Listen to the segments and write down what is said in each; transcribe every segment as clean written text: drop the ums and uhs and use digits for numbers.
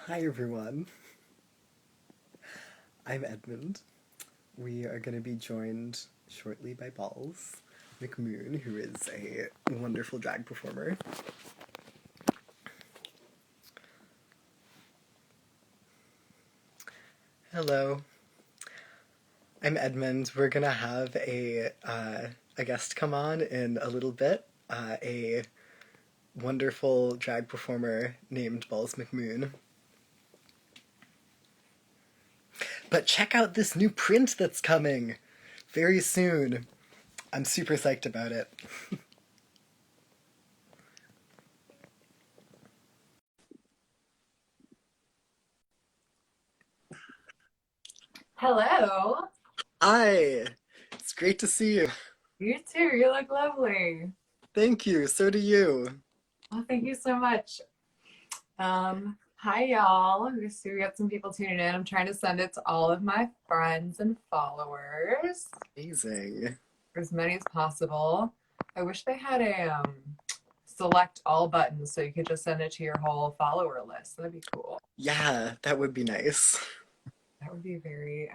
Hi everyone, I'm Edmund. We are going to be joined shortly by Ballz McMoon, who is a wonderful drag performer. Hello, I'm Edmund. We're going to have a guest come on in a little bit, a wonderful drag performer named Ballz McMoon. But check out this new print that's coming very soon. I'm super psyched about it. Hello. Hi! It's great to see you. You too. You look lovely. Thank you. So do you. Well, thank you so much. Hi y'all. So we got some people tuning in. I'm trying to send it to all of my friends and followers, Amazing. for as many as possible. I wish they had a select all button so you could just send it to your whole follower list. That'd be cool. Yeah, that would be nice. That would be very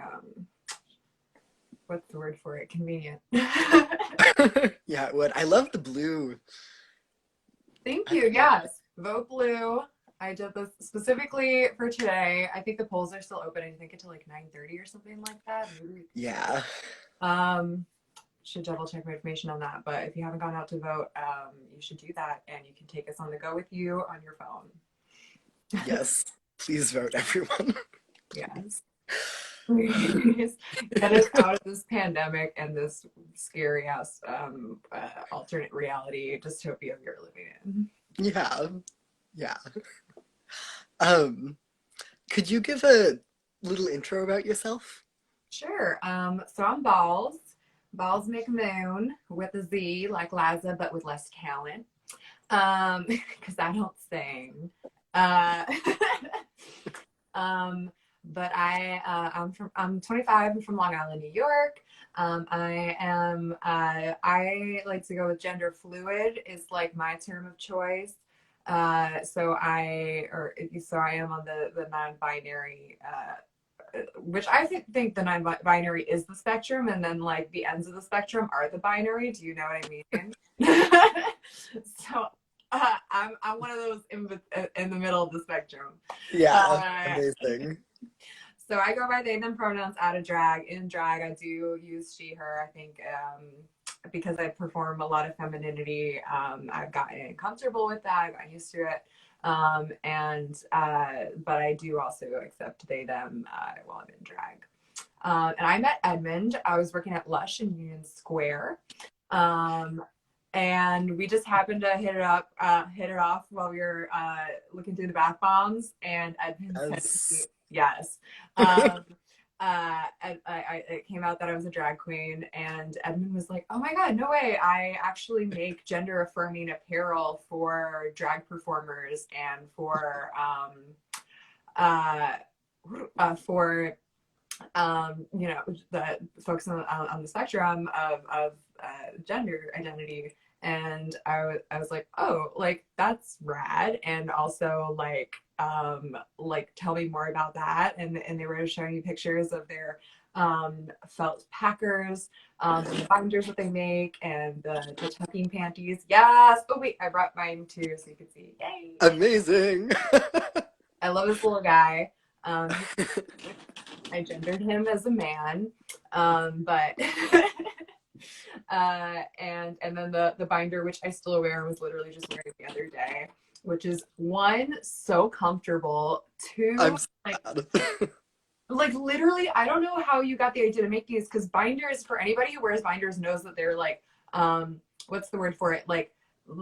what's the word for it? Convenient. Yeah, it would. I love the blue. Thank I you. love Yes. Vote blue. I did this specifically for today. I think the polls are still open. I think until like 9:30 or something like that. Maybe. Yeah. Um, should double check my information on that. But if you haven't gone out to vote, you should do that, and you can take us on the go with you on your phone. Yes. Please vote, everyone. Yes. Please get us out of this pandemic and this scary ass alternate reality dystopia we're living in. Yeah. Yeah. Um, could you give a little intro about yourself? Sure. So I'm Ballz McMoon with a Z, like Liza, but with less talent. Because I don't sing. Uh, um, but I'm 25. I'm from Long Island, New York. I like to go with gender fluid is like my term of choice. So I am on the non-binary which I think the non-binary is the spectrum, and then like the ends of the spectrum are the binary. Do you know what I mean? So I'm one of those in the middle of the spectrum. Yeah. Uh, Amazing. so I go by they them pronouns out of drag. In drag, I do use she her. I think because I perform a lot of femininity, I've gotten comfortable with that. I got used to it. But I do also accept they them while I'm in drag. And I met Edmund. I was working at Lush in Union Square. Um, and we just happened to hit it off while we were looking through the bath bombs. And Edmund said, Yes. "Yes." Um, it came out that I was a drag queen, and Edmund was like, "Oh my god, no way! I actually make gender affirming apparel for drag performers and uh, for you know, the folks on the spectrum of gender identity." And I was like, oh, like that's rad. And also like tell me more about that. And they were showing me pictures of their felt packers, and the binders that they make, and the tucking panties. Yes. Oh wait, I brought mine too so you can see. Yay. Amazing. I love this little guy. Um, I gendered him as a man, but and then the binder, which I still wear, was literally just wearing the other day, which is one so comfortable, two I'm like sad. like literally I don't know how you got the idea to make these because binders for anybody who wears binders knows that they're like what's the word for it like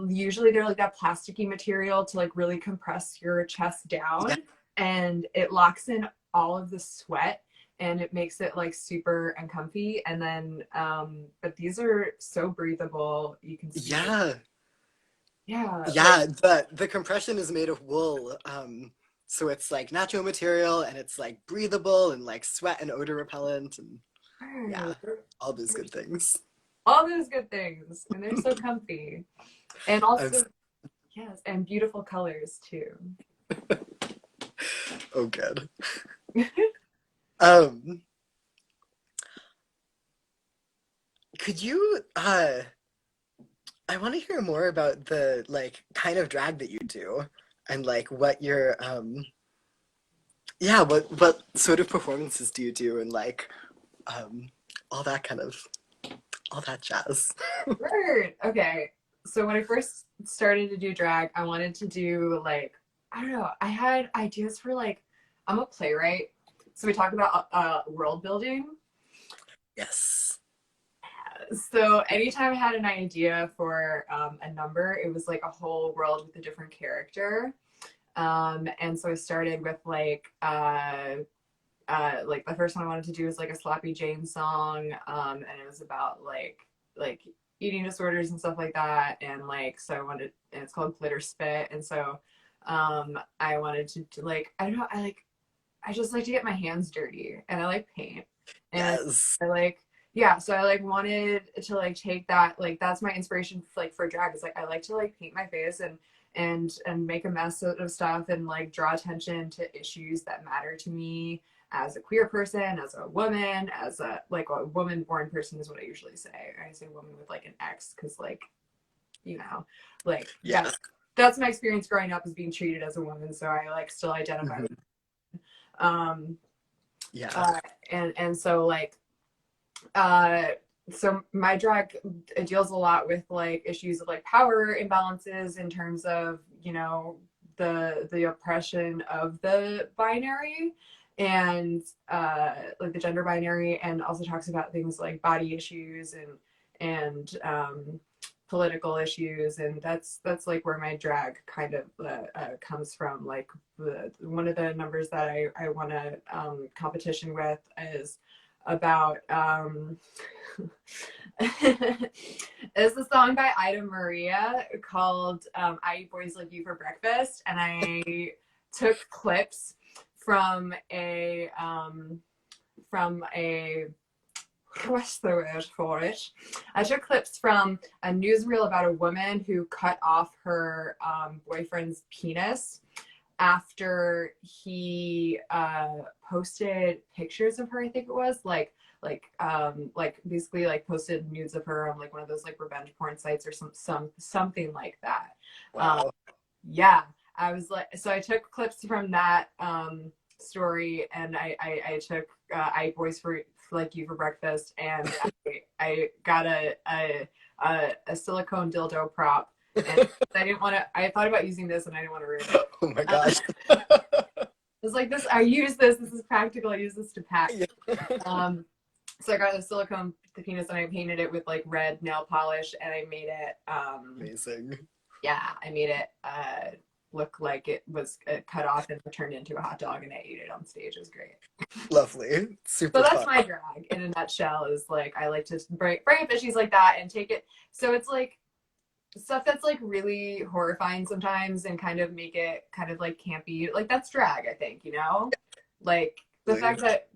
usually they're like that plasticky material to like really compress your chest Yeah. down and it locks in all of the sweat and it makes it like super uncomfy and then but these are so breathable you can see like Yeah. yeah like Yeah, the compression is made of wool. So it's like natural material and it's like breathable and like sweat and odor repellent and yeah, all those good things. all those good things and they're so comfy and I'm, also yes and beautiful colors too. Oh, good. Um, could you I want to hear more about the like kind of drag that you do and like what your yeah, what sort of performances do you do and like um all that kind of all that jazz. Word. Okay. So when I first started to do drag, I wanted to do like, I don't know, I had ideas for like, I'm a playwright. So we talk about world building. Yes. So anytime I had an idea for a number, it was like a whole world with a different character. And so I started with like the first one I wanted to do was like a Sloppy Jane song, and it was about like eating disorders and stuff like that, and like so I wanted, and it's called Glitter Spit, and so I wanted to like I don't know I just like to get my hands dirty, and I like paint, and Yes. I like yeah, so I like wanted to like take that like that's my inspiration like for drag is like I like to like paint my face and make a mess of stuff and like draw attention to issues that matter to me as a queer person, as a woman, as a like a woman born person is what I usually say. I say woman with like an X because like, you know, like Yeah. that's my experience growing up as being treated as a woman. So I like still identify with Mhm. um Yeah. uh and so like uh so my drag deals a lot with like issues of like power imbalances in terms of the oppression of the binary and like the gender binary, and also talks about things like body issues and political issues, and that's like where my drag kind of comes from. Like one of the numbers that I want to competition with is about it's a song by Ida Maria called I Eat Boys Like You for Breakfast, and I took clips from a what's the word for it? I took clips from a newsreel about a woman who cut off her boyfriend's penis after he posted pictures of her. I think it was like basically like posted nudes of her on like one of those like revenge porn sites or something like that. Um, Wow. yeah, I was like, so I took clips from that story, and I took I Boys for Like You for Breakfast, and I got a silicone dildo prop, and I didn't want to. I thought about using this, and I didn't want to ruin it. Oh my I gosh. was like, this. I use this. This is practical. I use this to pack. Yeah. Um, so I got a silicone the penis, and I painted it with like red nail polish, and I made it. Amazing. Yeah, I made it look like it was cut off and turned into a hot dog, and I ate it on stage. It was great. Lovely. So Super that's fun. my drag in a nutshell. Is like I like to bring up issues like that and take it. So it's like stuff that's like really horrifying sometimes, and kind of make it kind of like campy. Like that's drag, I think. Like the fact that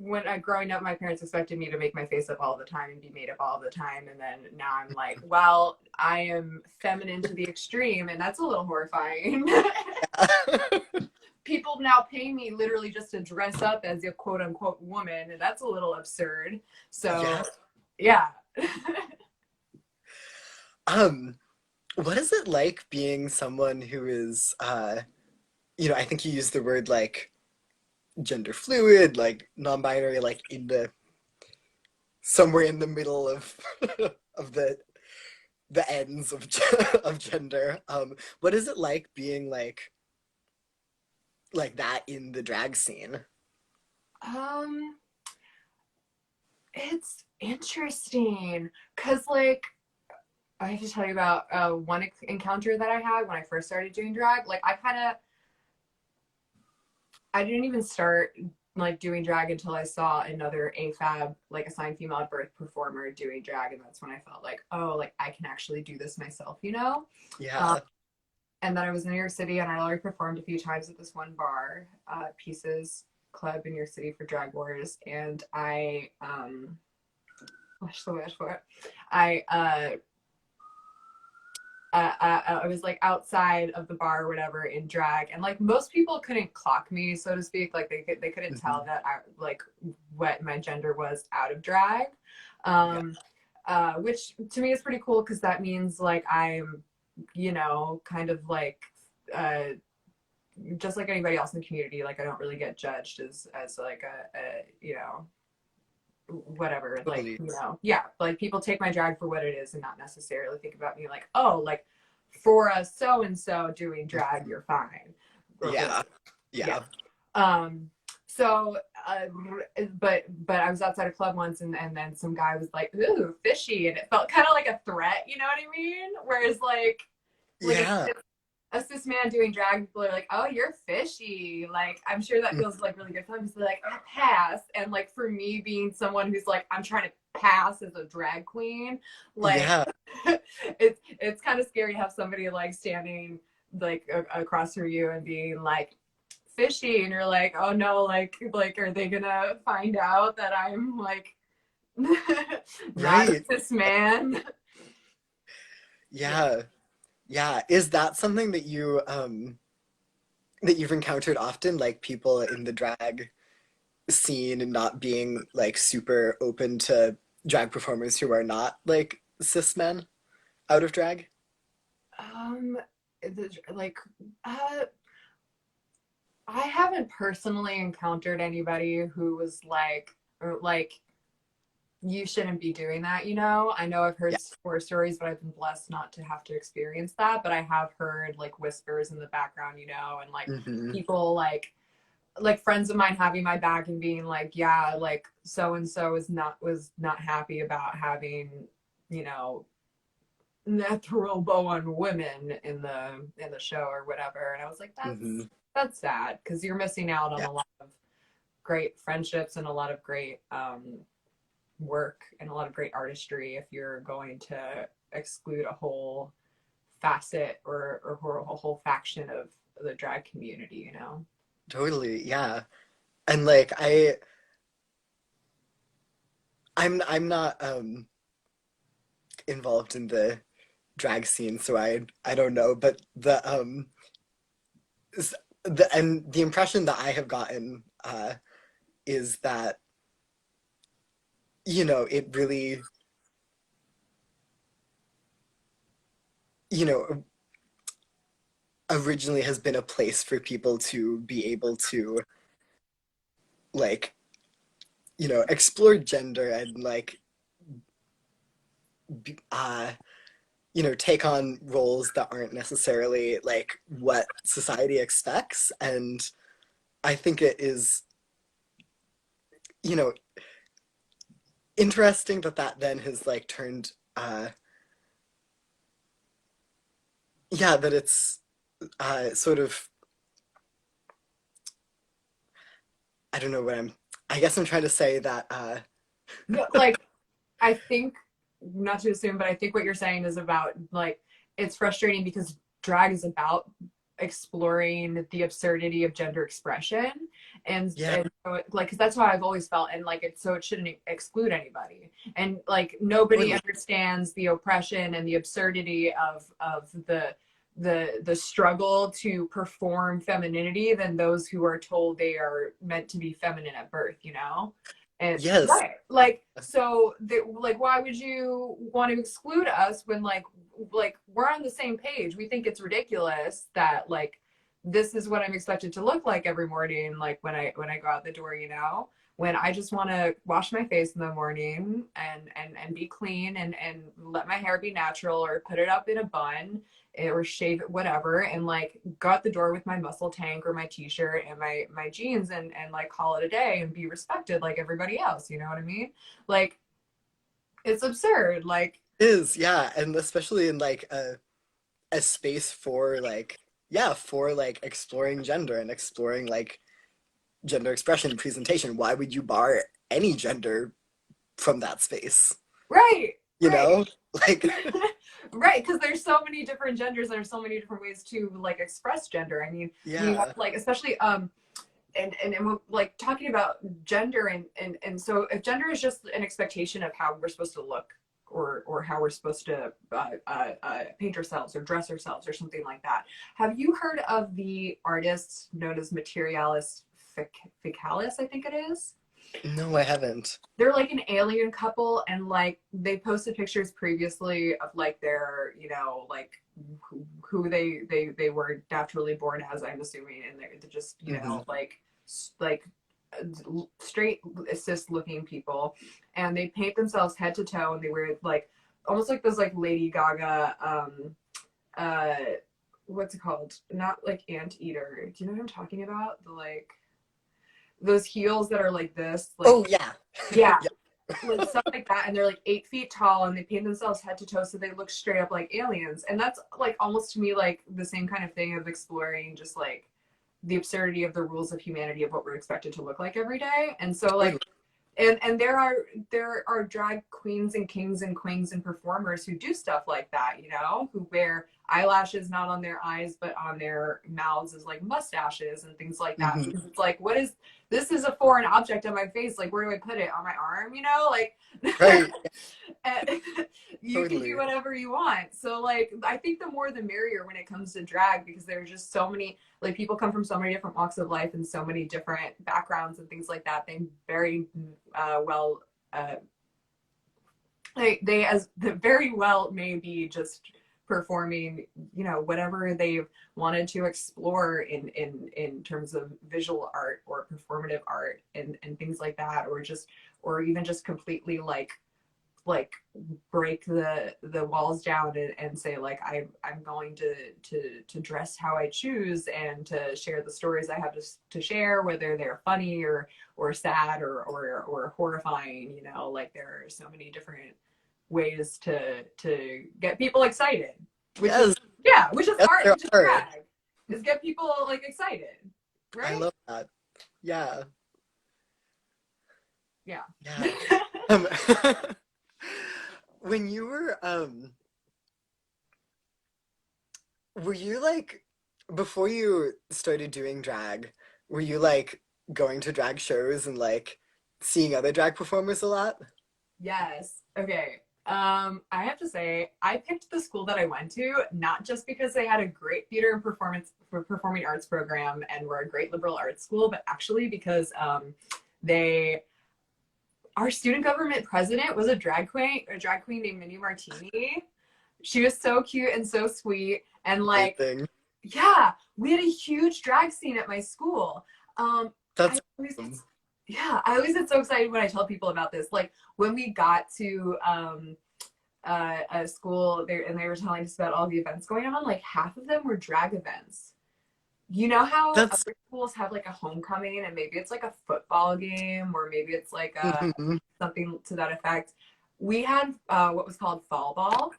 when I growing up, my parents expected me to make my face up all the time and be made up all the time, and then now I'm like, well, I am feminine to the extreme, and that's a little horrifying. People now pay me literally just to dress up as a quote unquote woman, and that's a little absurd. So Yeah. yeah. Um, what is it like being someone who is I think you used the word like gender fluid, like non-binary, like in the somewhere in the middle of of the ends of of gender. What is it like being like that in the drag scene? um it's interesting because like I have to tell you about one encounter that I had when I first started doing drag. Like I didn't even start like doing drag until I saw another AFAB, like assigned female at birth performer doing drag, and that's when I felt like, oh, like I can actually do this myself. Um, Yeah. and then I was in New York City, and I already performed a few times at this one bar, Pieces Club in New York City for Drag Wars, and I what's the word for it? I I was like outside of the bar or whatever in drag, and like most people couldn't clock me, so to speak. Like they couldn't tell Hmm. that I like what my gender was out of drag. Yeah. Um, which to me is pretty cool because that means like I'm, kind of like uh just like anybody else in the community, like I don't really get judged as like a whatever, like, Totally. yeah, like people take my drag for what it is and not necessarily think about me like, oh, like for a so and so doing drag, you're fine. Yeah. Yeah. Yeah. Um, so, but I was outside a club once, and then some guy was like, "Ooh, fishy," and it felt kind of like a threat. You know what I mean? Whereas like Yeah. a cis man doing drag, people are like, "Oh, you're fishy." Like, I'm sure that Mm. feels like really good for them because they're like, "I pass." And like for me, being someone who's like, I'm trying to pass as a drag queen, like, Yeah. it's kind of scary to have somebody like standing like across from you and being like fishy, and you're like, oh no, like are they gonna find out that I'm like not a Right. cis man? Yeah. Yeah. Yeah. Is that something that you've encountered often, like people in the drag scene and not being like super open to drag performers who are not like cis men out of drag? um like uh I haven't personally encountered anybody who was like, or like, you shouldn't be doing that, I know I've heard Yeah. horror stories, but I've been blessed not to have to experience that. But I have heard like whispers in the background, and like Hmm. people like friends of mine having my back and being like, yeah, like so and so was not happy about having, you know natural born women in the show or whatever. And I was like, Hmm. that's sad because you're missing out on Yeah. a lot of great friendships and a lot of great work and a lot of great artistry if you're going to exclude a whole facet or a whole faction of the drag community. Totally. Yeah. And like I'm not involved in the drag scene, so I don't know, but s- the impression that I have gotten is that it really you know originally has been a place for people to be able to like explore gender and like b- uh take on roles that aren't necessarily like what society expects. And I think it is you know interesting that then has like turned yeah, that it's sort of, I don't know what I guess I'm trying to say that No, like I think, not to assume, but I think what you're saying is about like it's frustrating because drag is about exploring the absurdity of gender expression, and yeah, and so like because that's how I've always felt, and like it shouldn't exclude anybody, and like nobody totally. understands the oppression and the absurdity of the struggle to perform femininity than those who are told they are meant to be feminine at birth. And Yes. right, like so, like why would you want to exclude us when like we're on the same page? We think it's ridiculous that like this is what I'm expected to look like every morning, like when I go out the door. When I just want to wash my face in the morning and be clean and let my hair be natural or put it up in a bun or shave it, whatever, and like go out the door with my muscle tank or my t-shirt and my jeans and like call it a day and be respected like everybody else. You know what I mean? Like it's absurd. Like Is, yeah, and especially in like a space for like yeah, for like exploring gender and exploring like gender expression and presentation. Why would you bar any gender from that space? right, You right. know? Like Right, because there's so many different genders, there's so many different ways to like express gender. I mean, we have yeah. like especially and we're like talking about gender and so if gender is just an expectation of how we're supposed to look or how we're supposed to paint ourselves or dress ourselves or something like that. Have you heard of the artists known as Materialis Ficalis, I think it is? No, I haven't. They're like an alien couple, and like they posted pictures previously of like their, like who they were naturally born as, I'm assuming, and they're just, Hmm. like straight cis looking people, and they paint themselves head to toe, and they wear like almost like those like Lady Gaga uh what's it called, not like anteater, do you know what I'm talking about, the like those heels that are like this, like, Oh yeah. yeah, Yeah. like stuff like that, and they're like 8 feet tall, and they paint themselves head to toe so they look straight up like aliens. And that's like almost to me like the same kind of thing of exploring just like the absurdity of the rules of humanity of what we're expected to look like every day. And so like, Totally. and there are drag queens and kings and queens and performers who do stuff like that, who wear eyelashes not on their eyes but on their mouths as like mustaches and things like that, Hmm. because it's like, what is this? Is a foreign object on my face, like where do I put it, on my arm, like Right. and you can do Totally. whatever you want. So like, I think the more the merrier when it comes to drag, because there's just so many, like, people come from so many different walks of life and so many different backgrounds and things like that. They very well uh, they as very well may be just performing, whatever they've wanted to explore in terms of visual art or performative art and things like that, or even just completely like break the walls down and say like, I'm going to dress how I choose and to share the stories I have to share, whether they're funny or sad or horrifying. Like, there are so many different ways to get people excited, which is, Yes. yeah, which is Yes, art, there which is are. drag, is get people like excited, I right? love that. Yeah. Yeah. Yeah. Um, when you were you like, before you started doing drag, were you like going to drag shows and like seeing other drag performers a lot? Yes. Okay. I have to say, I picked the school that I went to not just because they had a great theater and performing arts program and were a great liberal arts school, but actually because they our student government president was a drag queen named Minnie Martini. She was so cute and so sweet, and like, Amazing. yeah, we had a huge drag scene at my school. I That's always get, awesome. yeah, I always get so excited when I tell people about this. Like, when we got to a school there and they were telling us about all the events going on, like half of them were drag events. You know how That's other schools have like a homecoming and maybe it's like a football game or maybe it's like a Mhm. something to that effect. We had what was called fall ball.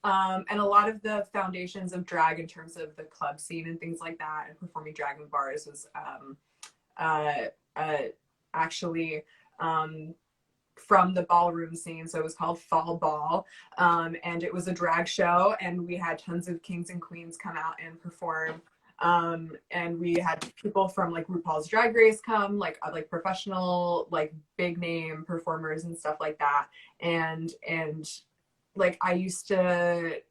And a lot of the foundations of drag in terms of the club scene and things like that and performing drag in bars was uh, uh, actually um, from the ballroom scene. So it was called Fall Ball. And it was a drag show, and we had tons of kings and queens come out and perform. And we had people from like RuPaul's Drag Race come, like professional, like big name performers and stuff like that. And like, I used to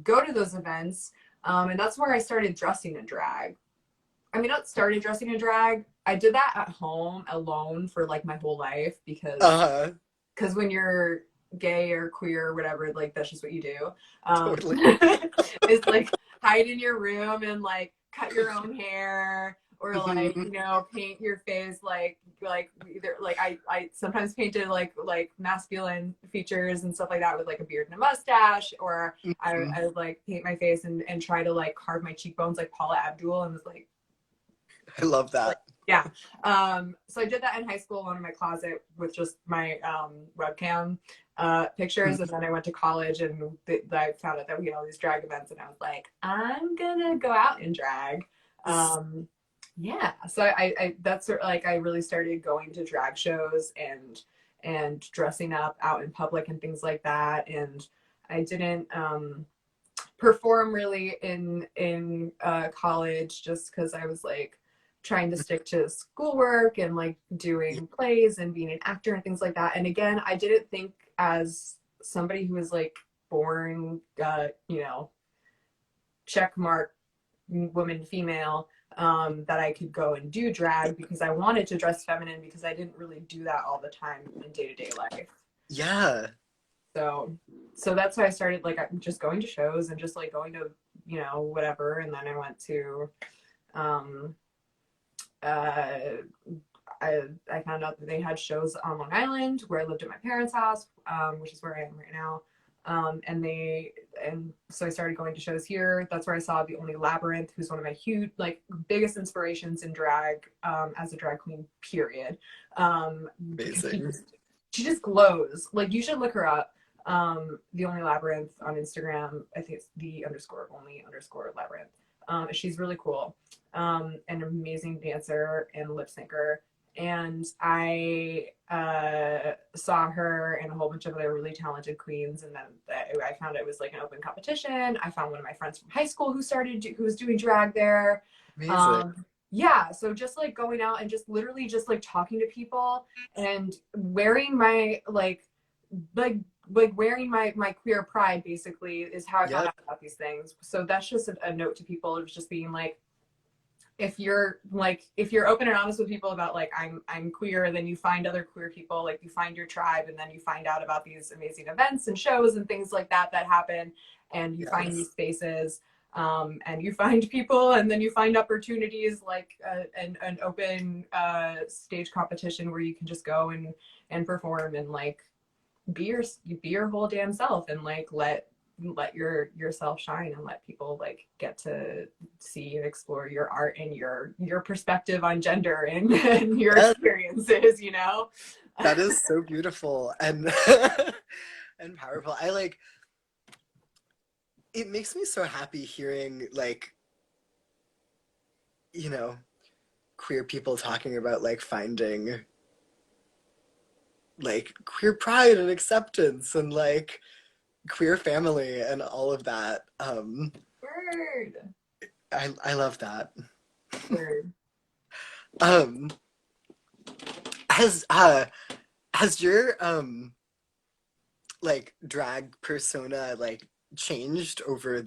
go to those events, and that's where I started dressing in drag. I mean, not started dressing in drag. I did that at home alone for like my whole life, Uh-huh. because when you're gay or queer or whatever, like that's just what you do. Totally. It's like hide in your room and like cut your own hair or like, Mhm. paint your face like either like I sometimes painted like masculine features and stuff like that with like a beard and a mustache, or Mhm. I would like paint my face and try to like carve my cheekbones like Paula Abdul and was I love like, that. yeah. So I did that in high school alone in my closet with just my webcam pictures, and then I went to college and I found out that we had all these drag events, and I was like, I'm gonna go out and drag. Um, yeah. So I that's sort of like, I really started going to drag shows and dressing up out in public and things like that. And I didn't perform really in college just because I was like trying to stick to schoolwork and like Yeah. doing plays and being an actor and things like that. And again, I didn't think as somebody who was like born, you know, check mark woman, female, that I could go and do drag because I wanted to dress feminine because I didn't really do that all the time in day-to-day life. Yeah. So so that's why I started like just going to shows and just like going to, you know, whatever. And then I went to um uh I found out that they had shows on Long Island where I lived at my parents' house, which is where I am right now. And so I started going to shows here. That's where I saw the only Labyrinth, who's one of my huge, like, biggest inspirations in drag, as a drag queen, period. Because Amazing. she just glows. Like, you should look her up. The only Labyrinth on Instagram. I think it's the underscore only underscore Labyrinth. She's really cool. An amazing dancer and lip syncer. And I saw her and a whole bunch of other really talented queens, and then I found it was like an open competition. I found one of my friends from high school who was doing drag there. Amazing. Yeah, so just like going out and just literally just like talking to people and wearing my like wearing my queer pride basically is how I found Yep. out about these things. So that's just a note to people of just being like if you're open and honest with people about like I'm queer, then you find other queer people, like you find your tribe, and then you find out about these amazing events and shows and things like that that happen, and you find Yes. these spaces, and you find people, and then you find opportunities like an open stage competition where you can just go and perform and like be your whole damn self and like let yourself shine and let people like get to see and explore your art and your perspective on gender and your Yes. experiences, you know. That is so beautiful and and powerful. I like it makes me so happy hearing like, you know, queer people talking about like finding like queer pride and acceptance and like queer family and all of that. Word. I love that. Word. Um, has has your like drag persona like changed over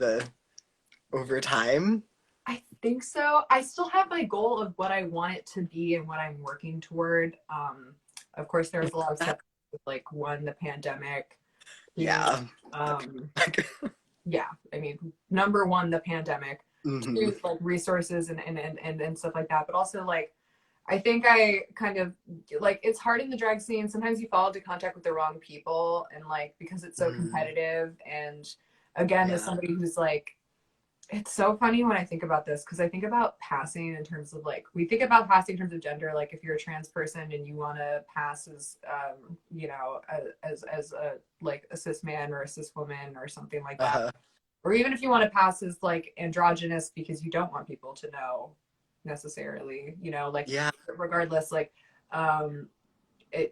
time? I think so. I still have my goal of what I want it to be and what I'm working toward. Of course there's a lot of stuff with like one, the pandemic, two, Yeah. um yeah, I mean, number one, the pandemic, Hmm. two, like resources and stuff like that. But also like I think I kind of like it's hard in the drag scene. Sometimes you fall into contact with the wrong people and like because it's so Mm, competitive and again as yeah. somebody who's like it's so funny when I think about this because I think about passing in terms of like we think about passing in terms of gender. Like if you're a trans person and you want to pass as you know as a like a cis man or a cis woman or something like that, Uh-huh. or even if you want to pass as like androgynous because you don't want people to know necessarily, you know, like Yeah. regardless, like um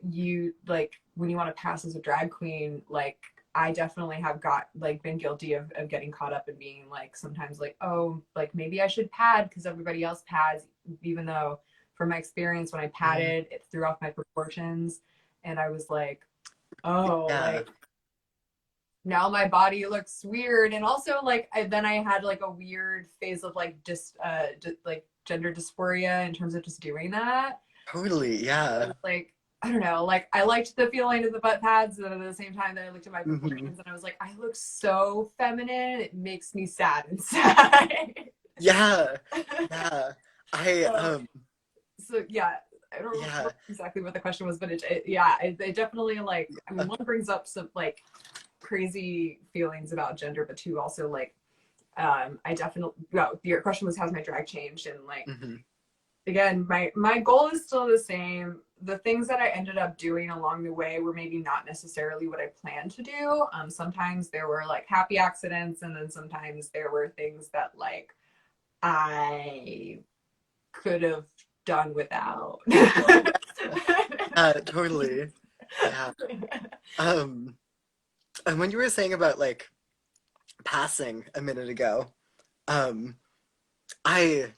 you like when you want to pass as a drag queen, like I definitely have got like been guilty of getting caught up in being like sometimes like, oh, like maybe I should pad because everybody else pads, even though from my experience when I Mm, padded, it threw off my proportions. And I was like, oh, yeah. like now my body looks weird. And also like then I had like a weird phase of like just like gender dysphoria in terms of just doing that. Totally. Yeah. Like I don't know, like I liked the feeling of the butt pads, and at the same time that I looked at my Hmm. proportions and I was like, I look so feminine. It makes me sad inside. Yeah. Yeah. I so, so yeah, I don't yeah. remember exactly what the question was, but yeah, it definitely like I mean, Uh, one brings up some like crazy feelings about gender, but two also like I definitely well, your question was how's my drag changed and like mhm. again, my goal is still the same. The things that I ended up doing along the way were maybe not necessarily what I planned to do. Sometimes there were like happy accidents, and then sometimes there were things that like I could have done without. Yeah. Totally. Yeah. Um, and when you were saying about like passing a minute ago, um, I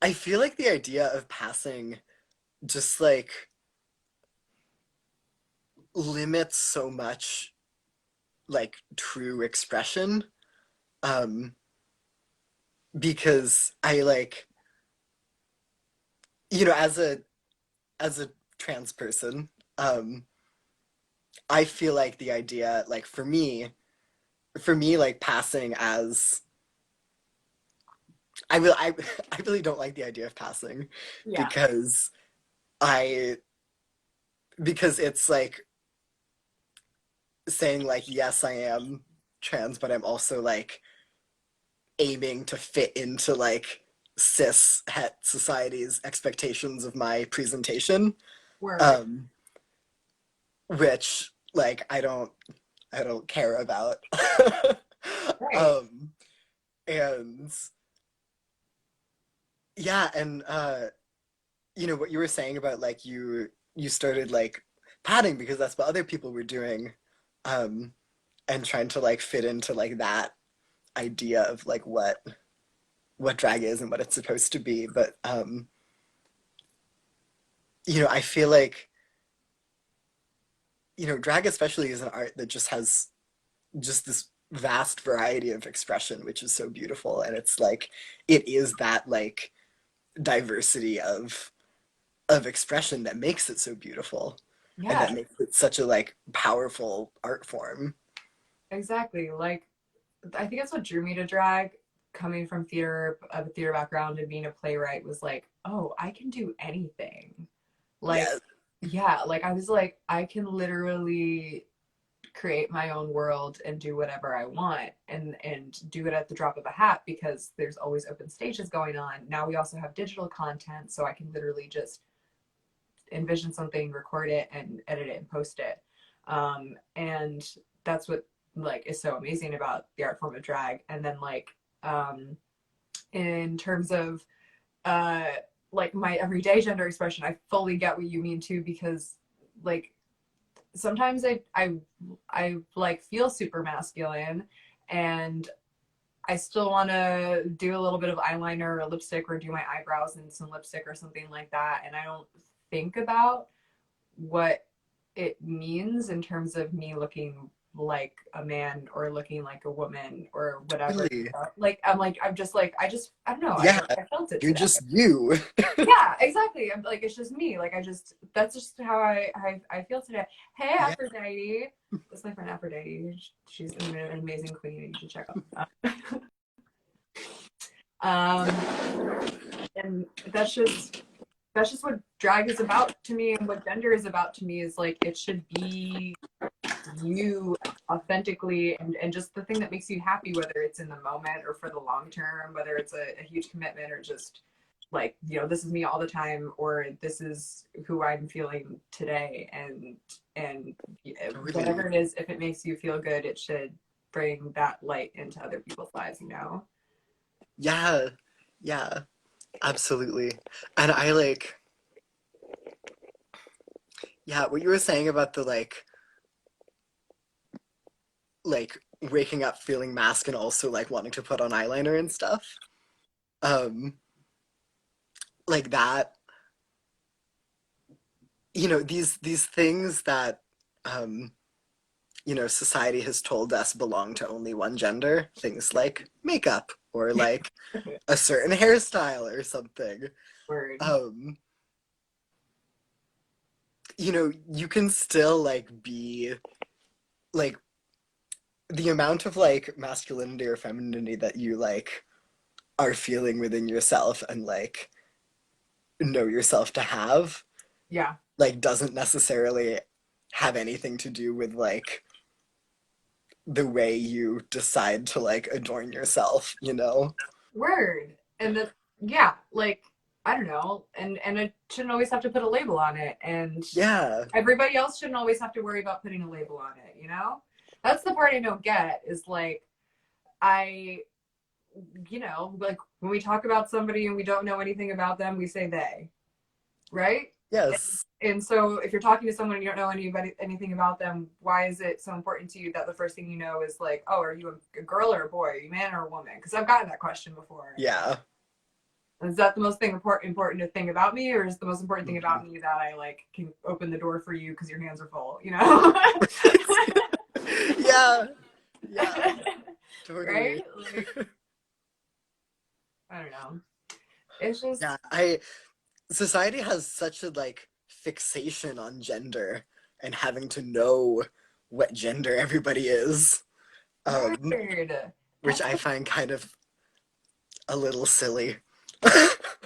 I feel like the idea of passing just like limits so much like true expression, um because I like, as a trans person, um I feel like the idea, like for me like passing as I really don't like the idea of passing, Yeah. because I because it's like saying like, yes, I am trans, but I'm also like aiming to fit into like cis het society's expectations of my presentation, Word. um which like I don't care about. Right. um and yeah, and what you were saying about like you started like padding because that's what other people were doing, um and trying to like fit into like that idea of like what drag is and what it's supposed to be. But I feel like, drag especially is an art that just has just this vast variety of expression, which is so beautiful. And it's like it is that like diversity of expression that makes it so beautiful, and Yeah, that makes it such a like powerful art form. exactly. Like, I think that's what drew me to drag, coming from theater, of a theater background and being a playwright, was like, oh, I can do anything. Like, Yes, yeah, like I was like, I can literally create my own world and do whatever I want, and do it at the drop of a hat, because there's always open stages going on. Now we also have digital content, so I can literally just envision something, record it, and edit it and post it. And that's what like is so amazing about the art form of drag. And then like in terms of uh like my everyday gender expression, I fully get what you mean too, because like sometimes I like feel super masculine, and I still want to do a little bit of eyeliner or lipstick, or do my eyebrows and some lipstick or something like that, and I don't think about what it means in terms of me looking like a man or looking like a woman or whatever. really. I'm just like, I don't know. Yeah, I felt it you're today. just you. Yeah, exactly. I'm like, it's just me. Like, that's just how I feel today. Hey, Yeah, Aphrodite. That's my friend Aphrodite. She's an amazing queen. You should check out. Um, and that's just what drag is about to me, and what gender is about to me, is like it should be you authentically, and just the thing that makes you happy, whether it's in the moment or for the long term, whether it's a huge commitment or just like, this is me all the time, or this is who I'm feeling today. And whatever totally. it is, if it makes you feel good, it should bring that light into other people's lives. Yeah, yeah, absolutely. And I like, yeah, what you were saying about the like waking up feeling mask and also like wanting to put on eyeliner and stuff. Um, like that, these things that um, society has told us belong to only one gender, things like makeup or like a certain hairstyle or something. Word. Um, you can still like be like the amount of like masculinity or femininity that you like are feeling within yourself and like know yourself to have, Yeah. like doesn't necessarily have anything to do with like the way you decide to like adorn yourself, you know? Word. And that, yeah, like, I don't know. And it shouldn't always have to put a label on it. And Yeah, everybody else shouldn't always have to worry about putting a label on it? That's the part I don't get, is like, I, like when we talk about somebody and we don't know anything about them, we say they, right? yes, And so if you're talking to someone and you don't know anything about them, why is it so important to you that the first thing you know is like, oh, are you a girl or a boy? Are you a man or a woman? Because I've gotten that question before. yeah, Is that the most thing important to think about me, or is the most important thing about me that I like can open the door for you because your hands are full, you know? Yeah, yeah, Right? totally. Like, I don't know. It's just Yeah, I society has such a like fixation on gender and having to know what gender everybody is, um, weird. which That's I find kind of a little silly.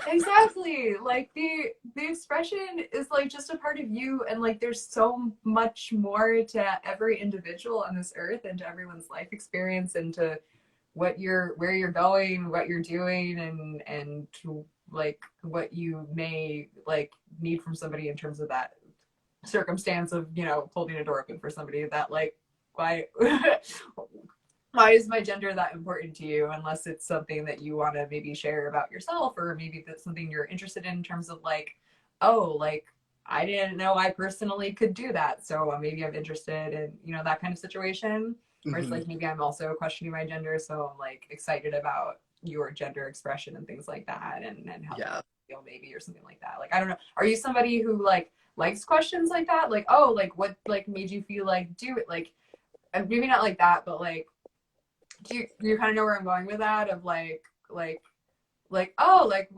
exactly like the expression is like just a part of you, and like there's so much more to every individual on this earth and to everyone's life experience and to what you're where you're going, what you're doing, and like what you may like need from somebody in terms of that circumstance of, you know, holding a door open for somebody that like why why is my gender that important to you, unless it's something that you want to maybe share about yourself, or maybe that's something you're interested in terms of like, oh, like I didn't know I personally could do that, so maybe I'm interested in, you know, that kind of situation. Or it's Hmm. like maybe I'm also questioning my gender, so I'm like excited about your gender expression and things like that, and how that Yeah. feel maybe, or something like that. Like I don't know, are you somebody who like likes questions like that, like oh like what like made you feel like do it, like maybe not like that, but like do you kind of know where I'm going with that, of like oh like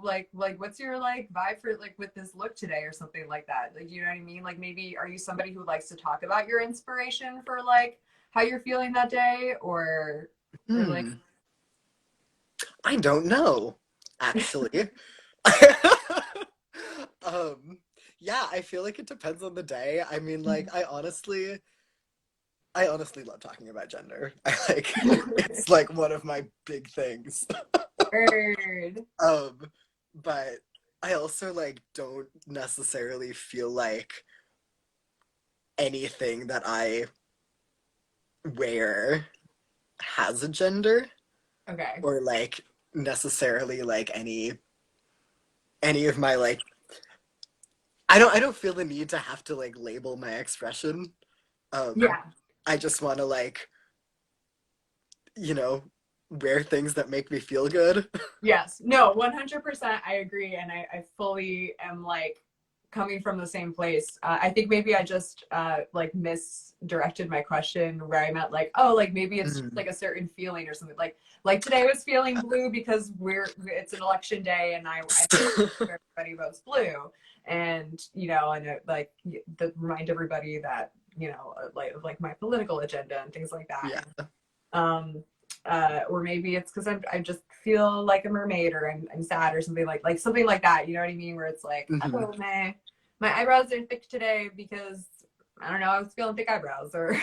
what's your like vibe for like with this look today or something like that, like you know what I mean, like maybe are you somebody who likes to talk about your inspiration for like how you're feeling that day, or like Hmm. I don't know, actually. Um, yeah, I feel like it depends on the day. I mean, like, I honestly love talking about gender. I like, it's like one of my big things. Bird. Um, but I also like don't necessarily feel like anything that I wear has a gender, Okay. or like necessarily like any of my like I don't feel the need to have to like label my expression. Um, Yeah. I just want to like, you know, wear things that make me feel good. Yes. No, 100% I agree. And I fully am like coming from the same place. I think maybe I just like misdirected my question where I meant like, oh, like maybe it's just Mm. like a certain feeling or something. Like today was feeling blue because it's an election day, and I everybody votes blue. And, you know, and it, like remind everybody that, you know, like my political agenda and things like that. Yeah. And or maybe it's because I just feel like a mermaid, or I'm sad or something like something like that. You know what I mean? Where it's like, Hmm. oh my eyebrows are thick today because I don't know, I was feeling thick eyebrows, or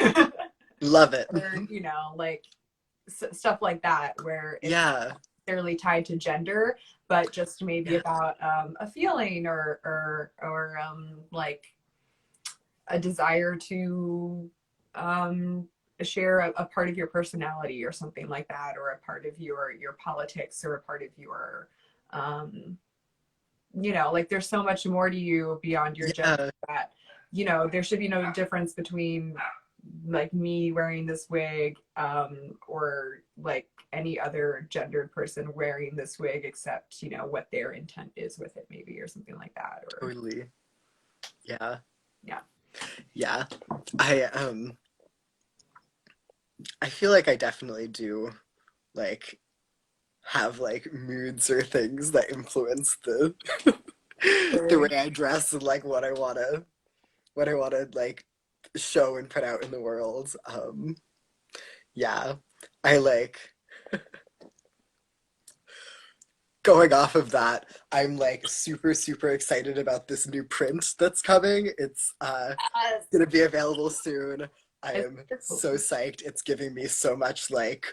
Love it. or you know like stuff like that, where it's Yeah. fairly tied to gender, but just maybe Yeah. about a feeling, or like a desire to um, share a part of your personality or something like that, or a part of your politics, or a part of your um, you know, like there's so much more to you beyond your gender, Yeah. that you know there should be no difference between like me wearing this wig, or like any other gendered person wearing this wig, except you know what their intent is with it maybe, or something like that, or Totally. Yeah. yeah. Yeah. I I feel like I definitely do like have like moods or things that influence the the way I dress and like what I wanna like show and put out in the world. Yeah. I like going off of that, I'm like super, super excited about this new print that's coming. It's Yes. gonna be available soon. I It's am super so cool. psyched. It's giving me so much like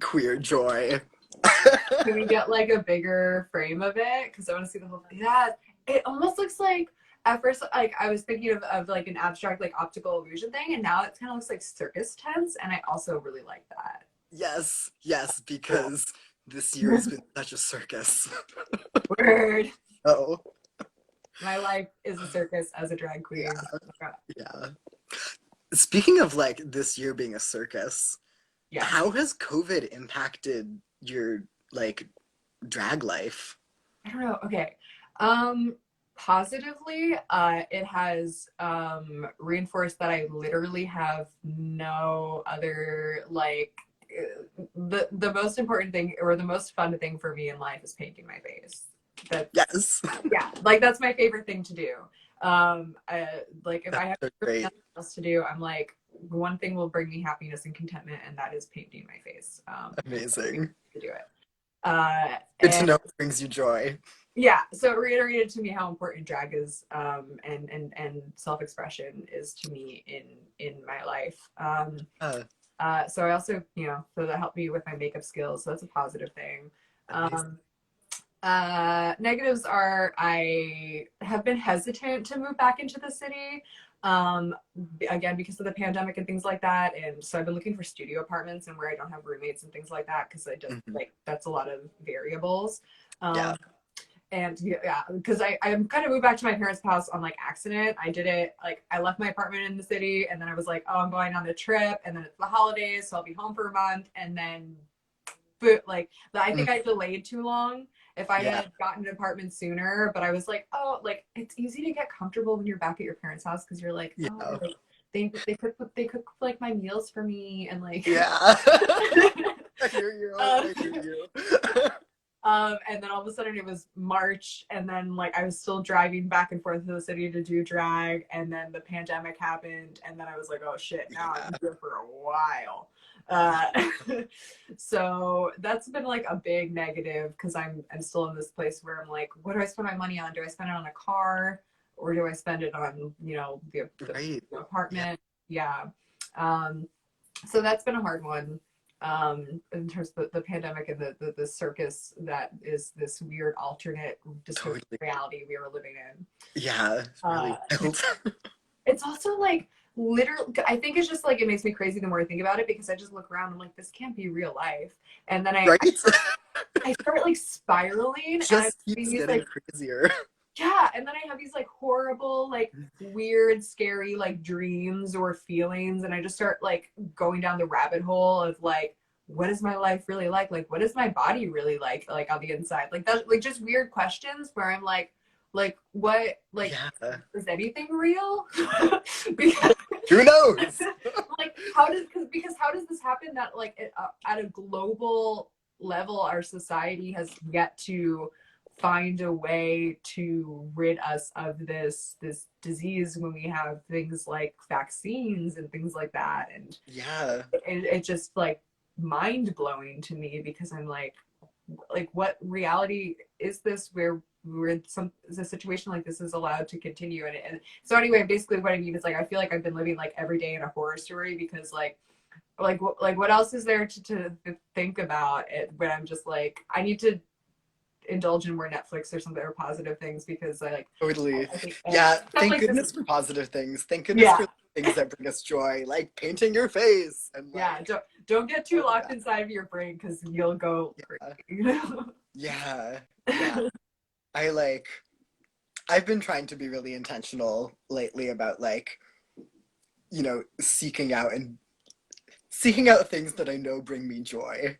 queer joy. Can we get like a bigger frame of it? Because I want to see the whole thing. Yeah, it almost looks like at first, like I was thinking of like an abstract, like optical illusion thing, and now it kind of looks like circus tents, and I also really like that. Yes, yes, Cool. because this year has been such a circus. Word. Oh, My life is a circus as a drag queen. yeah, yeah. Speaking of like this year being a circus, Yes. how has COVID impacted your like drag life? I don't know. Okay. Positively, it has reinforced that I literally have no other like the most important thing or the most fun thing for me in life is painting my face. That's Yes. yeah, like that's my favorite thing to do. Like if I That's have so really great. nothing else to do, I'm like one thing will bring me happiness and contentment, and that is painting my face. Amazing. To do it. Good to And know it brings you joy. yeah, so it reiterated to me how important drag is, and self expression is to me in my life. Uh, So I also, so that helped me with my makeup skills. So that's a positive thing. Amazing. Um, Negatives are I have been hesitant to move back into the city. Um, Again, because of the pandemic and things like that. And so I've been looking for studio apartments and where I don't have roommates and things like that because I just Mhm. like that's a lot of variables. Yeah. Um, and yeah, because I'm kind of moved back to my parents' house on like accident. I did it like I left my apartment in the city and then I was like, oh, I'm going on a trip and then it's the holidays, so I'll be home for a month and then but like I think I Mhm. delayed too long. If I Yeah. had gotten an apartment sooner, but I was like, oh, like it's easy to get comfortable when you're back at your parents' house because you're like, oh, Yeah. like they cook like my meals for me and like Yeah. I hear you. uh, I hear you. and then all of a sudden it was March, and then like I was still driving back and forth to the city to do drag, and then the pandemic happened, and then I was like, oh shit, now Yeah. I'm here for a while. Uh, so that's been like a big negative because I'm still in this place where I'm like, what do I spend my money on? Do I spend it on a car or do I spend it on Right. the Yeah. apartment? Yeah. Um, so that's been a hard one in terms of the pandemic and the circus that is this weird alternate dystopian Totally. reality we were living in. Yeah. It's really Uh, wild. it's also like literally, I think it's just like it makes me crazy the more I think about it because I just look around and I'm like, this can't be real life. And then Right? I start like spiraling and I'm Just keeps having these getting like, crazier. yeah, and then I have these like horrible, like weird, scary like dreams or feelings, and I just start like going down the rabbit hole of like, what is my life really like? Like, what is my body really like on the inside? Like that, like just weird questions where I'm like what, like Yeah. is anything real? Because Who knows? like how does because how does this happen that like at a global level our society has yet to find a way to rid us of this disease when we have things like vaccines and things like that and Yeah. it's just like mind blowing to me because I'm like what reality is this where we're some a situation like this is allowed to continue and so anyway basically what I mean is like I feel like I've been living like every day in a horror story because like what else is there to think about it when I'm just like I need to indulge in more Netflix or something or positive things because I like Totally. I think Yeah. Thank Netflix is goodness for positive things. Thank goodness yeah for things that bring us joy, like painting your face and yeah like, don't get too oh locked yeah. inside of your brain because you'll go Yeah. crazy. Yeah. Yeah. I like I've been trying to be really intentional lately about like, seeking out things that I know bring me joy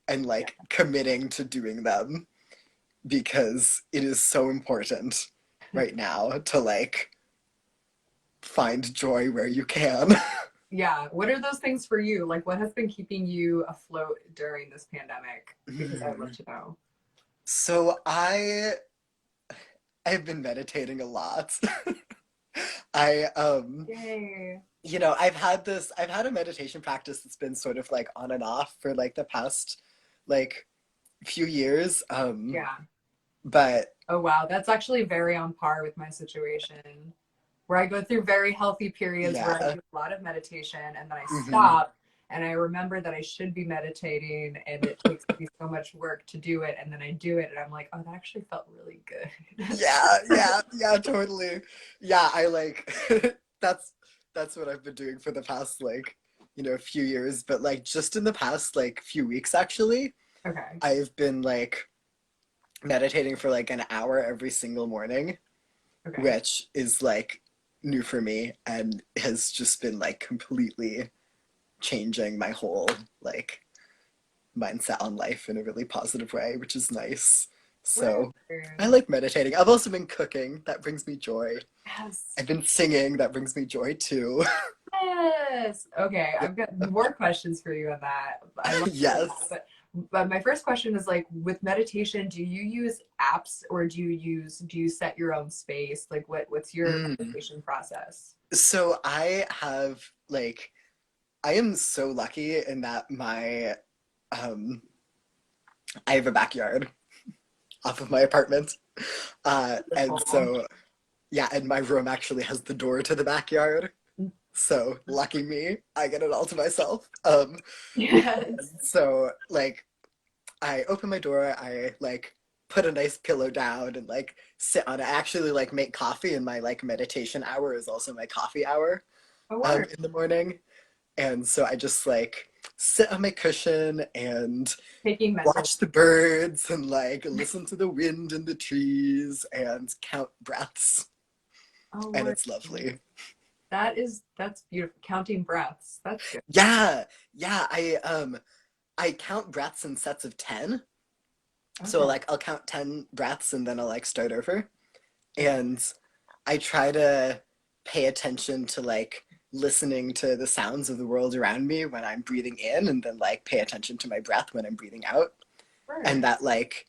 and Yeah. like committing to doing them because it is so important right now to like find joy where you can. Yeah. What are those things for you? Like, what has been keeping you afloat during this pandemic? Because I'd love to know. So I've been meditating a lot. I Yay. I've had a meditation practice that's been sort of like on and off for like the past like few years. Yeah. But Oh, wow. That's actually very on par with my situation where I go through very healthy periods where I yeah. do a lot of meditation and then I Hmm. stop and I remember that I should be meditating and it takes me so much work to do it. And then I do it and I'm like, oh, that actually felt really good. Yeah, yeah, yeah, totally. Yeah, I like that's that's what I've been doing for the past like, few years, but like just in the past like few weeks actually, Okay. I've been like meditating for like an hour every single morning, Okay. which is like new for me and has just been like completely changing my whole like mindset on life in a really positive way, which is nice. So I Word. like meditating. I've also been cooking. That brings me joy. Yes. I've been singing. That brings me joy too. Yes. Okay, Yeah. I've got more questions for you on that. I love hearing that. Yes. But my first question is like with meditation, do you use apps or do you set your own space? Like what's your Mm. meditation process? So I have like I am so lucky in that my um I have a backyard off of my apartment. And Beautiful. so yeah, and my room actually has the door to the backyard. So lucky me, I get it all to myself. Yes. So like I open my door, I like put a nice pillow down and like sit on it. I actually like make coffee, and my like meditation hour is also my coffee hour A word. in the morning. And so I just like sit on my cushion and Taking mental. watch the birds and like listen to the wind in the trees and count breaths. Oh, And word. it's lovely. That's beautiful. Counting breaths. That's good. Yeah, yeah. I count breaths in sets of 10. So Okay. like I'll count 10 breaths and then I'll like start over. And I try to pay attention to like listening to the sounds of the world around me when I'm breathing in, and then like pay attention to my breath when I'm breathing out. And Word. that like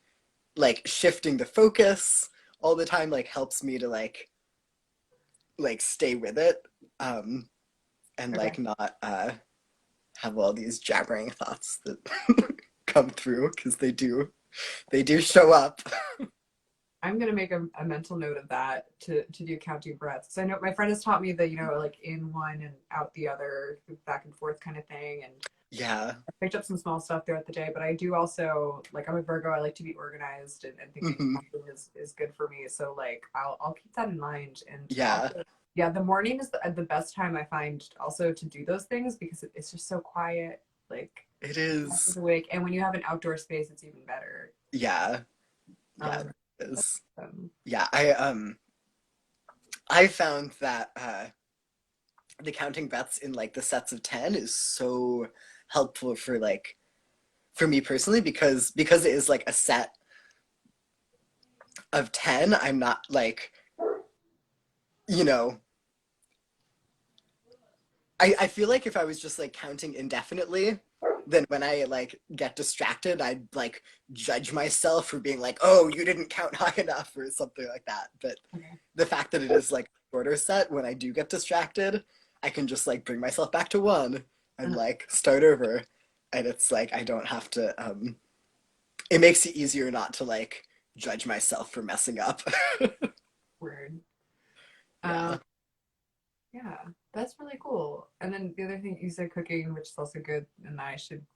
shifting the focus all the time like helps me to like stay with it, um and Okay. like not have all these jabbering thoughts that come through, because they do show up. I'm gonna make a mental note of that to do counting breaths. So I know my friend has taught me that, like in one and out the other, back and forth kind of thing. And Yeah. I picked up some small stuff throughout the day, but I do also like I'm a Virgo, I like to be organized and thinking Hmm. is good for me. So like I'll keep that in mind. And Yeah, also yeah, the morning is the best time I find also to do those things because it's just so quiet. Like it everyone's is. awake. And when you have an outdoor space, it's even better. Yeah, yeah, Um, it is. um, Yeah, I found that the counting breaths in like the sets of 10 is so helpful for like for me personally, because it is like a set of 10. I'm not like, you know, I feel like if I was just like counting indefinitely, then when I like get distracted, I'd like judge myself for being like, oh, you didn't count high enough or something like that. But okay. the fact that it is like a shorter set, when I do get distracted, I can just like bring myself back to one and like start over. And it's like I don't have to it makes it easier not to like judge myself for messing up. Word. Um, Yeah. yeah, that's really cool. And then the other thing you said cooking, which is also good, and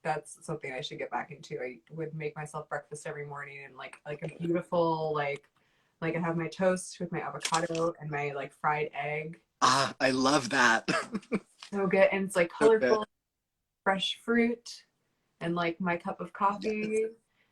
that's something I should get back into. I would make myself breakfast every morning and like a beautiful like I have my toast with my avocado and my like fried egg. Ah, I love that. So good. And it's like So good. colorful, fresh fruit and like my cup of Yes. coffee.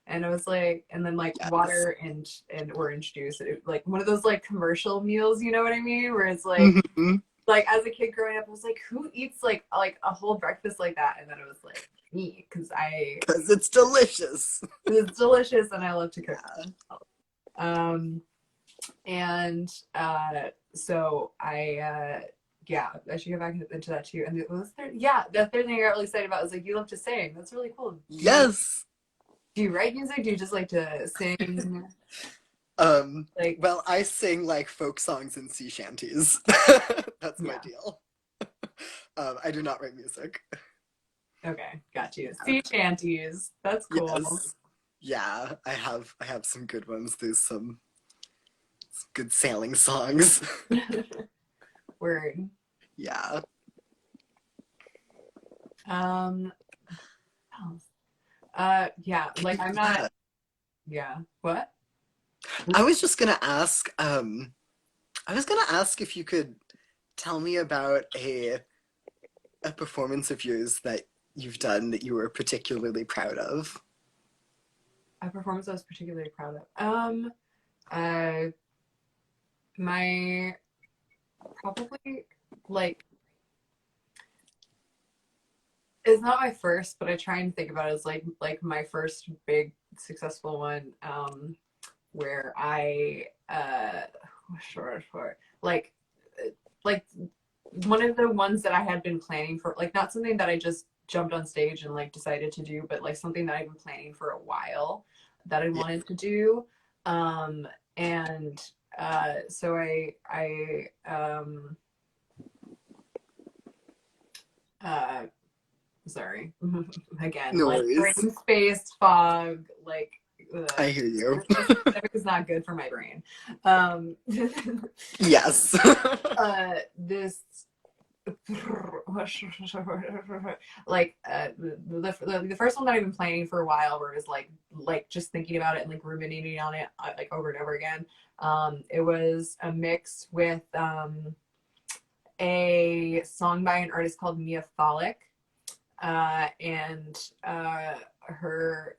And I was like, and then like Yes. water and orange juice. Like one of those like commercial meals, you know what I mean? Where it's Hmm. like as a kid growing up, I was like, who eats like a whole breakfast like that? And then it was like me, because I Because it's delicious. it's delicious and I love to cook. Yeah. Um, and so yeah, I should get back into that too. And the third thing I got really excited about was like you love to sing. That's really cool. Yes. Do you write music? Do you just like to sing? Um, Like well, I sing like folk songs and sea shanties. That's my yeah, deal. I do not write music. okay, got you. Sea shanties. That's cool. Yes. Yeah, I have some good ones. There's some good sailing songs. Word. Yeah. Um, oh, yeah, Can like you I'm not, yeah. yeah. What? I was just gonna ask, I was gonna ask if you could tell me about a performance of yours that you've done that you were particularly proud of. A performance I was particularly proud of. Uh, my probably like it's not my first, but I try and think about it as like my first big successful one. where I like like one of the ones that I had been planning for, like not something that I just jumped on stage and like decided to do, but like something that I've been planning for a while that I Yeah. wanted to do. Um, and so uh, sorry, again, No like worries. brain space fog, like I hear you. this pandemic is not good for my brain. Um, Yes. this like the first one that I've been planning for a while, where it was like just thinking about it and like ruminating on it like over and over again. It was a mix with a song by an artist called Mia Folick, and her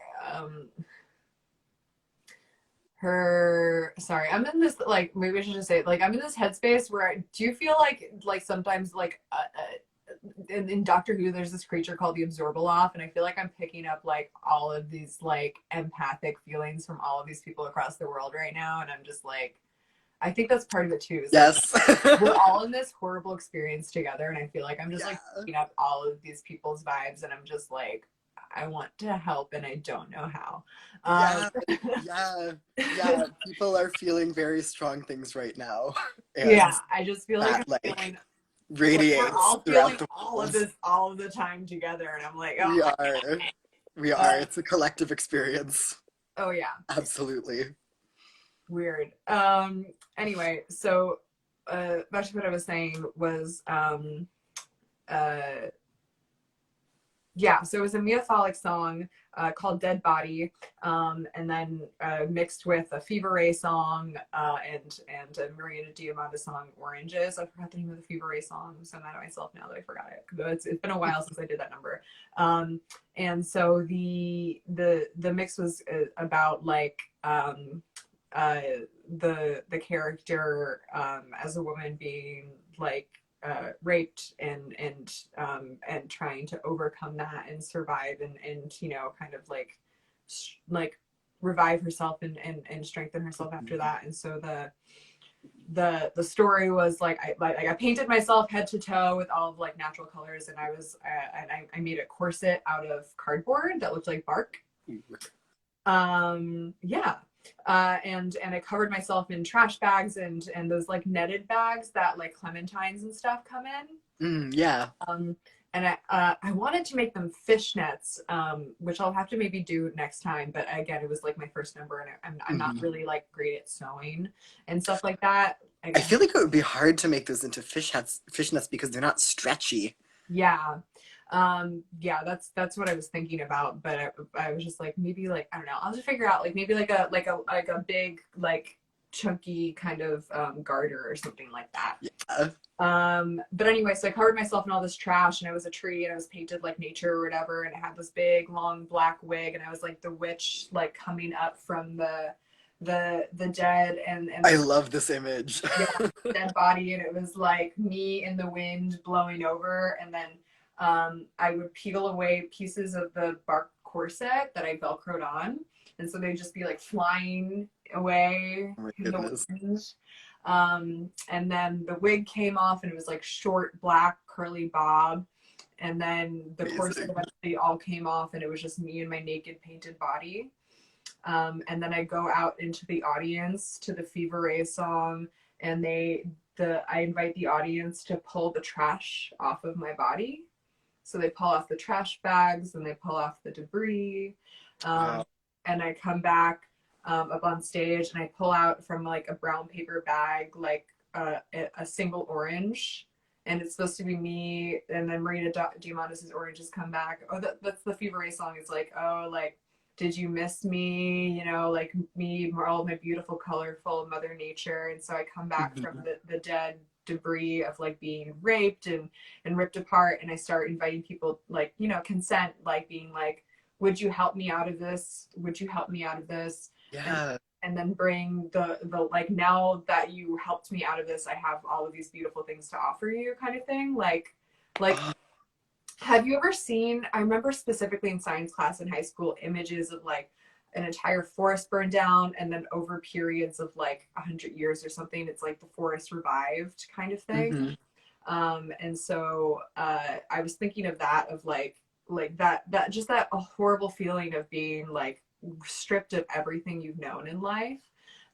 her sorry, I'm in this, like maybe I should just say, like I'm in this headspace where do you feel like sometimes like in Doctor Who there's this creature called the Absorbaloff, and I feel like I'm picking up like all of these like empathic feelings from all of these people across the world right now, and I'm just like, I think that's part of it too, is like Yes. we're all in this horrible experience together, and I feel like I'm just like Yeah. picking up all of these people's vibes, and I'm just like, I want to help and I don't know how. Yeah. Yeah. Yeah. People are feeling very strong things right now. Yeah, And I just feel like that I'm like feeling like we're radiates all feeling throughout the all of walls. this all of the time together, and I'm like, oh We my, are. We are. uh, It's a collective experience. oh yeah, Absolutely. weird. Anyway, so back to what I was saying was uh yeah, so it was a Mia Folic song called Dead Body, and then mixed with a Fever Ray song and a Maria Diamanda song, Oranges. I forgot the name of the Fever Ray song. I'm so mad at myself now that I forgot it. It's been a while since I did that number. And so the mix was about like uh, the character as a woman being like raped and trying to overcome that and survive and you know kind of like revive herself and strengthen herself after that. And so the story was like I painted myself head to toe with all of like natural colors, and I made a corset out of cardboard that looked like bark. Yeah. And I covered myself in trash bags and those like netted bags that like clementines and stuff come in. Yeah. And I wanted to make them fishnets, which I'll have to maybe do next time. But again, it was like my first number, and I'm not Mhm. really like great at sewing and stuff like that. I feel like it would be hard to make those into fishnets because they're not stretchy. Yeah. Yeah, that's what I was thinking about, but I was just like, maybe like, I don't know, I'll just figure out like maybe like a big like chunky kind of garter or something like that. Yeah. But anyway, so I covered myself in all this trash, and I was a tree, and I was painted like nature or whatever, and I had this big long black wig, and I was like the witch like coming up from the dead, and I love this image. yeah, dead body, and it was like me in the wind blowing over, and then I would peel away pieces of the bark corset that I velcroed on, and so they'd just be like flying away Oh my in the goodness. wind. And then the wig came off, and it was like short black curly bob, and then the corset Amazing. eventually all came off, and it was just me and my naked painted body. And then I go out into the audience to the Fever Ray song, and I invite the audience to pull the trash off of my body. So they pull off the trash bags and they pull off the debris. Wow. And I come back up on stage, and I pull out from like a brown paper bag like a single orange, and it's supposed to be me. And then Marina Diamandis' oranges come back. Oh, that's the Fever Ray song. It's like, oh, like, did you miss me? You know, like me, all my beautiful, colorful Mother Nature. And so I come back from Mhm. the dead debris of like being raped and ripped apart, and I start inviting people, like, you know, consent, like being like, would you help me out of this? Would you help me out of this? And Yeah. and then bring the like, now that you helped me out of this, I have all of these beautiful things to offer you, kind of thing. Like Oh, have you ever seen, I remember specifically in science class in high school, images of like an entire forest burned down, and then over periods of like 100 years or something, it's like the forest revived kind of thing. Mm-hmm. And so I was thinking of that, of like that just that a horrible feeling of being like stripped of everything you've known in life,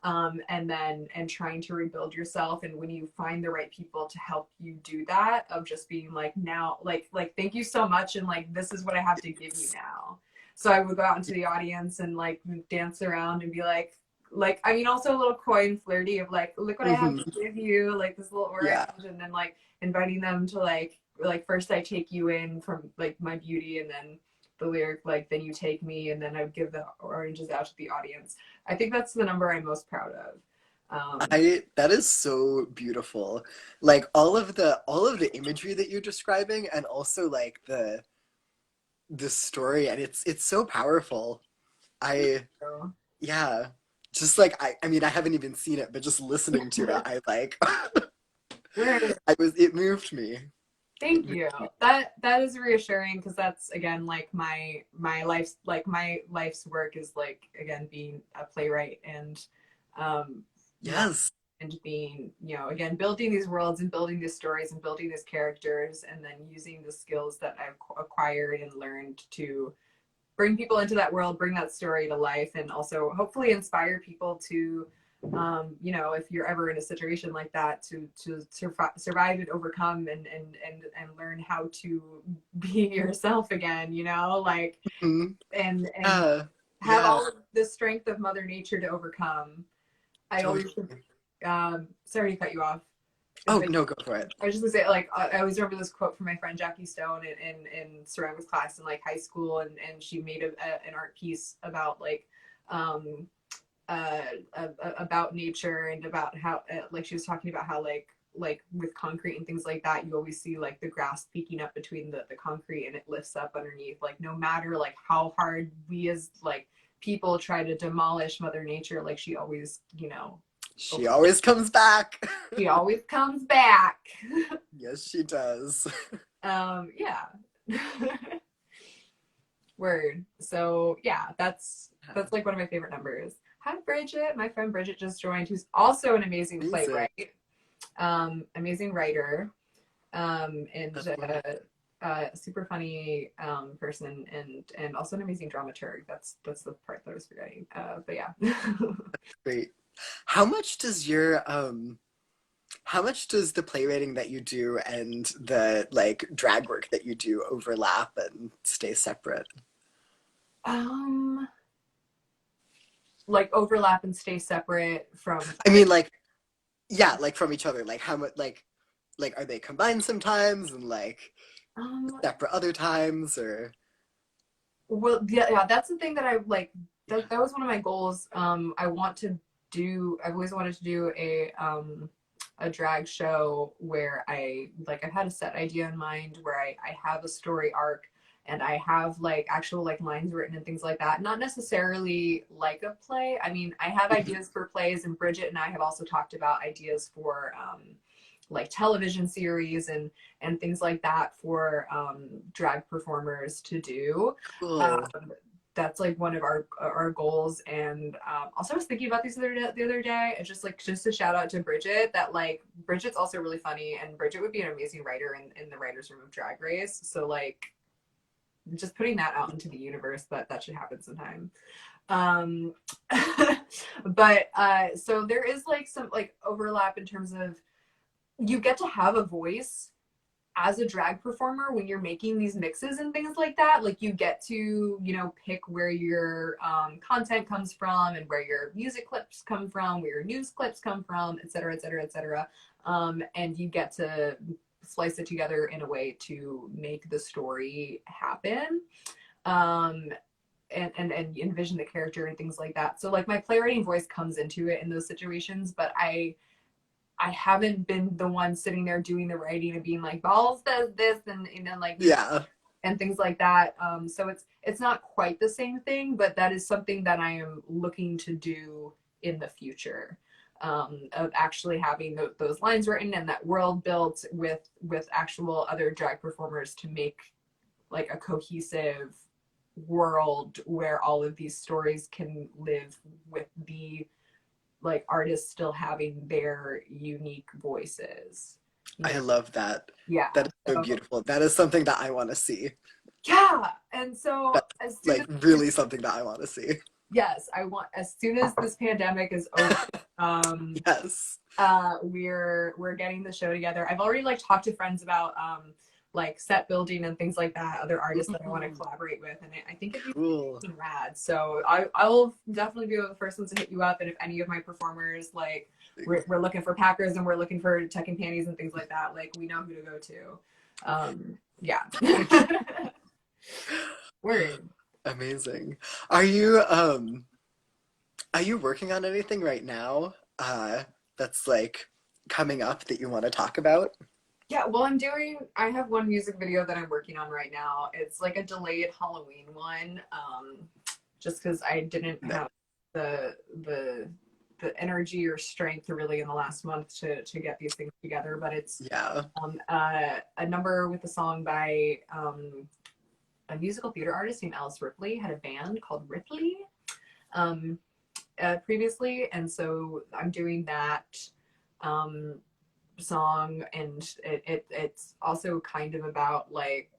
and then and trying to rebuild yourself, and when you find the right people to help you do that, of just being like, now like thank you so much, and like this is what I have to give you now. So I would go out into the audience and like dance around and be like I mean, also a little coy and flirty of like, look what I have Mm-hmm. to give you, like this little orange, Yeah. and then like inviting them to like first I take you in from like my beauty, and then the lyric like then you take me, and then I would give the oranges out to the audience. I think that's the number I'm most proud of. I that is so beautiful. Like all of the imagery that you're describing, and also like the story, and it's so powerful. I So, Yeah. Just like I mean I haven't even seen it, but just listening to it, I like where it moved me. It thank moved you. me. That is reassuring, because that's again like my life's work is like again being a playwright, and um my Yes. and being, again, building these worlds and building these stories and building these characters, and then using the skills that I've acquired and learned to bring people into that world, bring that story to life, and also hopefully inspire people to, if you're ever in a situation like that, to survive and overcome, and learn how to be yourself again, like, Mhm. and Yeah. have Yeah. all of the strength of Mother Nature to overcome. I always, Totally. sorry to cut you off, Oh, but no, go for it. I was just gonna say, like, I always remember this quote from my friend Jackie Stone in ceramics class in like high school, and she made an art piece about like, um, uh, about nature, and about how, like, she was talking about how like with concrete and things like that, you always see like the grass peeking up between the concrete, and it lifts up underneath. Like no matter like how hard we as like people try to demolish Mother Nature, like she always, She always comes back. she always comes back. Yes, she does. Yeah. Word. So yeah, that's like one of my favorite numbers. Hi Bridget, my friend Bridget just joined, who's also an amazing Amazing. playwright, amazing writer, and That's wonderful. super funny person, and also an amazing dramaturg. That's the part that I was forgetting. But yeah. Great. How much does your how much does the playwriting that you do and the like drag work that you do overlap and stay separate? um, like overlap and stay separate from I mean, like, yeah, like from each other. Like how much like are they combined sometimes and like um separate other times or well, yeah, that's the thing that I like. yeah. That was one of my goals. I've always wanted to do a drag show where I've had a set idea in mind, where I have a story arc, and I have like actual like lines written and things like that. Not necessarily like a play. I mean, I have ideas for plays, and Bridget and I have also talked about ideas for like television series and things like that for drag performers to do. Cool. Um, that's like one of our goals. And also I was thinking about the other day. It's just a shout out to Bridget, that like Bridget's also really funny, and Bridget would be an amazing writer in the writers room of Drag Race. So like just putting that out into the universe, that should happen sometime. Um, but so there is like some like overlap in terms of you get to have a voice as a drag performer when you're making these mixes and things like that. Like you get to, pick where your content comes from, and where your music clips come from, where your news clips come from, et cetera, et cetera, et cetera. And you get to slice it together in a way to make the story happen. Um, and envision the character and things like that. So like my playwriting voice comes into it in those situations, but I haven't been the one sitting there doing the writing and being like, Ballz does this, and like Yeah. and things like that. So it's not quite the same thing, but that is something that I am looking to do in the future. Of actually having those lines written and that world built with actual other drag performers to make like a cohesive world where all of these stories can live with the like artists still having their unique voices. You I know? love that. Yeah. That is so So, beautiful. That is something that I want to see. yeah. And so That's as soon like as really something that I want to see. yes, I want as soon as this pandemic is over, um, Yes. we're getting the show together. I've already like talked to friends about like set building and things like that, other artists that I want to Ooh, collaborate with, and I think it'd be cool. rad. So I'll definitely be one of the first ones to hit you up, and if any of my performers like we're looking for packers and we're looking for tech and panties and things like that, like we know who to go to. Yeah. Word. Amazing. Are you working on anything right now that's like coming up that you want to talk about? Yeah, well, I have one music video that I'm working on right now. It's like a delayed Halloween one, just because I didn't No. have the the the energy or strength really in the last month to get these things together. But it's Yeah. a number with a song by a musical theater artist named Alice Ripley, had a band called Ripley um, previously, and so I'm doing that. Um, Song, and it's also kind of about like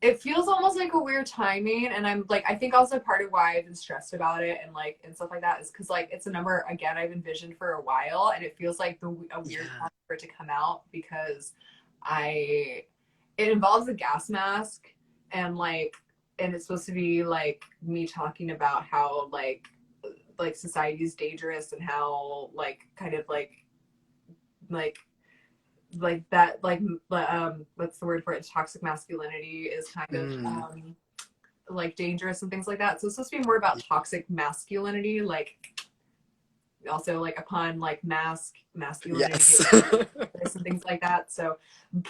it feels almost like a weird timing, and I'm like I think also part of why I've been stressed about it and like and stuff like that is because like it's a number again I've envisioned for a while, and it feels like a weird Yeah. time for it to come out because I it involves a gas mask, and like and it's supposed to be like me talking about how like society is dangerous and how like kind of like that what's the word for it, toxic masculinity is kind of Mm, like dangerous and things like that. So it's supposed to be more about yeah. toxic masculinity, like also like upon like masculinity Yes. and things like that. So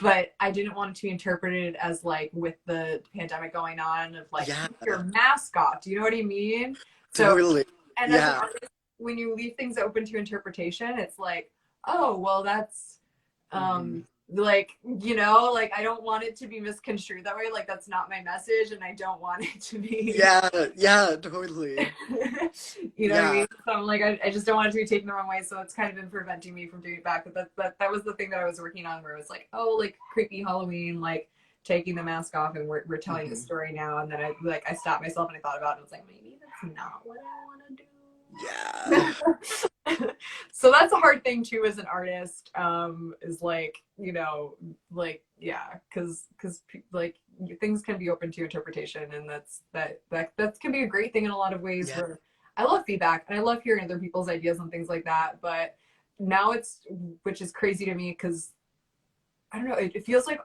but I didn't want it to be interpreted as like with the pandemic going on of like Yeah, keep your mask off, do you know what I mean? So totally. and as an Yeah. artist, when you leave things open to interpretation, it's like, oh, well, that's Mhm. like, you know, like I don't want it to be misconstrued that way. Like that's not my message, and I don't want it to be, Yeah, yeah, totally. you know what I Yeah. mean? So I'm like, I just don't want it to be taken the wrong way. So it's kind of been preventing me from doing it back. But that was the thing that I was working on, where it was like, oh, like creepy Halloween, like taking the mask off, and we're telling the Hmm. story now. And then I stopped myself and I thought about it. And I was like, maybe that's not what I want to do. Yeah. So that's a hard thing too as an artist, is like, you know, like yeah, because like things can be open to interpretation, and that can be a great thing in a lot of ways, Yeah. where I love feedback and I love hearing other people's ideas and things like that. But now it's, which is crazy to me because I don't know, it feels like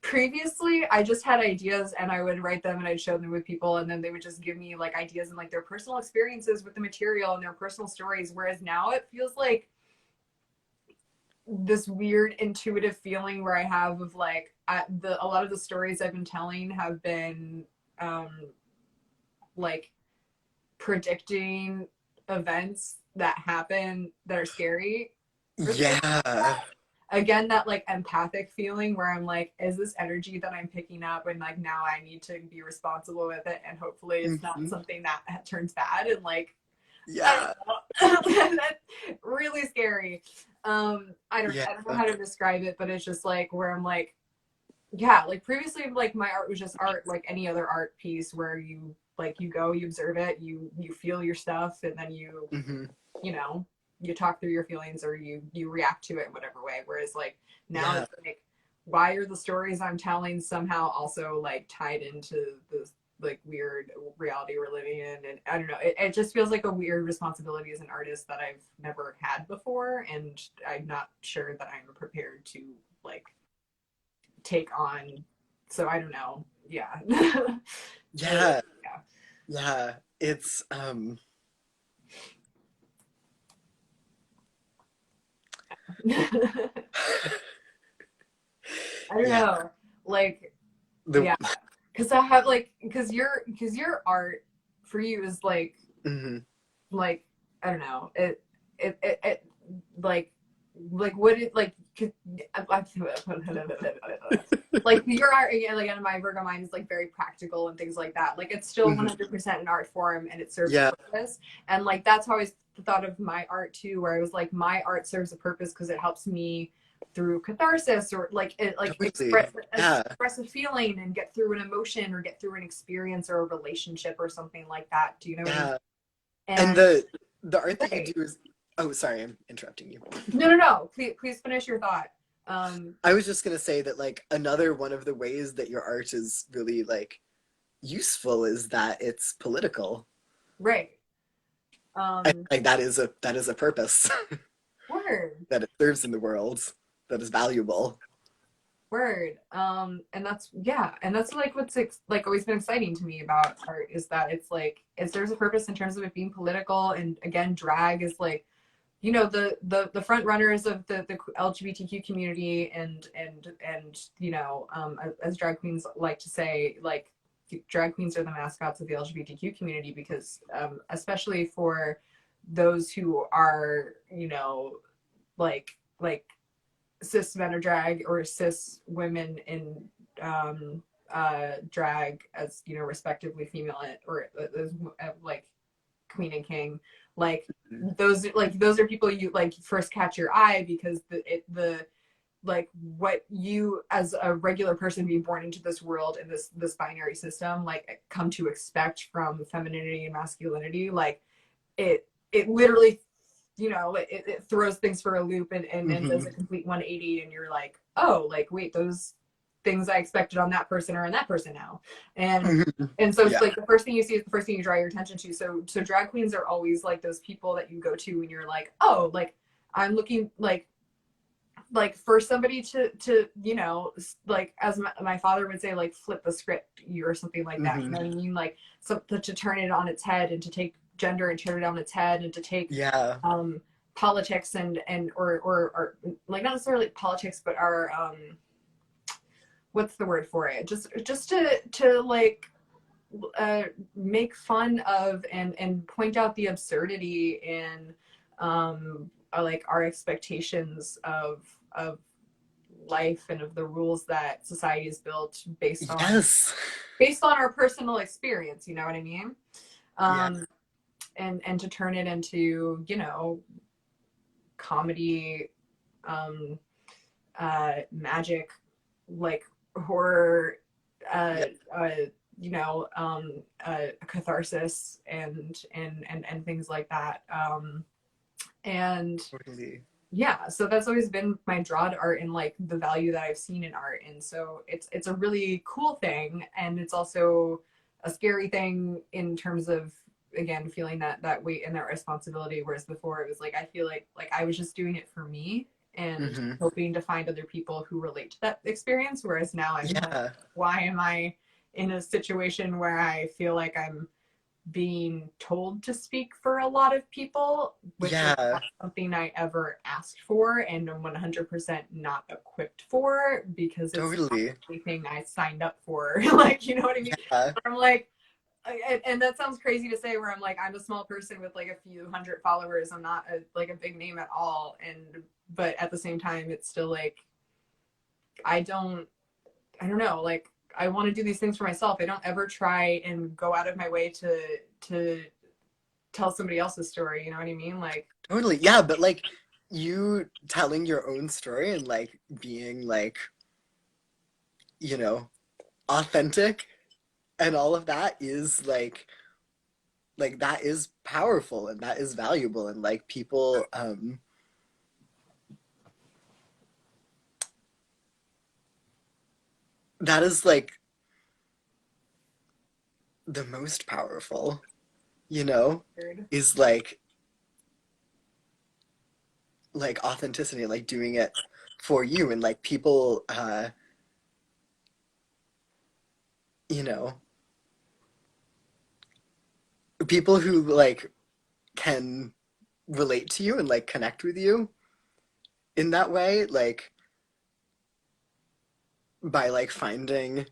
previously I just had ideas and I would write them and I'd show them with people, and then they would just give me like ideas and like their personal experiences with the material and their personal stories, whereas now it feels like this weird intuitive feeling where I have of like a lot of the stories I've been telling have been um like predicting events that happen that are scary or something like Yeah. that. Again, that like empathic feeling where I'm like, is this energy that I'm picking up, and like now I need to be responsible with it, and hopefully it's not Hmm. something that turns bad, and like I Yeah. don't know. That's really scary. Yeah. I don't know how to describe it, but it's just like where I'm like, yeah, like previously like my art was just art like any other art piece where you like you go, you observe it, you feel your stuff, and then Hmm. you know, you talk through your feelings or you react to it in whatever way. Whereas like now Yeah. it's like, why are the stories I'm telling somehow also like tied into this like weird reality we're living in? And I don't know, it just feels like a weird responsibility as an artist that I've never had before, and I'm not sure that I'm prepared to like take on. So I don't know. Yeah. Yeah. Yeah. It's Yeah. I don't yeah. know. Like, The yeah, because I have like, because your art for you is mhm. like I don't know, it like like would it like like your art, again, like in my Virgo mind is like very practical and things like that. Like it's still Mhm. 100% an art form and it serves a Yeah, purpose. And like that's how I always thought of my art too, where I was like my art serves a purpose because it helps me through catharsis or like it like totally. Yeah, express a feeling and get through an emotion or get through an experience or a relationship or something like that. Do you know what I mean? yeah. And And the art that you right. do is, oh, sorry, I'm interrupting you. No, no, no. Please finish your thought. Um, I was just gonna say that like another one of the ways that your art is really like useful is that it's political. right. Um, Like that is a purpose word. that it serves in the world that is valuable. Word. And that's yeah, and that's like what's like always been exciting to me about art is that it's like it serves a purpose in terms of it being political, and again, drag is like the front runners of the LGBTQ community and as drag queens like to say like drag queens are the mascots of the LGBTQ community because especially for those who are like cis men or drag or cis women in um, drag as respectively female or like queen and king like those are people you like first catch your eye because the like what you as a regular person being born into this world in this binary system like come to expect from femininity and masculinity like it literally it throws things for a loop and does Hmm. a complete 180 and you're like oh like wait those things I expected on that person are in that person now and Hmm. and so it's Yeah. like the first thing you see is the first thing you draw your attention to so drag queens are always like those people that you go to and you're like oh like I'm looking like for somebody to like as my father would say like flip the script or something like that you Hmm. know what I mean like so to turn it on its head and to take gender and turn it on its head and to take Yeah. um politics and or like not necessarily politics but our what's the word for it just to like make fun of and point out the absurdity in like our expectations of life and of the rules that society is built Yes. based on our personal experience you know what I mean Yeah. um and to turn it into comedy um magic like horror uh Yeah. uh catharsis and things like that and Totally. yeah so that's always been my draw to art and like the value that I've seen in art and so it's a really cool thing and it's also a scary thing in terms of again feeling that weight and that responsibility whereas before it was like I feel like I was just doing it for me and Hmm. hoping to find other people who relate to that experience whereas now I'm like Yeah. why am I in a situation where I feel like I'm being told to speak for a lot of people, which was Yeah. not something I ever asked for and I'm 100% not equipped for because it's not Totally. anything I signed up for. Like, you know what I mean? Yeah. I'm like, and that sounds crazy to say where I'm like, I'm a small person with like a few hundred followers. I'm not like a big name at all. But at the same time, it's still like, I don't, I don't know, like, I want to do these things for myself. I don't ever try and go out of my way to tell somebody else's story. You know what I mean? Like, Totally. Yeah, but like you telling your own story and like being like, you know, authentic and all of that is like that is powerful and that is valuable and like people that is like the most powerful, you know, weird. is like authenticity, like doing it for you and like people you know, people who like can relate to you and like connect with you in that way, like by like finding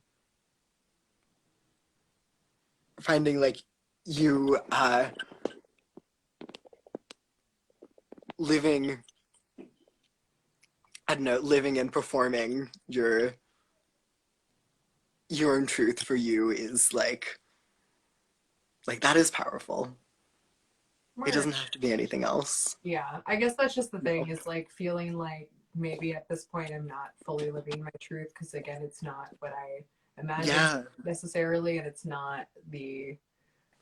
like you living I don't know, living and performing your own truth for you is like that is powerful. It Word. doesn't have to be anything else. Yeah, I guess that's just the thing No. is like feeling like maybe at this point I'm not fully living my truth because again, it's not what I imagined Yeah, necessarily, and it's not the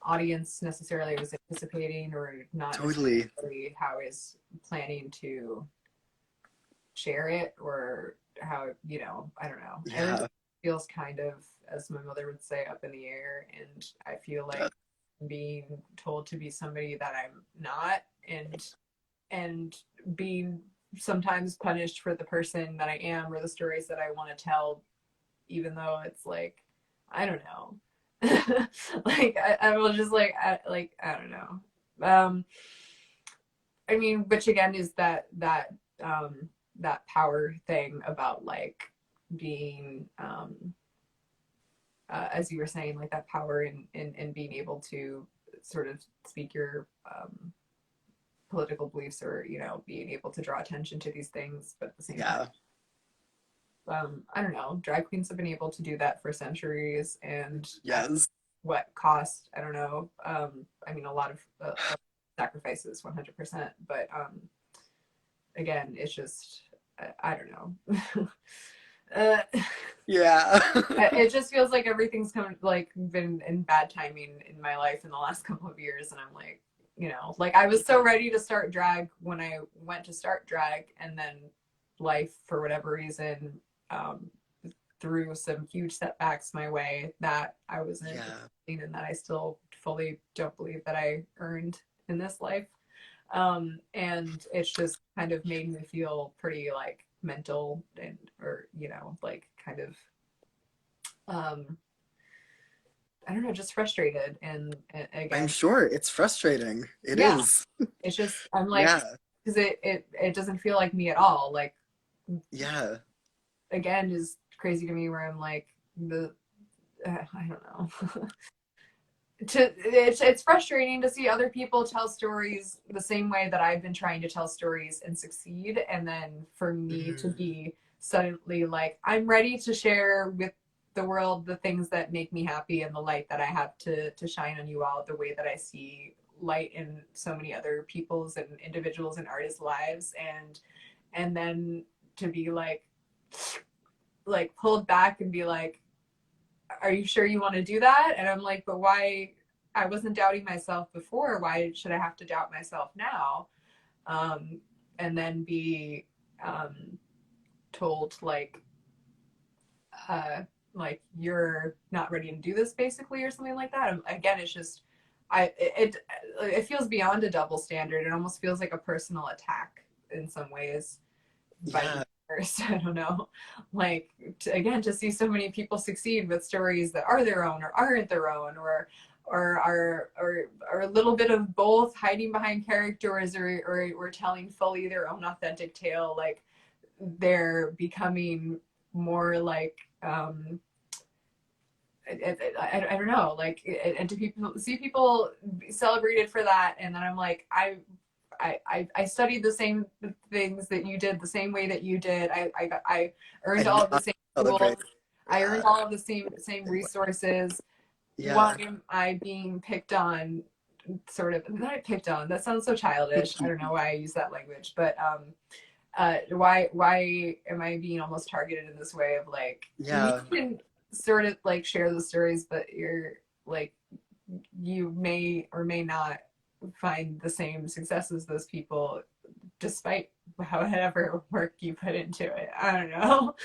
audience necessarily was anticipating, or not totally. necessarily how I was planning to share it, or how, I don't know. Everything Yeah. feels kind of, as my mother would say, up in the air, and I feel Yeah. like being told to be somebody that I'm not, and being sometimes punished for the person that I am or the stories that I want to tell, even though it's like, I don't know. Like I will just I don't know. I mean, which again is that power thing about like being as you were saying, like that power in being able to sort of speak your political beliefs, or being able to draw attention to these things, but at the same time, Yeah. I don't know, drag queens have been able to do that for centuries, and at Yes. what cost, I don't know. I mean, a lot of sacrifices, 100%, but again, it's just I don't know. uh, Yeah. it just feels like everything's come like been in bad timing in my life in the last couple of years, and I'm like, like I was so ready to start drag when I went to start drag, and then life for whatever reason um, threw some huge setbacks my way that I wasn't Yeah. expecting, and that I still fully don't believe that I earned in this life. And it's just kind of made me feel pretty like mental, and or like kind of um I don't know, just frustrated, and I'm again, sure it's frustrating. It yeah, is. it's just I'm like, Yeah. because it doesn't feel like me at all. Like Yeah. again is crazy to me, where I'm like the I don't know. It's frustrating to see other people tell stories the same way that I've been trying to tell stories and succeed, and then for me to Mhm. be suddenly like I'm ready to share with the world the things that make me happy, and the light that I have to shine on you all, the way that I see light in so many other people's and individuals and artists' lives, and then to be like pulled back and be like, are you sure you want to do that? And I'm like, but why? I wasn't doubting myself before. Why should I have to doubt myself now? Um, and then be um, told uh, like you're not ready to do this, basically, or something like that. And again, it's just it feels beyond a double standard. It almost feels like a personal attack in some ways by the Yeah. universe. I don't know. Like again, to see so many people succeed with stories that are their own or aren't their own, or a little bit of both, hiding behind characters, or telling fully their own authentic tale. Like they're becoming more like I don't know, like, and to people see people celebrated for that, and then I'm like, I studied the same things that you did, the same way that you did. I earned And all of the not same tools. celebrate. I earned Yeah. all of the same resources. Why Yeah. am I being picked on? Sort of not picked on. That sounds so childish. I don't know why I use that language, but why am I being almost targeted in this way of like, you Yeah. can sort of like share the stories, but you're like, you may or may not find the same success as those people, despite however work you put into it. I don't know.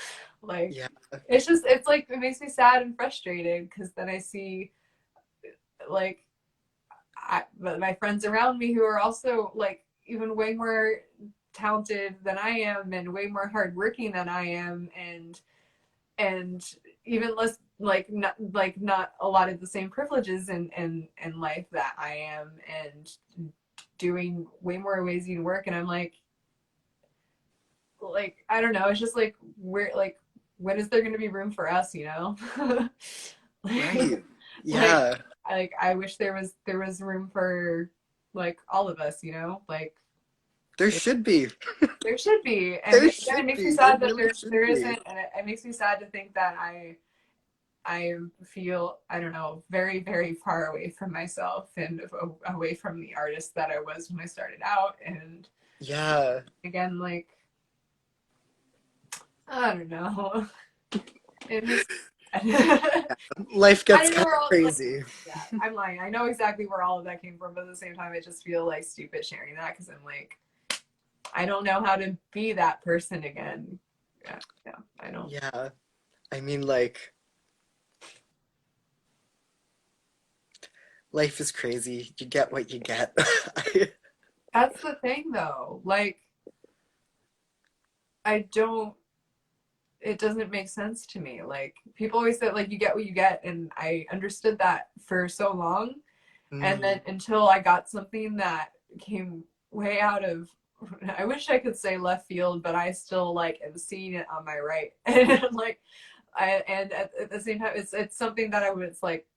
Like Yeah. it's like it makes me sad and frustrated, because then I see like my friends around me who are also like even way more talented than I am, and way more hardworking than I am, and even less not a lot of the same privileges in life that I am, and doing way more amazing work. And I'm like I don't know, it's just like where like when is there going to be room for us, like Right. like Yeah. I wish there was room for like all of us, like There should be. There should be, and There again, it should makes me be. There sad that really there should be. isn't, and it makes me sad to think that I feel, I don't know, very, very far away from myself and away from the artist that I was when I started out. And Yeah. again, like, I don't know. It makes I Life gets don't know kind where of all like crazy. yeah, I'm lying. I know exactly where all of that came from, but at the same time I just feel like stupid sharing that because I'm like, I don't know how to be that person again. Yeah, yeah, I don't. Yeah. I mean, like, life is crazy. You get what you get. That's the thing though. Like I don't it doesn't make sense to me. Like people always say like you get what you get and I understood that for so long and Mm, then until I got something that came way out of I wish I could say left field, but I still like am seeing it on my right. And like and at the same time it's something that I was like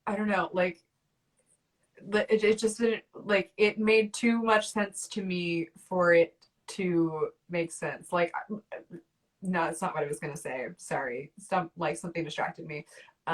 I don't know, like it just didn't like it made too much sense to me for it to make sense. Like no, it's not what I was gonna say. Sorry. Something distracted me.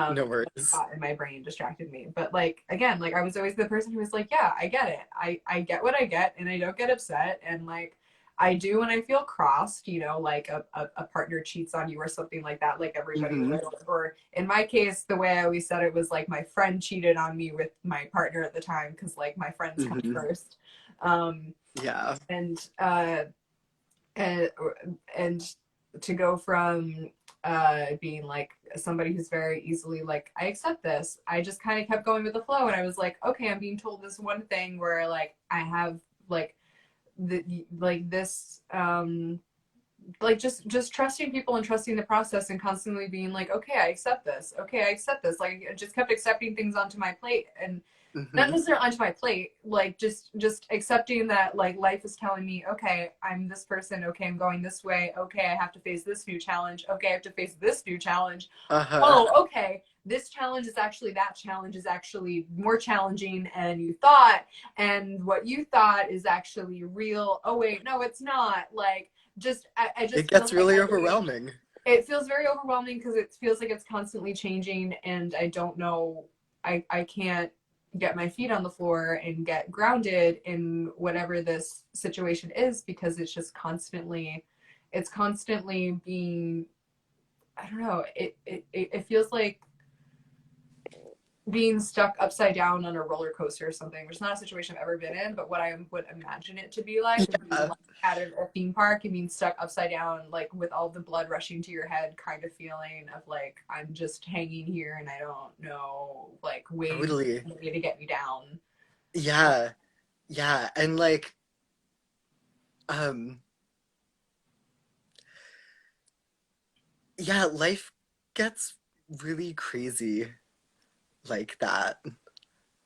no A worries. thought in my brain distracted me. But like again, like I was always the person who was like, yeah, I get it. I get what I get and I don't get upset and like I do when I feel crossed, you know, like a partner cheats on you or something like that, like everybody Hmm. would. Or in my case, the way I always said it was like my friend cheated on me with my partner at the time because like my friends come Hmm. first. Um, Yeah. and and and to go from being like somebody who's very easily like I accept this, I just kind of kept going with the flow and I was like okay, I'm being told this one thing where like I have like like this like just trusting people and trusting the process and constantly being like okay, I accept this, okay, I accept this, like I just kept accepting things onto my plate and not Hmm. necessarily onto my plate, like just accepting that like life is telling me okay, I'm this person, okay, I'm going this way, okay, I have to face this new challenge, okay, I have to face this new challenge, Uh-huh. oh okay, this challenge is actually that challenge is actually more challenging and you thought, and what you thought is actually real, oh wait, no it's not, like just I It just feel gets like really overwhelming. it feels very overwhelming because it feels like it's constantly changing and I don't know, I can't get my feet on the floor and get grounded in whatever this situation is because it's just constantly being, I don't know, it feels like being stuck upside down on a roller coaster or something, which is not a situation I've ever been in, but what I would imagine it to be like would be Yeah. like at a theme park and being stuck upside down, like with all the blood rushing to your head, kind of feeling of like I'm just hanging here and I don't know, like ways Totally. to get me down. Yeah. Yeah. And like, um, yeah, life gets really crazy like that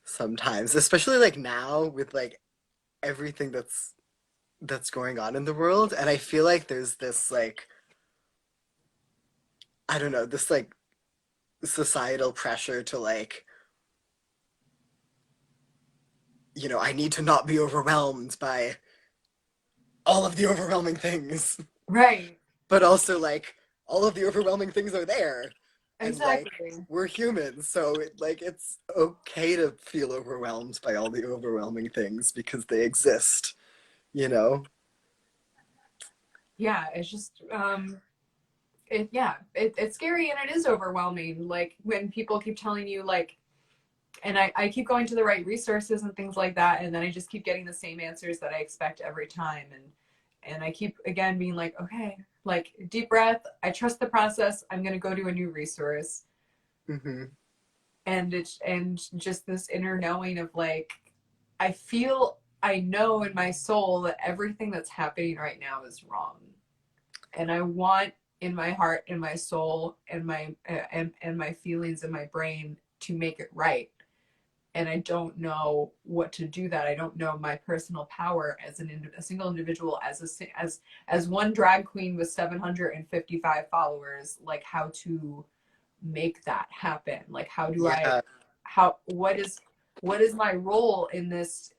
sometimes, especially like now with like everything that's going on in the world. And I feel like there's this like, I don't know, this like societal pressure to like, I need to not be overwhelmed by all of the overwhelming things. Right. But also like all of the overwhelming things are there. And like Exactly. we're humans, so it's okay to feel overwhelmed by all the overwhelming things because they exist, you know? Yeah, it's just yeah, it's scary and it is overwhelming. Like when people keep telling you like and I keep going to the right resources and things like that and then I just keep getting the same answers that I expect every time and I keep again being like okay, like deep breath, I trust the process, I'm going to go to a new resource, Hmm. and it's and just this inner knowing of like I know in my soul that everything that's happening right now is wrong and I want in my heart and my soul and my feelings and my brain to make it right, and I don't know what to do that. I don't know my personal power as a single individual, as one drag queen with 755 followers, like how to make that happen. Like how do I Yeah. how what is what is my role in this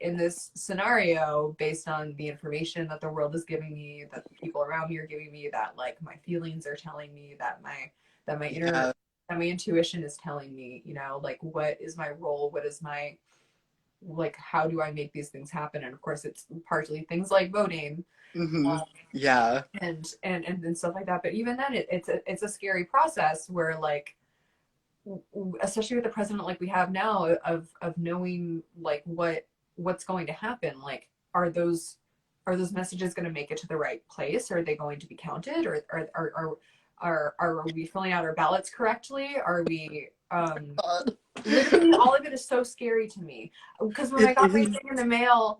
scenario based on the information that the world is giving me, that the people around me are giving me, that like my feelings are telling me, that my inner Yeah. that my intuition is telling me, like what is my role, what is my like how do I make these things happen? And of course it's partly things like voting, Hmm. um, Yeah. and stuff like that. But even then it's a scary process where like especially with the president like we have now of knowing like what's going to happen, like are those messages going to make it to the right place? Are they going to be counted? Or are we filling out our ballots correctly? Are we God. literally all of it is so scary to me because when I It got my is. thing in the mail,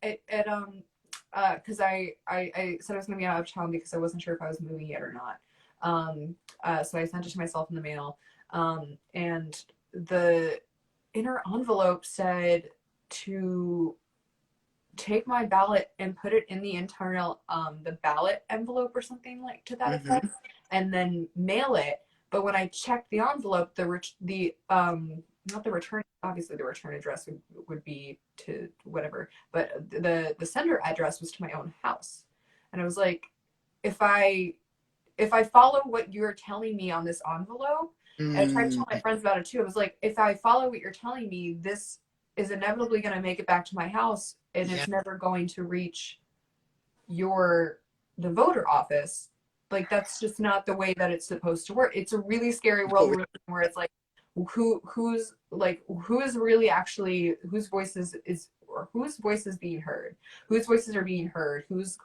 it because I said I was going to be out of town because I wasn't sure if I was moving yet or not. So I sent it to myself in the mail, and the inner envelope said to take my ballot and put it in the internal the ballot envelope or something like to that effect, Hmm. and then mail it. But when I checked the envelope, the not the return, obviously the return address would be to whatever, but the sender address was to my own house. And I was like, if I if I follow what you're telling me on this envelope, and I tried to tell my Mm. friends about it too. I was like, if I follow what you're telling me, this is inevitably going to make it back to my house, and Yeah. it's never going to reach your the voter office. Like that's just not the way that it's supposed to work. It's a really scary world Oh, we're living in where it's like who's really actually whose voices is or whose voice is being heard, whose voices are being heard, who's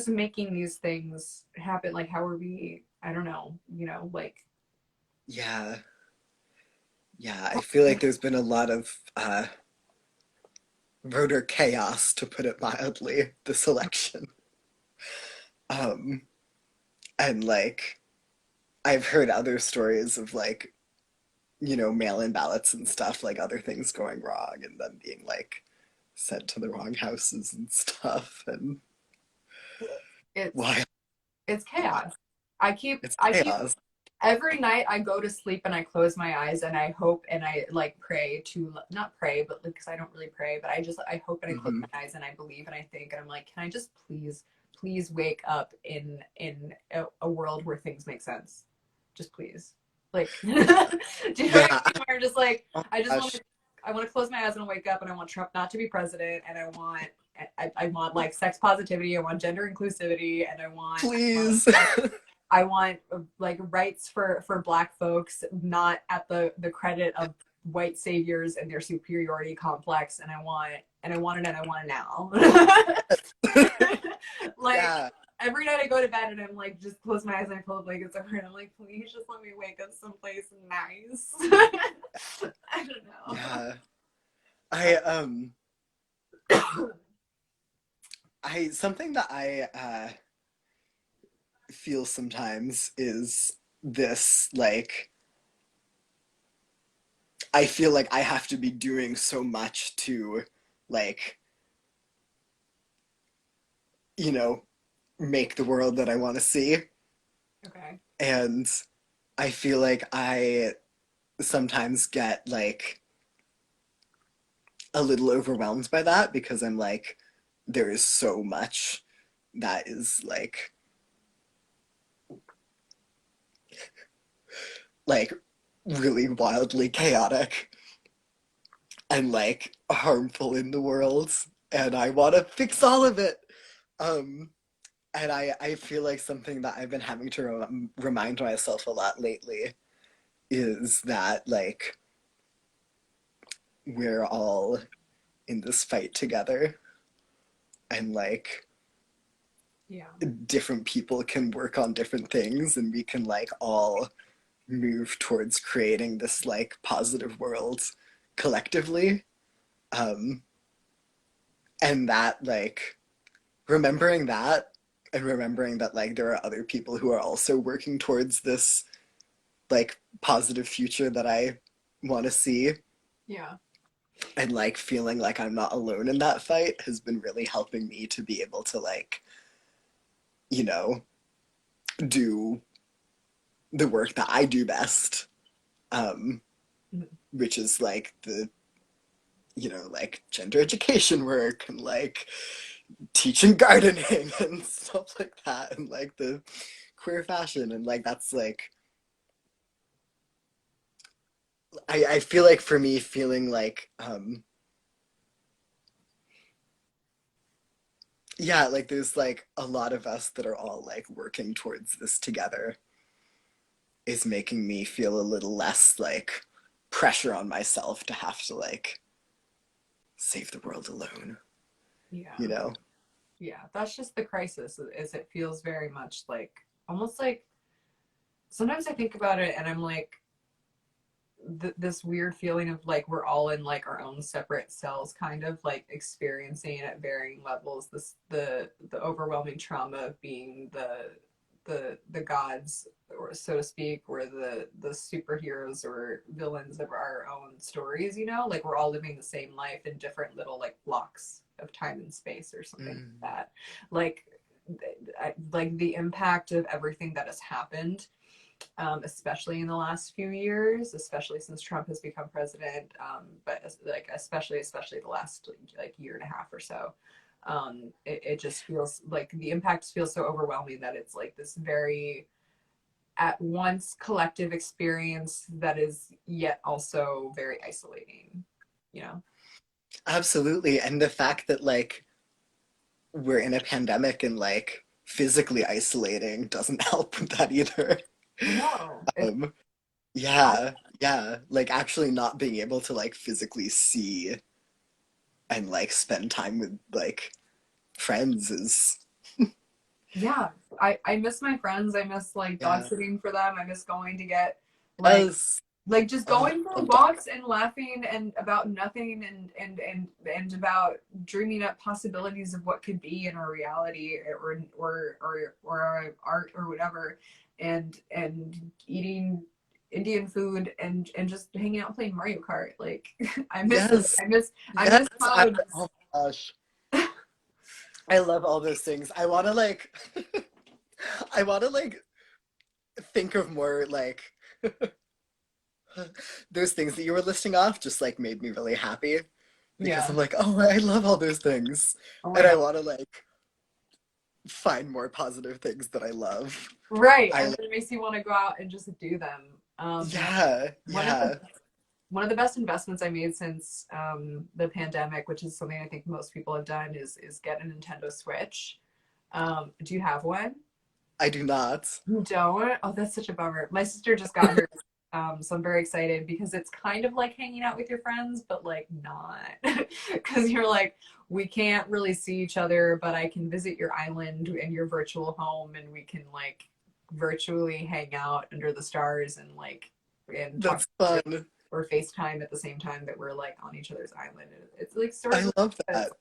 making these things happen, like how are we, I don't know, like yeah. Yeah. I feel like there's been a lot of voter chaos, to put it mildly, this election. Um, and like, I've heard other stories of like, mail-in ballots and stuff, like other things going wrong and then being like sent to the wrong houses and stuff. And it's why it's why chaos. i keep it's i keep chaos. every night I go to sleep and I close my eyes and I hope and I like pray to not pray, but like because I don't really pray, but I hope and I close Hmm. my eyes and I believe and I think and I'm like, can I just please wake up in a world where things make sense? Just please. Like do you know what I Yeah. mean? Where just like Oh I just want gosh. to I want to close my eyes and wake up and I want Trump not to be president and I want like sex positivity, I want gender inclusivity, and Please. I want like rights for Black folks, not at the credit of white saviors and their superiority complex. And I want it now. Like Yeah. every night I go to bed and I'm like, just close my eyes and I pull the blankets over and I'm like, please just let me wake up someplace nice. I don't know. Yeah. I I something that I feel sometimes is this like I feel like I have to be doing so much to like, you know, make the world that I want to see. Okay. And I feel like I sometimes get like a little overwhelmed by that because I'm like, there is so much that is like really wildly chaotic and like harmful in the world, and I want to fix all of it. Um, and I feel like something that I've been having to remind myself a lot lately is that like we're all in this fight together, and like Yeah. different people can work on different things, and we can like all move towards creating this like positive world collectively. Um, and that like remembering that and remembering that like there are other people who are also working towards this like positive future that I want to see, Yeah. and like feeling like I'm not alone in that fight has been really helping me to be able to like, you know, do the work that I do best. Um, Mhm. which is like the, like gender education work and like teaching gardening and stuff like that, and like the queer fashion, and like that's like I feel like for me feeling like yeah, like there's like a lot of us that are all like working towards this together is making me feel a little less like pressure on myself to have to like save the world alone, Yeah. you know? Yeah, that's just the crisis, is it feels very much like, almost like, sometimes I think about it and I'm like, this weird feeling of like we're all in like our own separate cells, kind of like experiencing at varying levels this the overwhelming trauma of being the gods, or so to speak, or the superheroes or villains of our own stories, like we're all living the same life in different little like blocks of time and space or something like Mm. that. Like like the impact of everything that has happened, especially in the last few years, especially since Trump has become president, but like especially the last like year and a half or so. It just feels like the impacts feel so overwhelming that it's like this very at once collective experience that is yet also very isolating, you know? Absolutely. And the fact that like we're in a pandemic and like physically isolating doesn't help with that either. I know. Um, yeah, yeah. Like actually not being able to like physically see and like spend time with like friends is Yeah, I miss my friends. I miss like dog yeah. sitting for them. I miss going to get like Yes. just Oh, going for love dog. walks and laughing and about nothing, and about dreaming up possibilities of what could be in our reality, or our art or whatever, and eating Indian food and just hanging out playing Mario Kart. Like I miss it. Yes. I miss Yes. hugs. Oh my gosh. I love all those things. I want to like I want to like think of more like those things that you were listing off just like made me really happy because Yeah. I'm like, oh, I love all those things. Oh my And I God. want to like find more positive things that I love. Right. I And then it makes you want to go out and just do them. yeah, One of the yeah. one of the best investments I made since the pandemic, which is something I think most people have done, is get a Nintendo Switch. Do you have one? I do not. You don't? Oh, that's such a bummer. My sister just got hers, so I'm very excited because it's kind of like hanging out with your friends, but like not, because you're like, we can't really see each other, but I can visit your island and your virtual home, and we can like virtually hang out under the stars and like and talk That's fun. or FaceTime at the same time that we're like on each other's island. It's like sort I of, love that.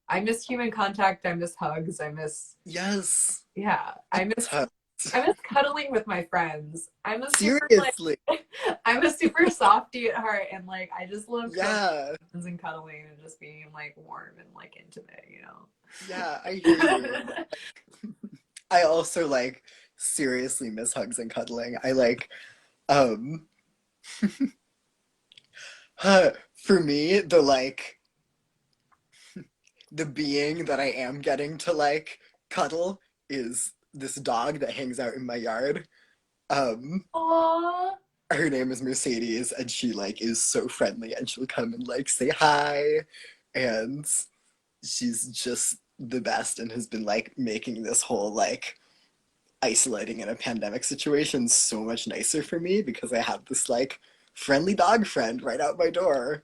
I miss human contact. I miss hugs. I miss, Yes. yeah. I I miss miss I miss cuddling with my friends. seriously. I'm a super softie at heart, and like I just love cuddling Yeah. with friends and cuddling and just being like warm and like intimate. Yeah, I hear you. I also like seriously miss hugs and cuddling. I like um for me the like the being that I am getting to like cuddle is this dog that hangs out in my yard. Um Aww. her name is Mercedes and she like is so friendly and she'll come and like say hi and she's just the best and has been like making this whole like isolating in a pandemic situation so much nicer for me because I have this like friendly dog friend right out my door.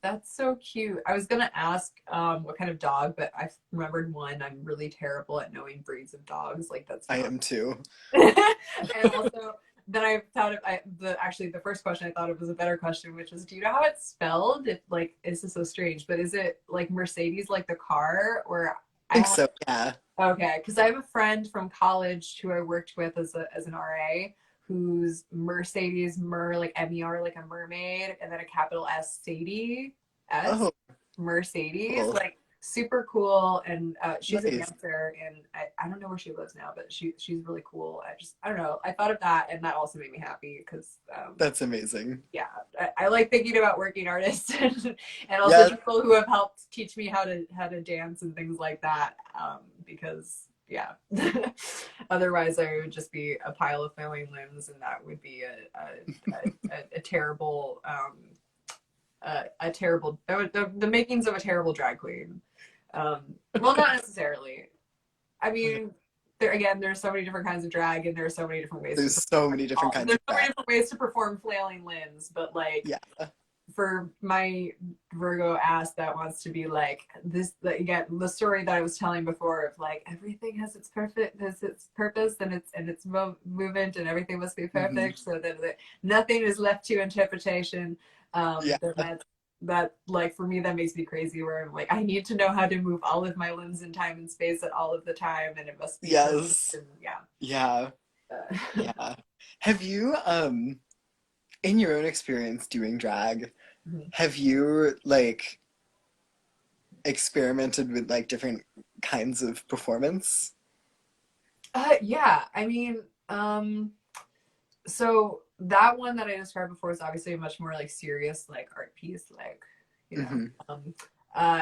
That's so cute. I was gonna ask what kind of dog, but I remembered one. I'm really terrible at knowing breeds of dogs. Like that's I not. am too. And also, then I thought of the first question I thought of was a better question, which was, do you know how it's spelled? If like, this is so strange, but is it like Mercedes, like the car, or I I think don't. so, yeah. Okay, because I have a friend from college who I worked with as an RA, who's Mercedes like MER, like a mermaid, and then a capital S Sadie S Oh, Mercedes, cool. like super cool, and she's a Nice. dancer, and I don't know where she lives now, but she's really cool. I don't know, I thought of that, and that also made me happy because That's amazing. yeah, I like thinking about working artists and also Yes. people who have helped teach me how to dance and things like that. Because yeah, otherwise I would just be a pile of flailing limbs, and that would be a terrible a terrible the makings of a terrible drag queen. Well, not necessarily. I mean, there's so many different kinds of drag, and there are so many different ways to There's so many different kinds there's of so many drag. different ways to perform flailing limbs. But like, Yeah. for my Virgo ass that wants to be like this, again, the story that I was telling before of like everything has its purpose and its movement, and everything must be Hmm. perfect, so that nothing is left to interpretation. Yeah. Then that like for me that makes me crazy, where I'm like, I need to know how to move all of my limbs in time and space at all of the time, and it must be perfect. Yes. And yeah. Yeah. Yeah. Have you, in your own experience doing drag, have you like experimented with like different kinds of performance? Yeah, I mean, so that one that I described before is obviously a much more like serious like art piece, like, you know. Hmm.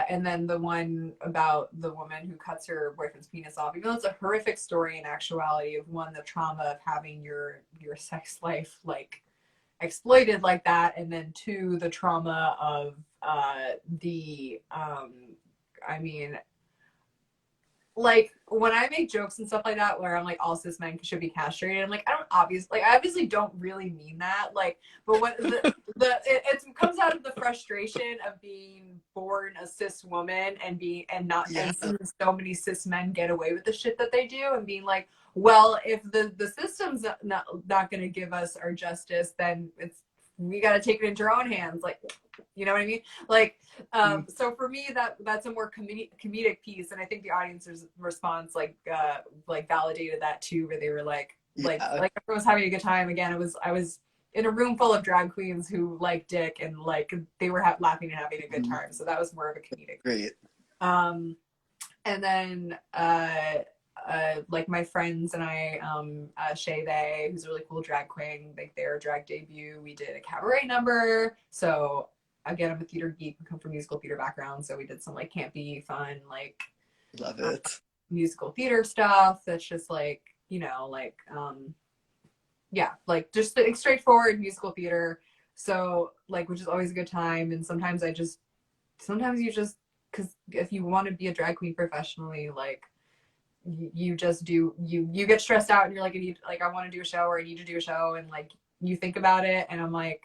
And then the one about the woman who cuts her boyfriend's penis off, even though it's a horrific story in actuality of one, the trauma of having your sex life like exploited like that, and then two, the trauma of the I mean, like when I make jokes and stuff like that, where I'm like all cis men should be castrated, I'm like, I obviously don't really mean that. Like, but what it comes out of the frustration of being born a cis woman and being and not Yeah. and seeing so many cis men get away with the shit that they do, and being like, well, if the system's not going to give us our justice, then it's we got to take it into our own hands. Like, you know what I mean? Like, Mm. so for me, that's a more comedic piece, and I think the audience's response like validated that too, where they were Yeah. like everyone was having a good time. Again, I was in a room full of drag queens who like dick, and like they were laughing and having a good Mhm. time. So that was more of a comedic. Great. Um, and then like my friends and I, Shay They, who's a really cool drag queen, like their drag debut, we did a cabaret number. So again, I'm a theater geek. We come from musical theater background, so we did some like campy, fun, like Love uh, it. musical theater stuff. That's just like like yeah, like just like, straightforward musical theater. So like, which is always a good time. And sometimes you just because if you want to be a drag queen professionally, like you just do you get stressed out and you're like, I want to do a show, or I need to do a show, and like you think about it, and I'm like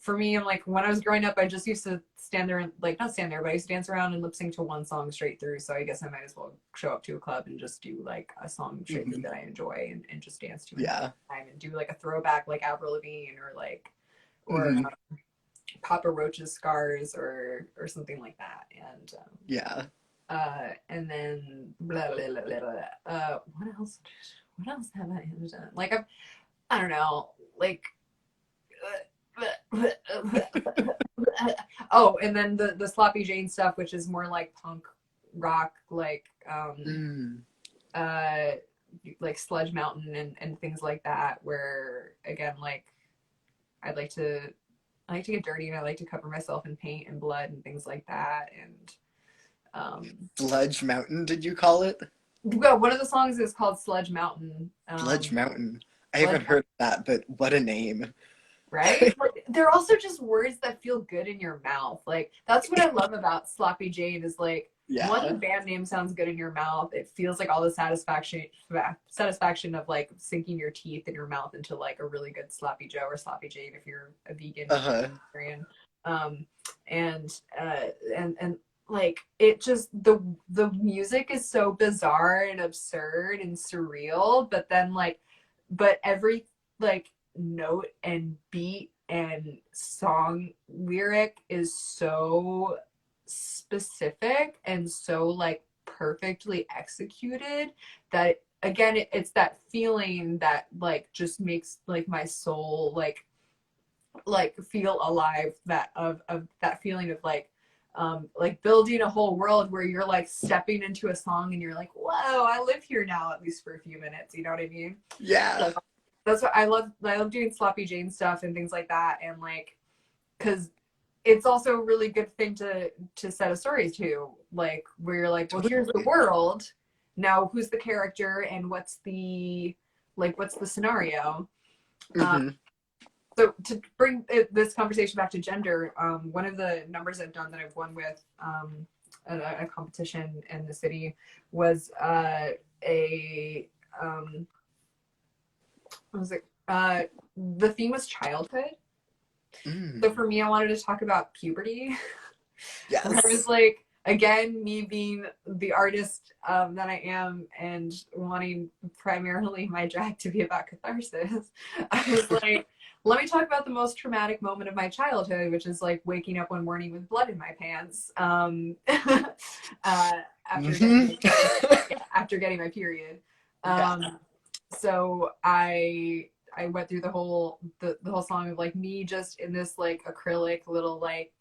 for me, I'm like, when I was growing up, I just used to stand there and like not stand there, but I used to dance around and lip sync to one song straight through. So I guess I might as well show up to a club and just do like a song straight through Hmm. that I enjoy, and just dance to and have Yeah. time, and do like a throwback like Avril Lavigne, or like or Hmm. Papa Roach's Scars, or something like that. Yeah. And then blah, blah, blah, blah, blah. What else? What else have I done? Like I don't know, like oh, and then the Sloppy Jane stuff, which is more like punk rock, Mm. uh like Sludge Mountain, and things like that, where again like I'd like to I like to get dirty, and I like to cover myself in paint and blood and things like that. And Sludge Mountain, did you call it? well, one of the songs is called Sludge Mountain. Sludge Mountain. I Sludge haven't heard of that, but what a name. Right? Like they're also just words that feel good in your mouth. Like that's what I love about Sloppy Jane is like, one, the Yeah. band name sounds good in your mouth. It feels like all the satisfaction of like sinking your teeth in your mouth into like a really good sloppy Joe or sloppy Jane if you're a vegan or Uh-huh. vegetarian. Um and and like it just the music is so bizarre and absurd and surreal, but then like but every like note and beat and song lyric is so specific and so like perfectly executed that again it's that feeling that like just makes like my soul like feel alive, that of that feeling of like like building a whole world where you're like stepping into a song and you're like, whoa, I live here now, at least for a few minutes. You know what I mean? Yeah. So that's what I love. I love doing Sloppy Jane stuff and things like that. And like, because it's also a really good thing to set a story to, like, where you're like, well, here's the world. Now who's the character and what's the scenario? Mm-hmm. So to bring this conversation back to gender, one of the numbers I've done that I've won with a competition in the city was a what was it? The theme was childhood. So for me, I wanted to talk about puberty. Yes. Where I was like, again, me being the artist that I am and wanting primarily my drag to be about catharsis, I was like, let me talk about the most traumatic moment of my childhood, which is like waking up one morning with blood in my pants after getting my period. So I went through the whole song of like me just in this like acrylic little like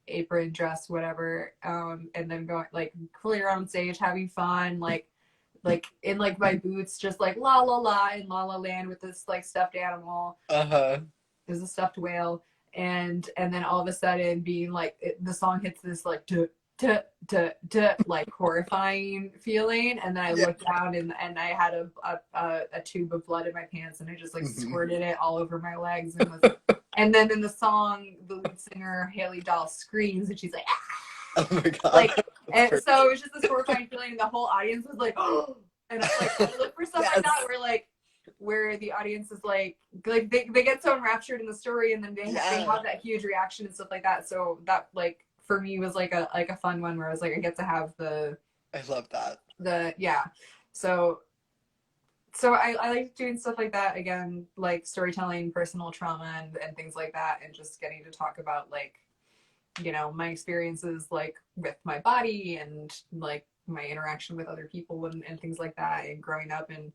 apron dress, whatever, and then going like fooling around on stage, having fun, like in like my boots, just like la la la in La La Land with this like stuffed animal. There's a stuffed whale, and then all of a sudden being like the song hits this like like horrifying feeling, and then I looked down and I had a tube of blood in my pants, and I just like squirted it all over my legs, and then in the song the lead singer Haley Dahl screams and she's like, ah! Oh my god! Like, and so it was just this horrifying feeling, and the whole audience was like, oh, and I look for stuff like that where the audience is like they get so enraptured in the story, and then they have that huge reaction and stuff like that. So that like for me was like a fun one where I was like, I get to have I love that. So I like doing stuff like that, again, like storytelling, personal trauma and things like that, and just getting to talk about like, you know, my experiences like with my body and like my interaction with other people and things like that, and growing up. And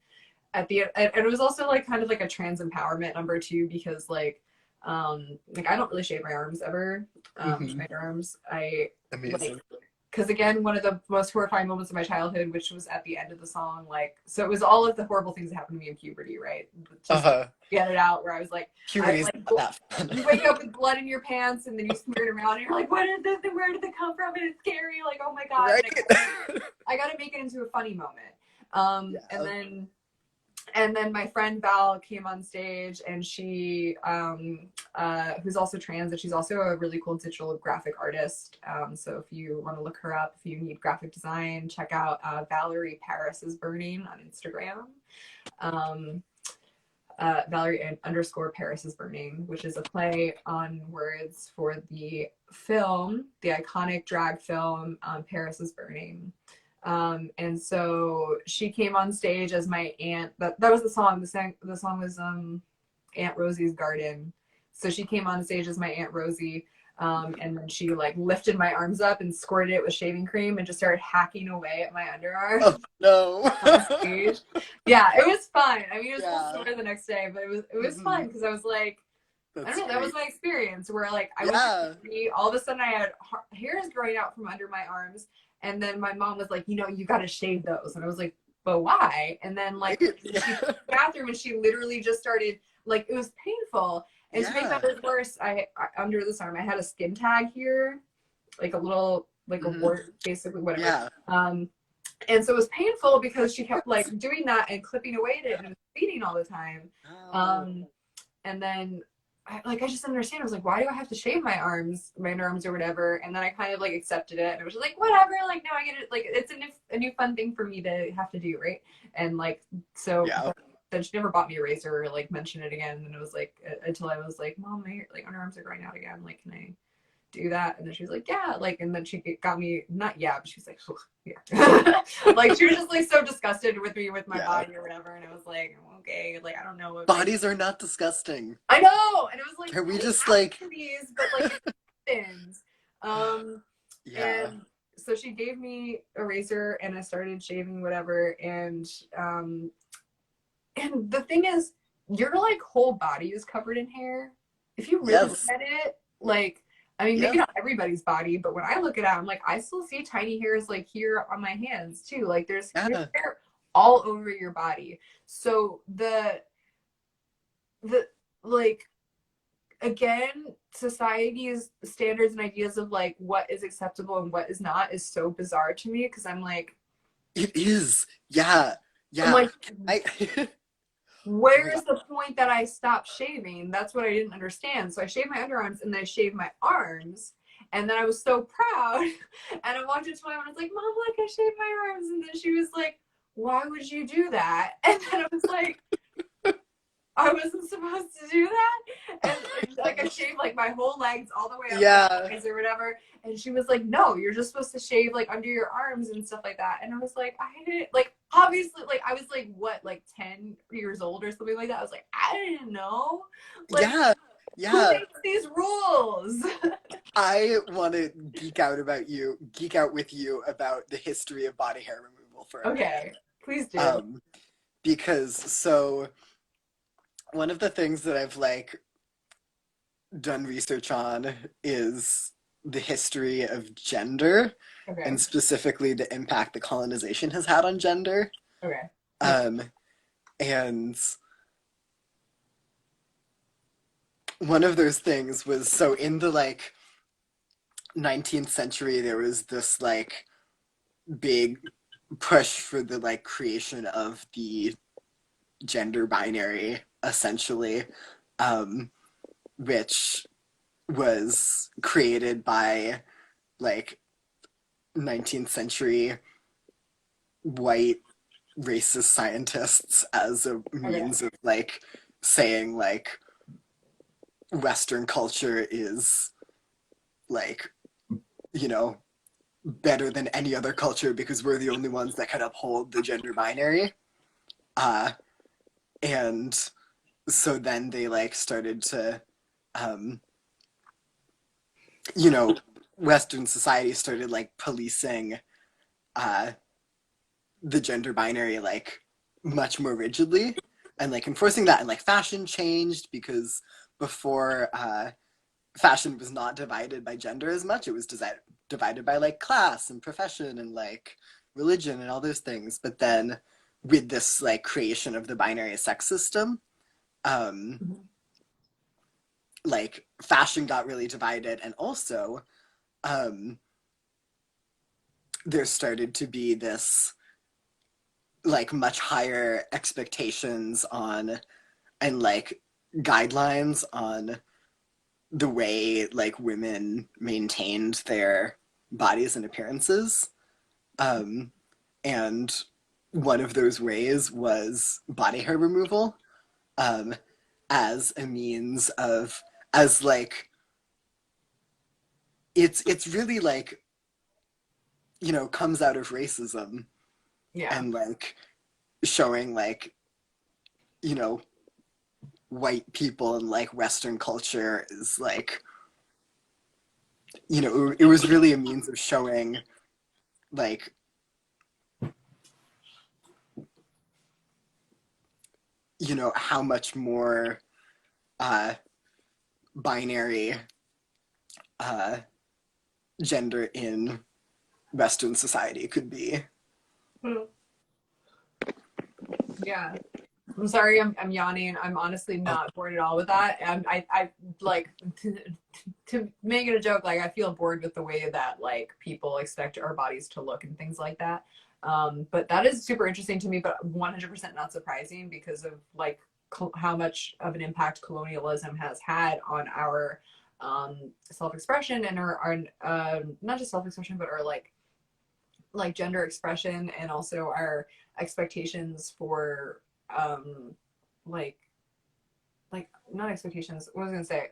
it was also like kind of like a trans empowerment number too, because like I don't really shave my arms ever. My arms, amazing. Because again, one of the most horrifying moments of my childhood, which was at the end of the song, like, so it was all of the horrible things that happened to me in puberty, right? Just get it out, where I was like, puberty's not that fun. You wake up with blood in your pants, and then you smear it around, and you're like, where did they come from? And it's scary, like, oh my god. Right? I gotta make it into a funny moment. And then my friend Val came on stage, and she, who's also trans, and she's also a really cool digital graphic artist. So if you want to look her up, if you need graphic design, check out Valerie Paris is Burning on Instagram. Valerie_Paris is Burning, which is a play on words for the iconic drag film, Paris is Burning. And so she came on stage as my aunt. That was the song. The song was Aunt Rosie's Garden. So she came on stage as my Aunt Rosie, and then she like lifted my arms up and squirted it with shaving cream and just started hacking away at my underarm. Oh no! On stage. Yeah, it was fun. I mean, it was sore the next day, but it was fun because I was like, I don't know. That was my experience where like I was all of a sudden I had hairs growing out from under my arms. And then my mom was like, you know, you got to shave those. And I was like, but why? And then like she went to the bathroom and she literally just started, like, it was painful. And to make matters worse, I under this arm, I had a skin tag here, like a little, like a wart, basically, whatever. And so it was painful because she kept like doing that and clipping away at it, and it was bleeding all the time. And then I just didn't understand. I was like, why do I have to shave my arms or whatever? And then I kind of like accepted it, and I was just like, whatever. Like, no, I get it. Like, it's a new fun thing for me to have to do, right? And like, so then she never bought me a razor or like mentioned it again. And it was like until I was like, Mom, my like underarms are growing out again. Like, can I do that? And then she was like, yeah. Like, and then she got me but she was like, yeah. Like, she was just like so disgusted with me with my body or whatever. And I was like, okay, like, I don't know. Bodies are not disgusting. I know. And it was like, can we just like these, but like things. And so she gave me a razor, and I started shaving whatever. And the thing is, your like whole body is covered in hair. If you really look at it, like, I mean, maybe Yeah. not everybody's body, but when I look at it, I'm like, I still see tiny hairs like here on my hands too. Like there's Yeah. hair all over your body. So the like again, society's standards and ideas of like what is acceptable and what is not is so bizarre to me because It is. Yeah. I'm Yeah. like, I Oh my where God. is the point that I stopped shaving? That's what I didn't understand. So I shaved my underarms and then I shaved my arms. And then I was so proud. And I walked into my mom and I was like, Mom, look, I shaved my arms. And then she was like, why would you do that? And then I was like, I wasn't supposed to do that. Oh And my like I gosh. shaved like my whole legs all the way up my Yeah. thighs or whatever. And she was like, no, you're just supposed to shave like under your arms and stuff like that. And I was like, I didn't like obviously like I was like what, like 10 years old or something like that. I was like, I didn't know. Like, Yeah. who Yeah. makes these rules? I want to geek out with you about the history of body hair removal for a minute. Okay, please do. Um, because so one of the things that I've like done research on is the history of gender Okay. and specifically the impact the colonization has had on gender. Okay. Yeah. Um, and one of those things was so in the like 19th century, there was this like big push for the like creation of the gender binary, essentially, um, which was created by like 19th century white racist scientists as a Okay. means of like saying like Western culture is like, you know, better than any other culture because we're the only ones that can uphold the gender binary. Uh, and so then they like started to, um, you know, Western society started like policing uh, the gender binary like much more rigidly and like enforcing that. And like fashion changed because before fashion was not divided by gender as much. It was divided by like class and profession and like religion and all those things. But then with this like creation of the binary sex system, um, Mhm. like fashion got really divided, and also um, there started to be this like much higher expectations on and like guidelines on the way like women maintained their bodies and appearances. Um, and one of those ways was body hair removal, um, as a means of as like it's really like, you know, comes out of racism Yeah. and like showing like, you know, white people and like Western culture is like, you know, it was really a means of showing like, you know, how much more uh, binary uh, gender in Western society could be. Yeah. I'm sorry, I'm yawning. I'm honestly Oh, not bored at all with that. And I like to make it a joke. Like I feel bored with the way that like people expect our bodies to look and things like that. But that is super interesting to me, but 100% not surprising because of like how much of an impact colonialism has had on our self-expression and our not just self-expression, but our like gender expression and also our expectations for like not expectations. What was I gonna say?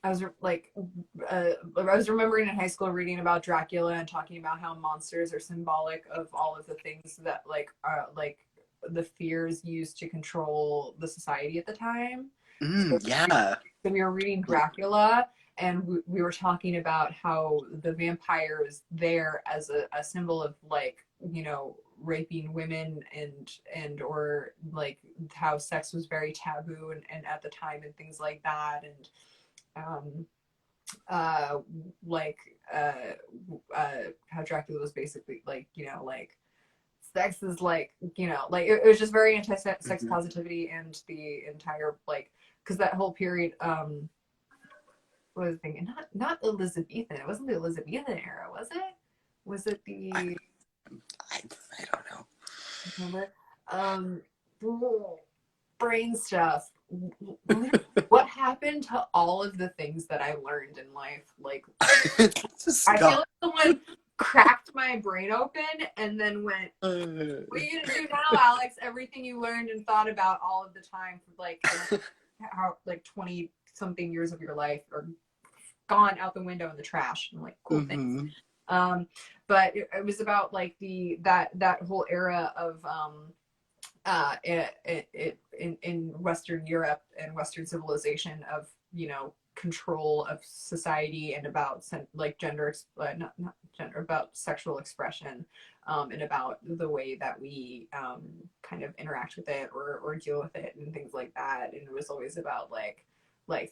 I was like, I was remembering in high school reading about Dracula and talking about how monsters are symbolic of all of the things that like are like the fears used to control the society at the time. So yeah. we were reading Dracula and we were talking about how the vampire is there as a symbol of like, you know, raping women and or like how sex was very taboo and at the time and things like that, and like how Dracula was basically like, you know, like sex is like, you know, like it was just very anti-sex Mm-hmm. positivity, and the entire like, because that whole period, what was I thinking? Not Elizabethan. It wasn't the Elizabethan era, was it? Was it I, the, I don't know. remember? Um, brain stuff. What happened to all of the things that I learned in life? Like, Just I feel stop. like someone cracked my brain open and then went, Uh, "What are you gonna do now, Alex? Everything you learned and thought about all of the time for like, I don't know, how like 20 something years of your life are gone out the window in the trash." I'm like, cool, thanks. mm-hmm. But it was about like that whole era of in Western Europe and Western civilization of, you know, control of society, and about like gender, not gender, about sexual expression, and about the way that we kind of interact with it or deal with it and things like that. And it was always about like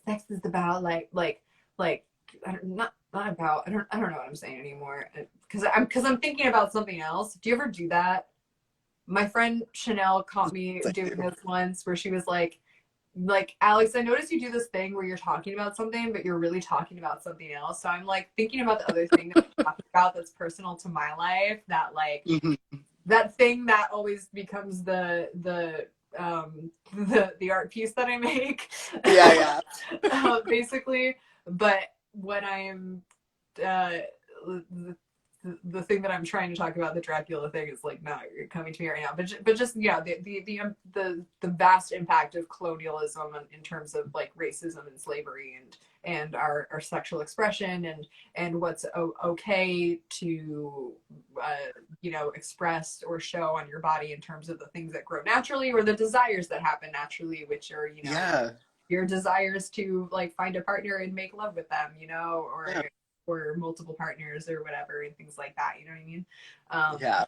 sex is about like not about, I don't know what I'm saying anymore, because I'm thinking about something else. Do you ever do that? My friend Chanel caught me Thank doing you. this once where she was like, Alex, I noticed you do this thing where you're talking about something, but you're really talking about something else. So I'm like thinking about the other thing that I'm talking about that's personal to my life, that like Mm-hmm. that thing that always becomes the art piece that I make. Yeah, Basically. But when I am uh the thing that I'm trying to talk about, the Dracula thing, is like not coming to me right now. But just yeah, the vast impact of colonialism in terms of like racism and slavery and our sexual expression and what's okay to you know, express or show on your body in terms of the things that grow naturally or the desires that happen naturally, which are, you know, yeah, your desires to like find a partner and make love with them, you know, yeah, or multiple partners or whatever and things like that. You know what I mean? yeah,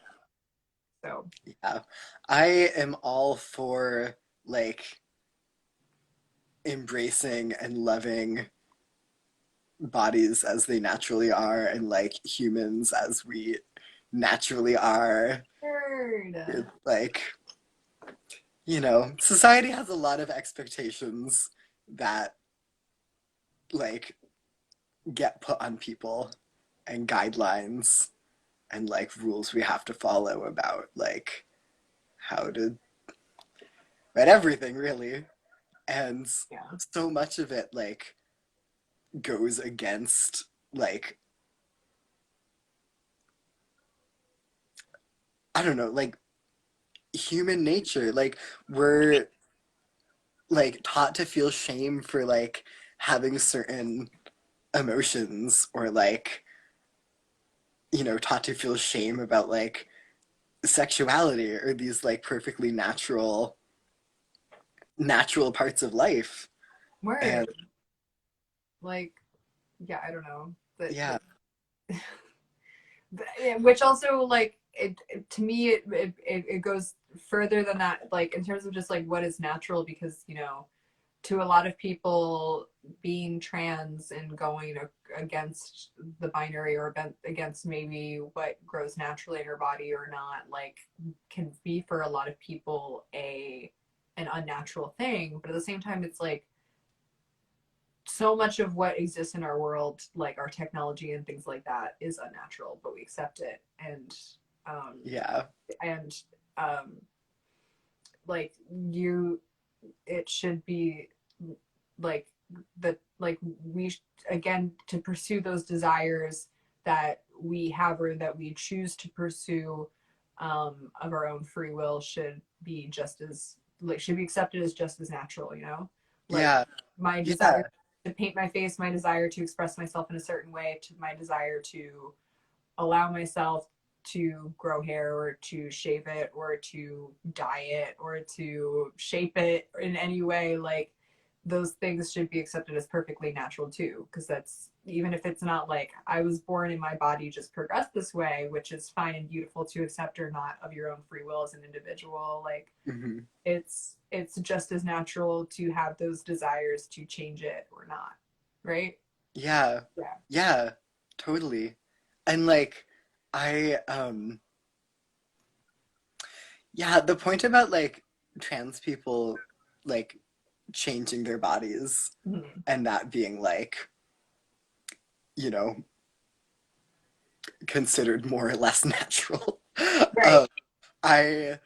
So yeah. I am all for like embracing and loving bodies as they naturally are and like humans as we naturally are. third. It's like, you know, society has a lot of expectations that like get put on people and guidelines and like rules we have to follow about like how to write everything really. And Yeah. so much of it like goes against like I don't know, like human nature. Like we're like taught to feel shame for like having certain emotions or like you know taught to feel shame about like sexuality or these like perfectly natural parts of life Word. and Like, yeah, I don't know. yeah Which also like to me it goes further than that, like in terms of just like what is natural, because you know, to a lot of people, being trans and going against the binary or against maybe what grows naturally in your body or not, like can be for a lot of people an unnatural thing. But at the same time, it's like so much of what exists in our world, like our technology and things like that, is unnatural, but we accept it. Um yeah and um like you it should be like that, like we again, to pursue those desires that we have or that we choose to pursue of our own free will, should be just as like should be accepted as just as natural, you know, like yeah my yeah desire to paint my face, my desire to express myself in a certain way, to my desire to allow myself to grow hair or to shave it or to dye it or to shape it in any way, like those things should be accepted as perfectly natural too, because that's even if it's not like I was born and my body just progressed this way, which is fine and beautiful to accept or not of your own free will as an individual. Like Mm-hmm. it's just as natural to have those desires to change it or not, right? Yeah. Yeah. Yeah, totally. And like I yeah, the point about like trans people like changing their bodies Mhm. and that being like, you know, considered more or less natural. Right. um, I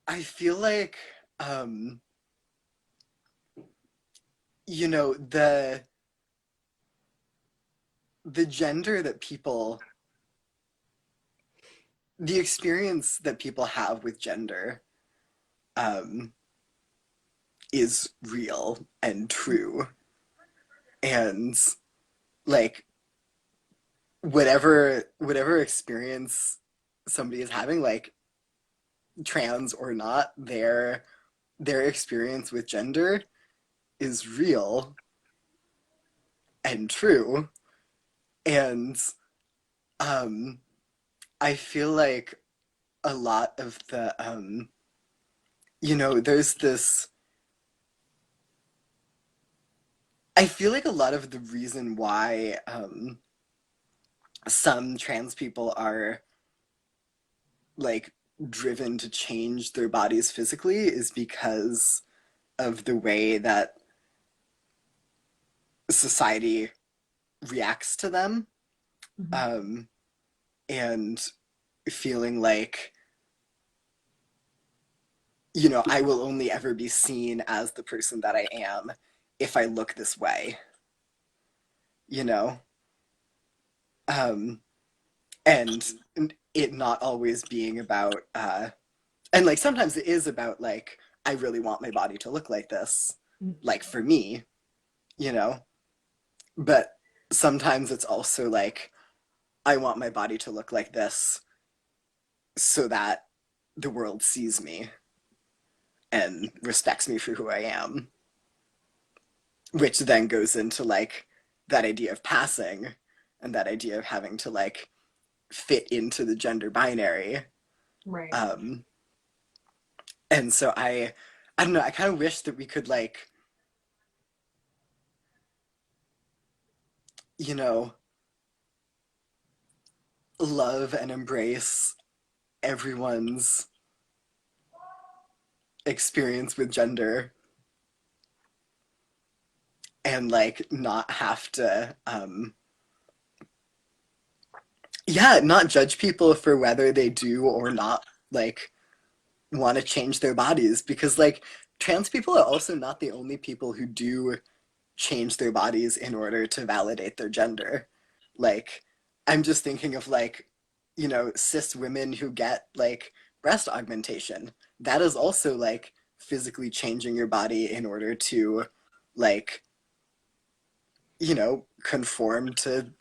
I feel like um, you know, the gender that people the experience that people have with gender um, is real and true. And like whatever experience somebody is having, like trans or not, their experience with gender is real and true. And um I feel like a lot of the there's this I feel like a lot of the reason why some trans people are like driven to change their bodies physically is because of the way that society reacts to them, Mhm. um, and feeling like, I will only ever be seen as the person that I am if I look this way, you know? Um, and it not always being about, and like sometimes it is about like, I really want my body to look like this, Mhm. like for me, you know? But sometimes it's also like, I want my body to look like this so that the world sees me and respects me for who I am, which then goes into like that idea of passing and that idea of having to like fit into the gender binary. Right. Um, and so I don't know, I kind of wish that we could like, you know, love and embrace everyone's experience with gender and like not have to yeah, not judge people for whether they do or not like want to change their bodies, because like trans people are also not the only people who do change their bodies in order to validate their gender. Like I'm just thinking of like, cis women who get like breast augmentation. That is also like physically changing your body in order to like, conform to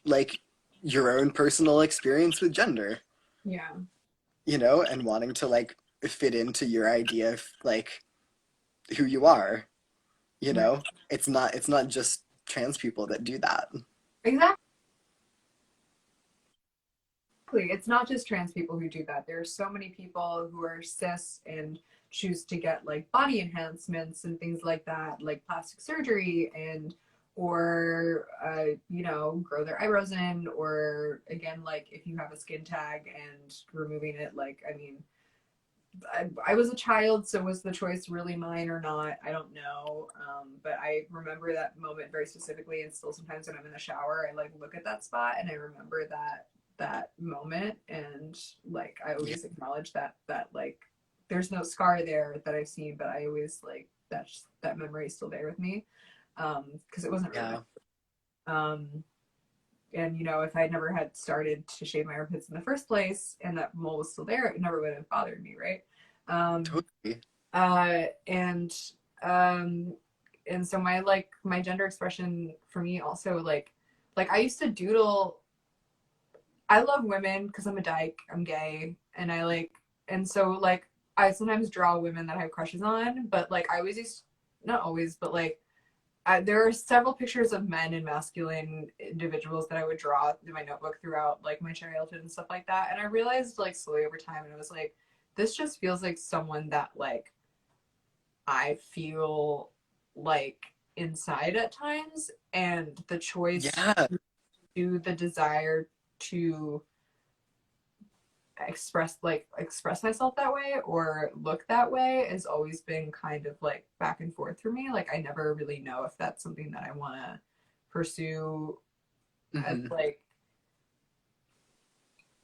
like your own personal experience with gender, Yeah. and wanting to like fit into your idea of like who you are, you Right. know? It's not just trans people that do that. Exactly. It's not just trans people who do that. There are so many people who are cis and choose to get like body enhancements and things like that, like plastic surgery and or grow their eyebrows in, or again, like if you have a skin tag and removing it, like I mean, I was a child, so was the choice really mine or not? I don't know. But I remember that moment very specifically, and still sometimes when I'm in the shower, I like look at that spot and I remember that moment, and like I Yeah. always acknowledge that like there's no scar there that I've seen, but I always like that memory is still there with me, because it wasn't really Yeah. um and if I'd never had started to shave my armpits in the first place and that mole was still there, it never would have bothered me, right? um Totally. uh and um and so my gender expression for me also like I used to doodle. I love women because I'm a dyke, I'm gay, and I like and so like I sometimes draw women that I have crushes on, but like I always used, not always, but like there are several pictures of men and masculine individuals that I would draw in my notebook throughout like my childhood and stuff like that. And I realized like slowly over time, and I was like, this just feels like someone that like I feel like inside at times, and the choice Yeah. to the desire to express myself that way or look that way has always been kind of like back and forth for me. Like I never really know if that's something that I want to pursue as Hmm. like,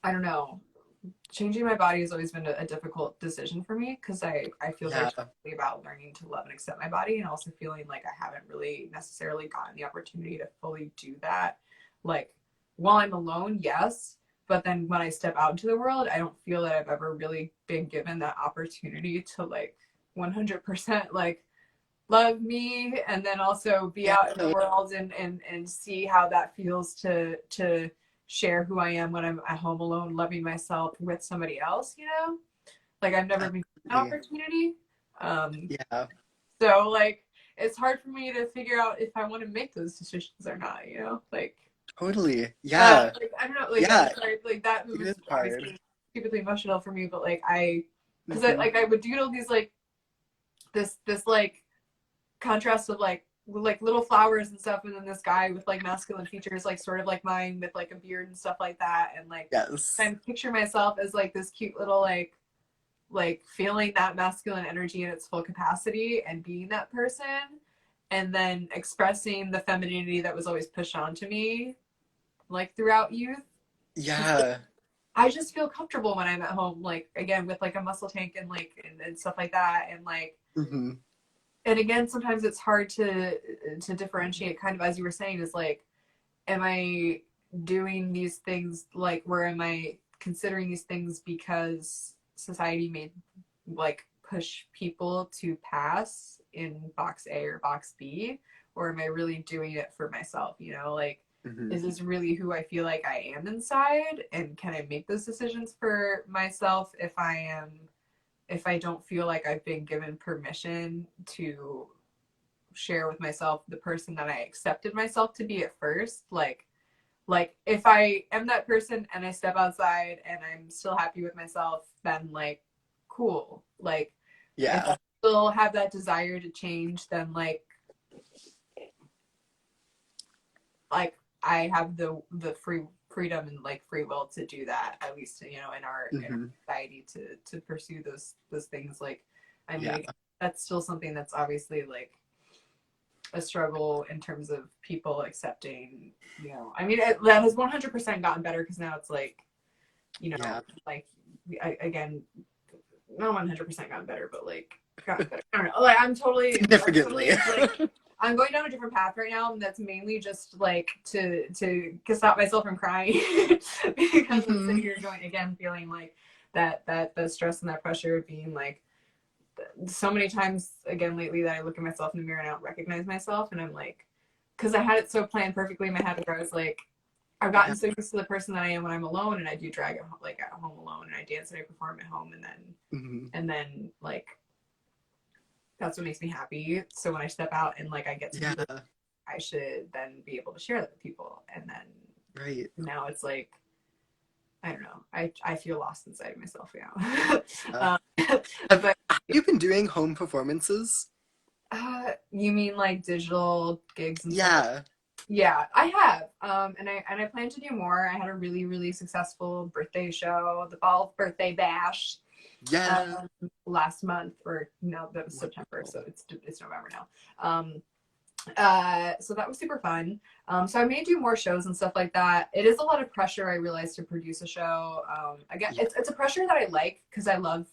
I don't know. Changing my body has always been a difficult decision for me because I feel very Yeah. strongly about learning to love and accept my body, and also feeling like I haven't really necessarily gotten the opportunity to fully do that. Like while I'm alone, yes, but then when I step out into the world, I don't feel that I've ever really been given that opportunity to like 100% like love me, and then also be Yeah. out in the world and see how that feels to share who I am when I'm at home alone, loving myself with somebody else, you know? Like I've never been given that Absolutely. opportunity. Um, Yeah. so like it's hard for me to figure out if I want to make those decisions or not, you know? Totally. Yeah. Like I don't know, like I'm Yeah. sorry, like that It was is hard. obviously stupidly emotional for me, but like I, because I Hmm. like I would doodle these like this like contrast of like little flowers and stuff, and then this guy with like masculine features, like sort of like mine, with like a beard and stuff like that, and like Yes. I picture myself as like this cute little like feeling that masculine energy in its full capacity and being that person, and then expressing the femininity that was always pushed onto me like throughout youth. Yeah. I just feel comfortable when I'm at home, like again with like a muscle tank and like and stuff like that, and like, Hmm. and again sometimes it's hard to differentiate, kind of as you were saying, is like, am I doing these things, like where am I considering these things because society made like push people to pass in box A or box B, or am I really doing it for myself, you know? Like, Hmm. is this really who I feel like I am inside, and can I make those decisions for myself if I don't feel like I've been given permission to share with myself the person that I accepted myself to be at first? Like if I am that person and I step outside and I'm still happy with myself, then like cool. Like if I Yeah. still have that desire to change, then like I have the freedom and like free will to do that, at least you know in our Hmm. society, to pursue those things. Like I Yeah. mean, that's still something that's obviously like a struggle in terms of people accepting, you know, I mean that has 100% gotten better, because now it's like, you know, Yeah. like again, not 100% gotten better, but like gotten better. I don't know, like I'm Significantly. totally like I'm going down a different path right now, and that's mainly just like to stop myself from crying because I'm Hmm. sitting here going again feeling like that the stress and that pressure of being like, so many times again lately that I look at myself in the mirror and I don't recognize myself, and I'm like, because I had it so planned perfectly in my head where I was like, I've Yeah. gotten so used to the person that I am when I'm alone, and I do drag it like at home alone, and I dance and I perform at home, Hmm. and then like that's what makes me happy. So when I step out and like I get to do this, Yeah. I should then be able to share that with people, and then Right. now it's like, I don't know. I feel lost inside of myself now. Uh, have, But have you been doing home performances? you mean like digital gigs and stuff like Yeah. that? Yeah, I have. And I plan to do more. I had a really, really successful birthday show, the Ballz birthday bash, Yeah. um, last month, or no, that was September, so Wonderful. it's November now. So that was super fun. So I may do more shows and stuff like that. It is a lot of pressure, I realize, to produce a show. Again, Yeah. it's a pressure that I like, because I love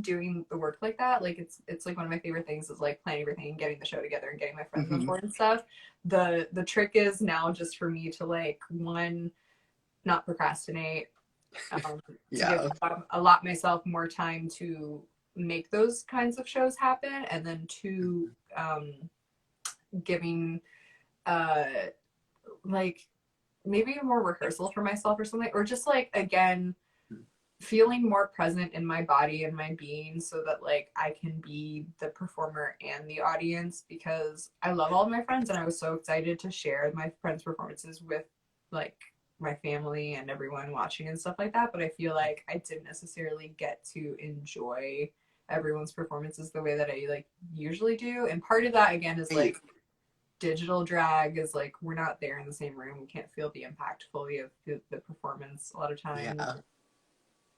doing the work like that. Like it's like one of my favorite things is like planning everything and getting the show together and getting my friends on Hmm. board and stuff. The trick is now just for me to like, one, not procrastinate, to give Yeah. a lot myself more time to make those kinds of shows happen, and then two, giving uh like maybe more rehearsal for myself or something, or just like again feeling more present in my body and my being so that like I can be the performer and the audience, because I love all of my friends and I was so excited to share my friends' performances with like my family and everyone watching and stuff like that. But I feel like I didn't necessarily get to enjoy everyone's performances the way that I like usually do. And part of that again is like digital drag is like we're not there in the same room. We can't feel the impact fully of the performance a lot of times. Yeah.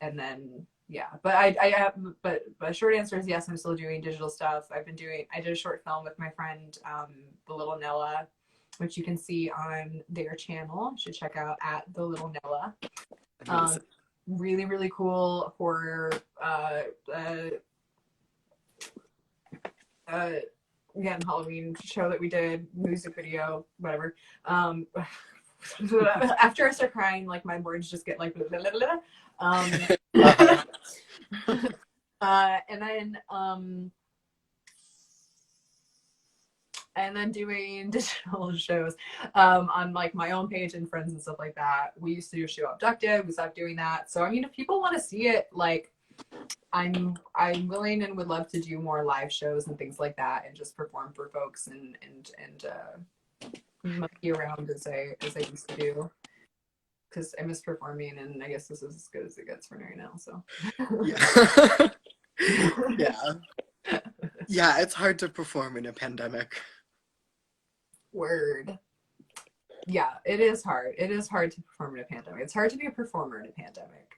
And then yeah, but I have, but short answer is yes, I'm still doing digital stuff. I did a short film with my friend, the Little Nella, which you can see on their channel. You should check out at the Little Nella. Really, really cool horror, again, Halloween show that we did, music video, whatever. After I start crying, like my words just get like blah, blah, blah, blah. And then doing digital shows on like my own page and friends and stuff like that. We used to do Show Abducted. We stopped doing that. So I mean, if people want to see it, like I'm willing and would love to do more live shows and things like that, and just perform for folks and monkey around as I used to do. Because I miss performing, and I guess this is as good as it gets for right now. So yeah. Yeah. Yeah, it's hard to perform in a pandemic. Word. Yeah, it is hard. It is hard to perform in a pandemic. It's hard to be a performer in a pandemic.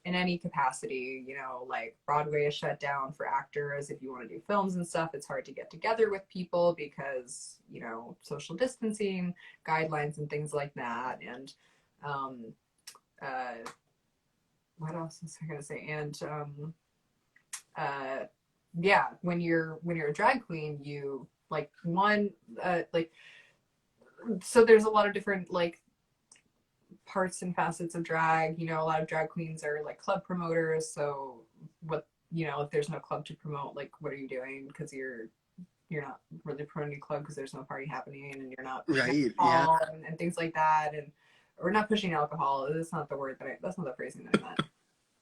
In any capacity, you know, like Broadway is shut down for actors. If you want to do films and stuff, it's hard to get together with people because, you know, social distancing guidelines and things like that. And what else was I gonna say? And yeah, when you're a drag queen, you like so there's a lot of different like parts and facets of drag. You know, a lot of drag queens are like club promoters. So what, you know, if there's no club to promote, like what are you doing? Because you're not really promoting a club because there's no party happening, and you're not right, yeah, and things like that. And we're not pushing alcohol. That's not the word that's not the phrasing that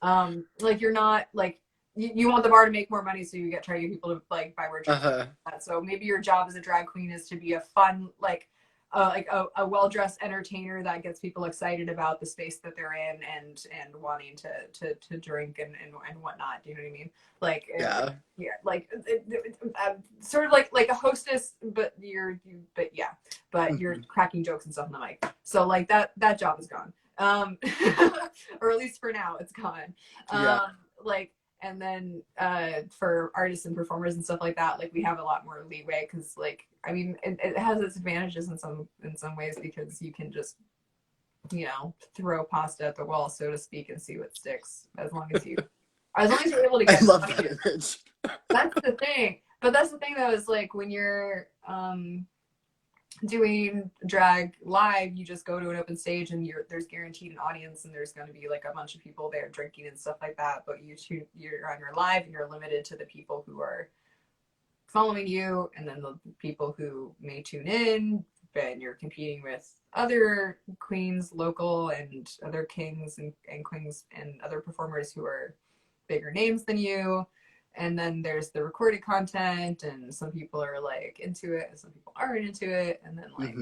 I meant. Like you're not like you want the bar to make more money, so you try to get people to like buy merchandise. So maybe your job as a drag queen is to be a fun like a well-dressed entertainer that gets people excited about the space that they're in and wanting to drink and whatnot. Do you know what I mean? Like like sort of like a hostess, but you're cracking jokes and stuff on the mic. So like that job is gone. Or at least for now it's gone. Like, and then for artists and performers and stuff like that, like we have a lot more leeway because like I mean it has its advantages in some ways, because you can just, you know, throw pasta at the wall, so to speak, and see what sticks, as long as you're able to get I love that image. That's the thing. But that's the thing though, is like when you're doing drag live, you just go to an open stage and there's guaranteed an audience, and there's going to be like a bunch of people there drinking and stuff like that. But you're on your live, and you're limited to the people who are following you, and then the people who may tune in. And you're competing with other queens, local, and other kings and queens and other performers who are bigger names than you. And then there's the recorded content, and some people are like into it and some people aren't into it. And then like,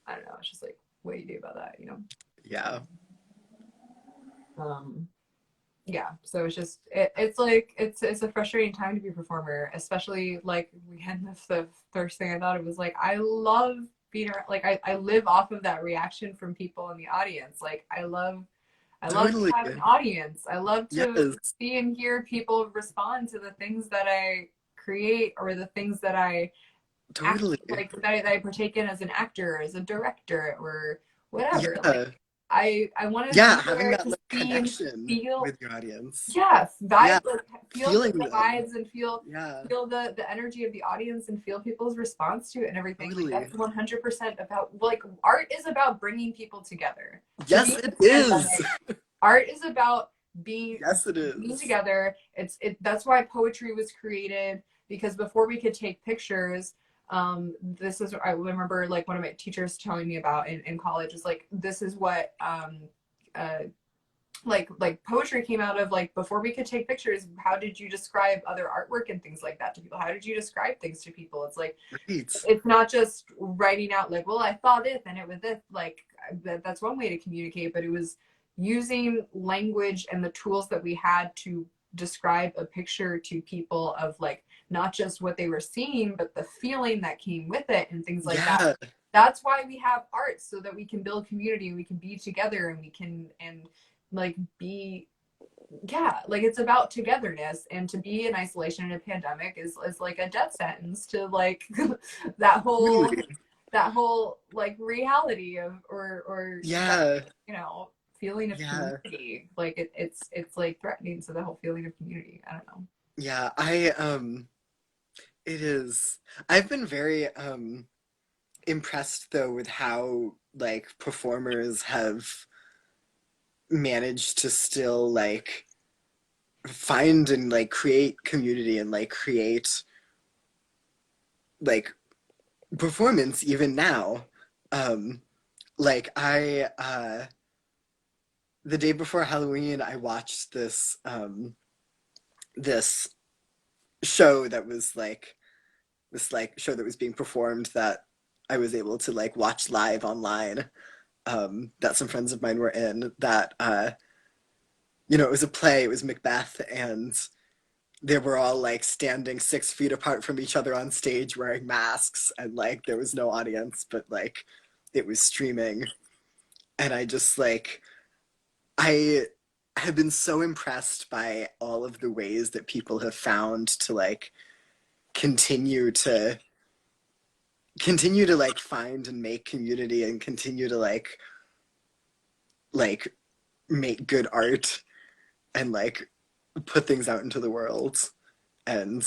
I don't know, it's just like, what do you do about that, you know? Yeah. Yeah, so it's just it's like it's a frustrating time to be a performer, especially like we had the first thing I thought, it was like I love being like I live off of that reaction from people in the audience. Like I love to have an audience. I love to see and hear people respond to the things that I create, or the things that I like that I partake in as an actor, as a director, or whatever. Like I want to having that like connection with your audience. Feel the vibes and feel the energy of the audience and feel people's response to it and everything. Like, that's 100% about, like, art is about bringing people together. Yes, it is. Art is about being being together. That's why poetry was created, because before we could take pictures, this is, I remember like one of my teachers telling me about in college, is like, this is what like poetry came out of, like, before we could take pictures, how did you describe other artwork and things like that to people? How did you describe things to people? It's like, Right. it's not just writing out like, well, I saw this and it was this, like, that's one way to communicate, but it was using language and the tools that we had to describe a picture to people of, like, not just what they were seeing, but the feeling that came with it and things like that. Yeah. That's why we have art, so that we can build community and we can be together and we can, and like be, yeah, like it's about togetherness. And to be in isolation in a pandemic is like a death sentence to, like, that whole Really. that whole like reality of, or that, Yeah. you know, feeling of Yeah. community. Like it's like threatening to the whole feeling of community. I don't know. Yeah. It is. I've been very impressed though with how like performers have managed to still like find and like create community and like create like performance even now. Um like the day before Halloween I watched this show that was like this like show that was being performed that I was able to like watch live online, that some friends of mine were in, that you know, it was a play, it was Macbeth, and they were all like standing 6 feet apart from each other on stage wearing masks, and like there was no audience, but like it was streaming. And I just like, I have been so impressed by all of the ways that people have found to like continue to continue to like find and make community and continue to like make good art and like put things out into the world and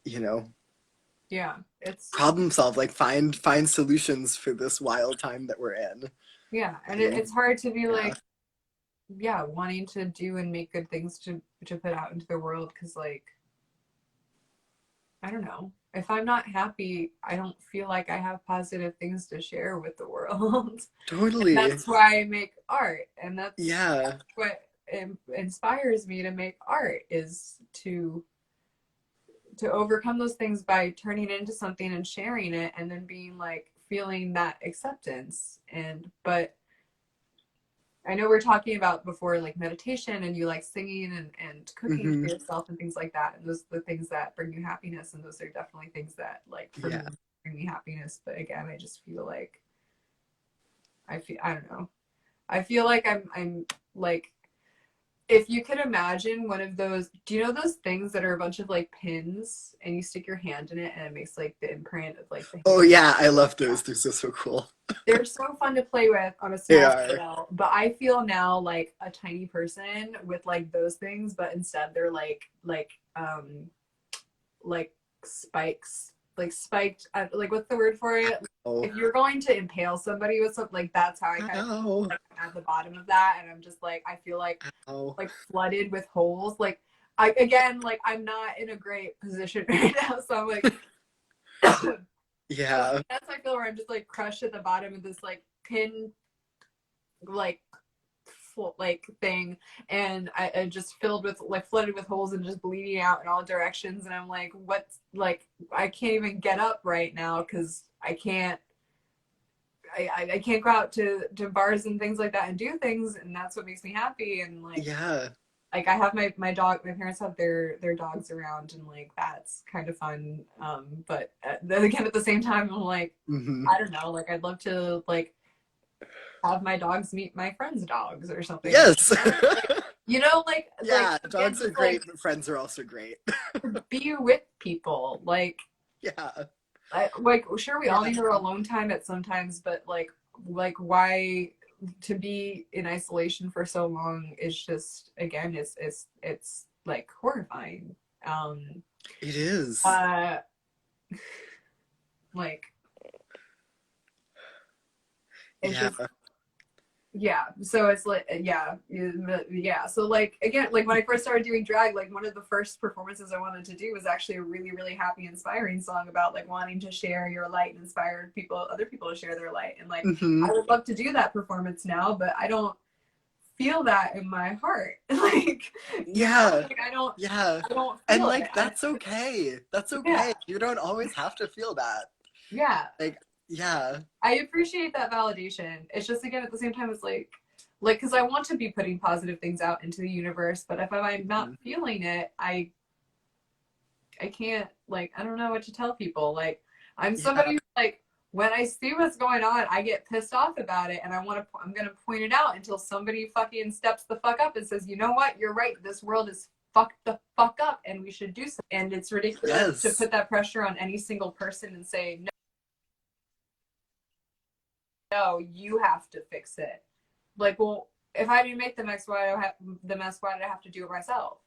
you know Yeah, it's, problem solve, like find solutions for this wild time that we're in. yeah, and And it's hard to be yeah, like, yeah, wanting to do and make good things to put out into the world, because, like, I don't know. If I'm not happy, I don't feel like I have positive things to share with the world. And totally. that's why I make art. And that's Yeah. what inspires me to make art, is to overcome those things by turning it into something and sharing it, and then being like, feeling that acceptance. And but I know we're talking about before, like, meditation, and you like singing and cooking Hmm. for yourself and things like that. And those are the things that bring you happiness. And those are definitely things that, like, for me, Yeah. bring me happiness. But again, I just feel like, I don't know. I feel like I'm like, if you could imagine one of those, do you know those things that are a bunch of like pins and you stick your hand in it and it makes like the imprint of like the Oh hand? yeah, I love those. They're so so cool. They're so fun to play with on a They small are. scale, but I feel now like a tiny person with like those things, but instead they're like spikes, like spiked, like, what's the word for it? Oh. If you're going to impale somebody with something, like, that's how I kind of feel, Ow. like, I'm at the bottom of that, and I'm just like, I feel Ow. like flooded with holes. Like, I, again, like, I'm not in a great position right now, so I'm like, so Yeah. that's how I feel, where I'm just like crushed at the bottom of this like pin, like, like thing, and I just filled with, like, flooded with holes and just bleeding out in all directions. And I'm like, what's, like, I can't even get up right now because I can't go out to bars and things like that and do things, and that's what makes me happy. And Yeah. like I have my dog, my parents have their dogs around, and like that's kind of fun. But then again, at the same time, I'm like, Hmm. I don't know, like, I'd love to, like, have my dogs meet my friends' dogs or something. Yes. Like, you know, like Yeah, again, dogs are just like, great, but friends are also great. be with people. Yeah. Like, sure, we all Yeah. need our alone time at sometimes, but like why to be in isolation for so long is just, again, it's like horrifying. It is. Uh, like, it's Yeah. just, yeah, so it's like, yeah, so like, again, like, when I first started doing drag, like, one of the first performances I wanted to do was actually a really really happy, inspiring song about like wanting to share your light and inspire other people to share their light. And like, Hmm. I would love to do that performance now, but I don't feel that in my heart. Like, you know, Yeah. like Yeah. I don't And feel it. like that's okay. That's Yeah. okay. You don't always have to feel that. Yeah. Like, yeah. I appreciate that validation. It's just again at the same time it's like because I want to be putting positive things out into the universe, but if I'm not Mhm. feeling it, I can't like I don't know what to tell people. Like I'm Yeah. somebody who like when I see what's going on, I get pissed off about it and I'm gonna point it out until somebody fucking steps the fuck up and says, you know what, you're right, this world is fucked the fuck up and we should do something. And it's ridiculous to Yes. put that pressure on any single person and say, no, you have to fix it. Like, well, if I didn't make the mess, why did I have to do it myself?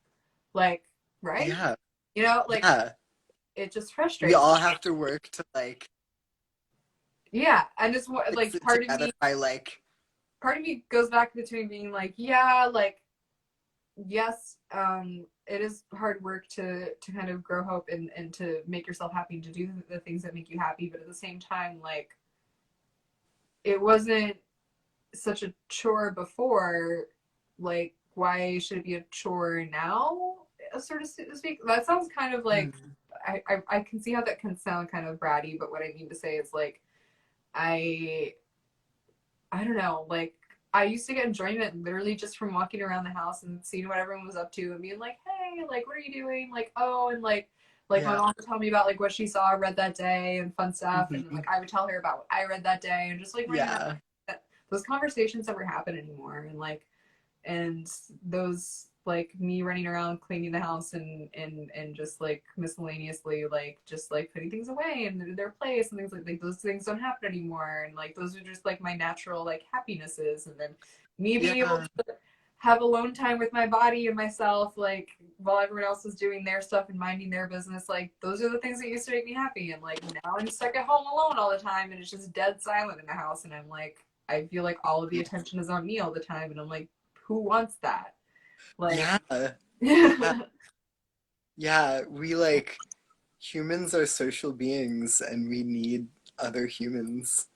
Like, right? Yeah. You know, like Yeah. it just We frustrates all me. have to work to like Yeah, and just fix like it together by like part of me goes back between being like, yeah, like yes, it is hard work to kind of grow hope and to make yourself happy and to do the things that make you happy, but at the same time, like it wasn't such a chore before, like why should it be a chore now, sort of to speak? That sounds kind of like mm, I can see how that can sound kind of bratty, but what I mean to say is like I I don't know, like I used to get enjoyment literally just from walking around the house and seeing what everyone was up to and being like, hey, like what are you doing? Like, oh, and like my yeah. mom would tell me about like what she saw or read that day and fun stuff, and Hmm. like I would tell her about what I read that day and just like running around. Yeah. Those conversations never happen anymore, and like and those like me running around cleaning the house and just like miscellaneously like just like putting things away in their place and things like those things don't happen anymore, and like those are just like my natural like happinesses, and then me being able Yeah. to have alone time with my body and myself like while everyone else is doing their stuff and minding their business, like those are the things that used to make me happy, and like now I'm stuck at home alone all the time and it's just dead silent in the house, and I'm like I feel like all of the attention is on me all the time, and I'm like who wants that? Like, Yeah. Yeah. yeah, Yeah. We like humans are social beings and we need other humans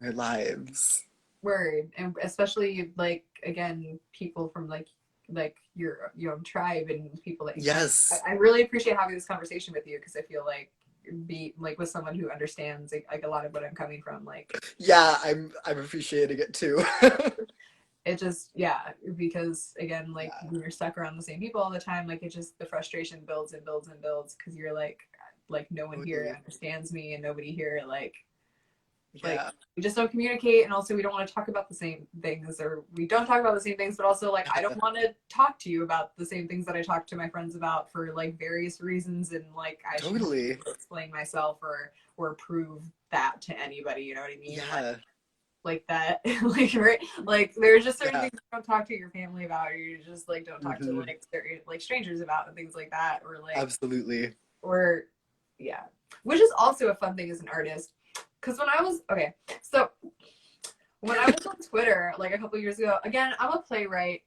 in our lives. word, and especially like again, people from like your own tribe and people that you kind of. Yes. I really appreciate having this conversation with you because I feel like be like with someone who understands like a lot of what I'm coming from. Like Yeah, I'm appreciating it too. it just because again like Yeah. when you're stuck around the same people all the time, like it just the frustration builds and builds and builds because you're like no one here Totally. understands me and nobody here like Yeah. we just don't communicate, and also we don't want to talk about the same things, or we don't talk about the same things, but also like I don't want to talk to you about the same things that I talk to my friends about for like various reasons, and like I shouldn't Totally. explain myself or prove that to anybody, you know what I mean? Yeah. Like that like right, like there's just certain Yeah. things you don't talk to your family about, or you just like don't talk to Hmm. like certain like strangers about and things like that, or like Absolutely. or yeah, which is also a fun thing as an artist. Because when I was okay, so when I was on Twitter like a couple years ago, again, I'm a playwright.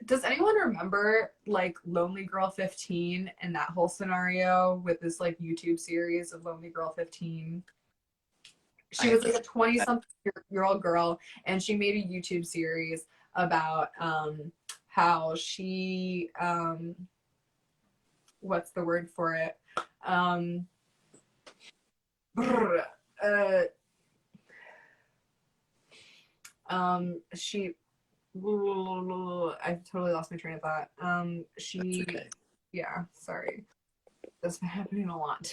Does anyone remember like Lonely Girl 15 and that whole scenario with this like YouTube series of Lonely Girl 15? She I was like a 20 something year old girl, and she made a YouTube series about how she what's the word for it? Um uh she I totally lost my train of thought. That's She okay. yeah, sorry. That's been happening a lot.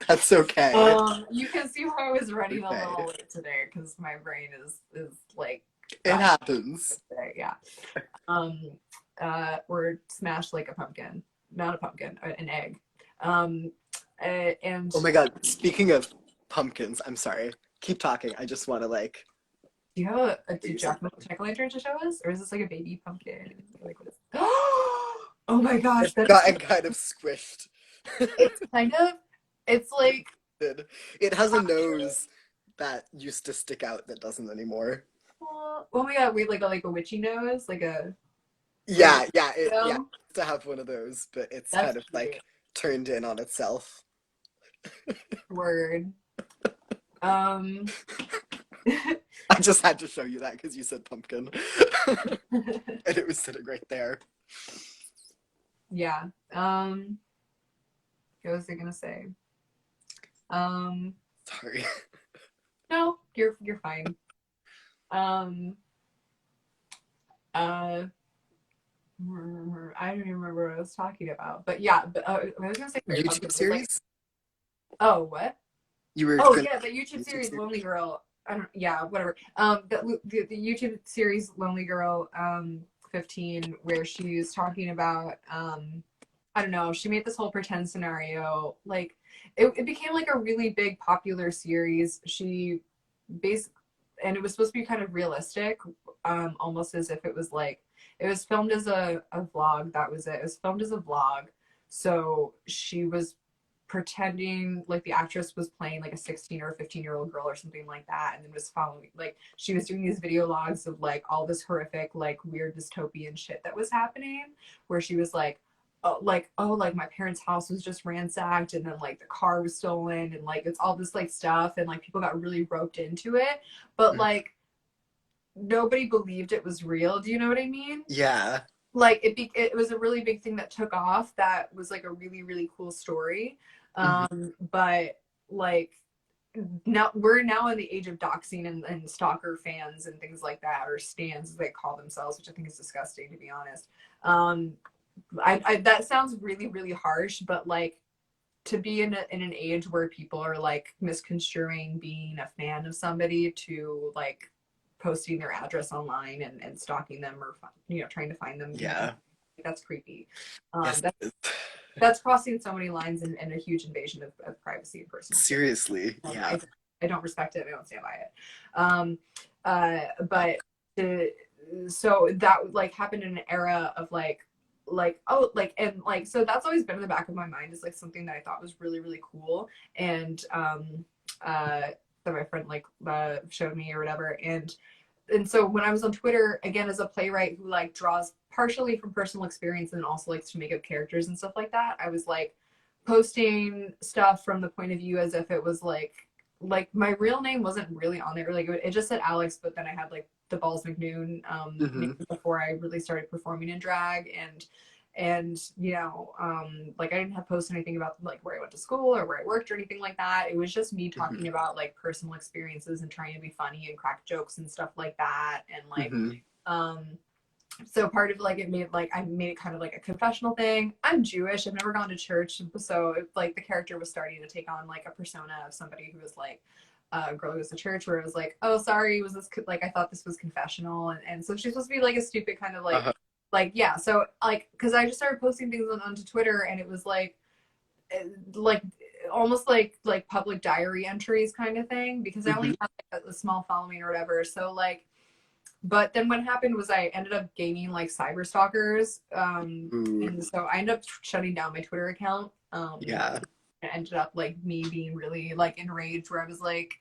That's okay. You can see why I was running a little Okay. late today because my brain is like It fried happens. today. Yeah. Um, or smashed like a pumpkin, not a pumpkin, an egg. Um, and Oh my God. Speaking of pumpkins, I'm sorry. Keep talking. I just want to like do you have show a you something. jack-o'-lantern to show us, or is this like a baby pumpkin? Like what is? Oh my gosh, It's that is gotten kind of squished. it's kind of it's like It has a nose that used to stick out that doesn't anymore. oh my god, we like a witchy nose, like Yeah, yeah, you yeah. know? To have one of those, but it's That's kind of cute. like turned in on itself. Word. Um, I just had to show you that because you said pumpkin. And it was sitting right there. Yeah. What was I gonna say? Sorry. No, you're fine. Um, uh, I don't even remember what I was talking about. But yeah, but I was gonna say Fairy Pumpkin. YouTube It was like, series? oh, what? You were Oh gonna yeah, the YouTube YouTube series series? Lonely Girl. I don't. Yeah, whatever. The YouTube series Lonely Girl 15, where she's talking about I don't know. She made this whole pretend scenario. Like it became like a really big popular series. She basically, and it was supposed to be kind of realistic, almost as if it was like it was filmed as a vlog. That was it. It was filmed as a vlog. So she was pretending like the actress was playing like a 16 or a 15-year-old girl or something like that, and then was following, like she was doing these video logs of like all this horrific like weird dystopian shit that was happening, where she was like, oh, like my parents' house was just ransacked, and then like the car was stolen, and like it's all this like stuff, and like people got really roped into it, but like nobody believed it was real. Do you know what I mean? Yeah. Like it was a really big thing that took off. That was like a really really cool story. But like now we're now in the age of doxing and stalker fans and things like that, or stans as they call themselves, which I think is disgusting, to be honest. I that sounds really really harsh, but like to be in an age where people are like misconstruing being a fan of somebody to like posting their address online and stalking them, or trying to find them, Yeah. that's creepy. Yes. That's crossing so many lines, and a huge invasion of privacy and personal space. Seriously. Yeah. I don't respect it. I don't stand by it. But so that like happened in an era of so that's always been in the back of my mind, is like something that I thought was really really cool, and that my friend showed me or whatever, and so when I was on Twitter, again, as a playwright who like draws partially from personal experience and also likes to make up characters and stuff like that, I was like posting stuff from the point of view as if it was like my real name wasn't really on there. Like it just said Alex, but then I had like the Ballz McMoon name before I really started performing in drag, and like I didn't have post anything about like where I went to school or where I worked or anything like that. It was just me talking about like personal experiences and trying to be funny and crack jokes and stuff like that, and like so part of like it made like I made it kind of like a confessional thing. I'm Jewish. I've never gone to church, so like the character was starting to take on like a persona of somebody who was like a girl who goes to church, where it was like, oh sorry, was this like I thought this was confessional, and so she's supposed to be like a stupid kind of like yeah. So like because I just started posting things onto Twitter, and it was like almost like public diary entries kind of thing, because I only had like a small following or whatever. So like, but then what happened was I ended up gaining like cyber stalkers, and so I ended up shutting down my Twitter account. Yeah. It ended up like me being really like enraged, where I was like,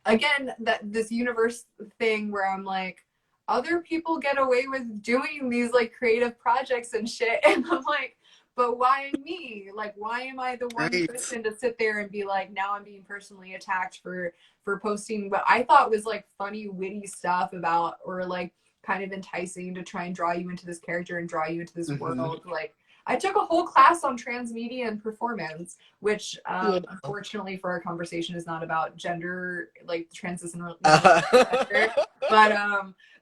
again, that this universe thing where I'm like, other people get away with doing these like creative projects and shit, and I'm like, but why me? Like, why am I the one person to sit there and be like, now I'm being personally attacked for posting what I thought was like funny, witty stuff about, or like kind of enticing to try and draw you into this character and draw you into this world. Like, I took a whole class on transmedia and performance, which unfortunately for our conversation is not about gender, like transition,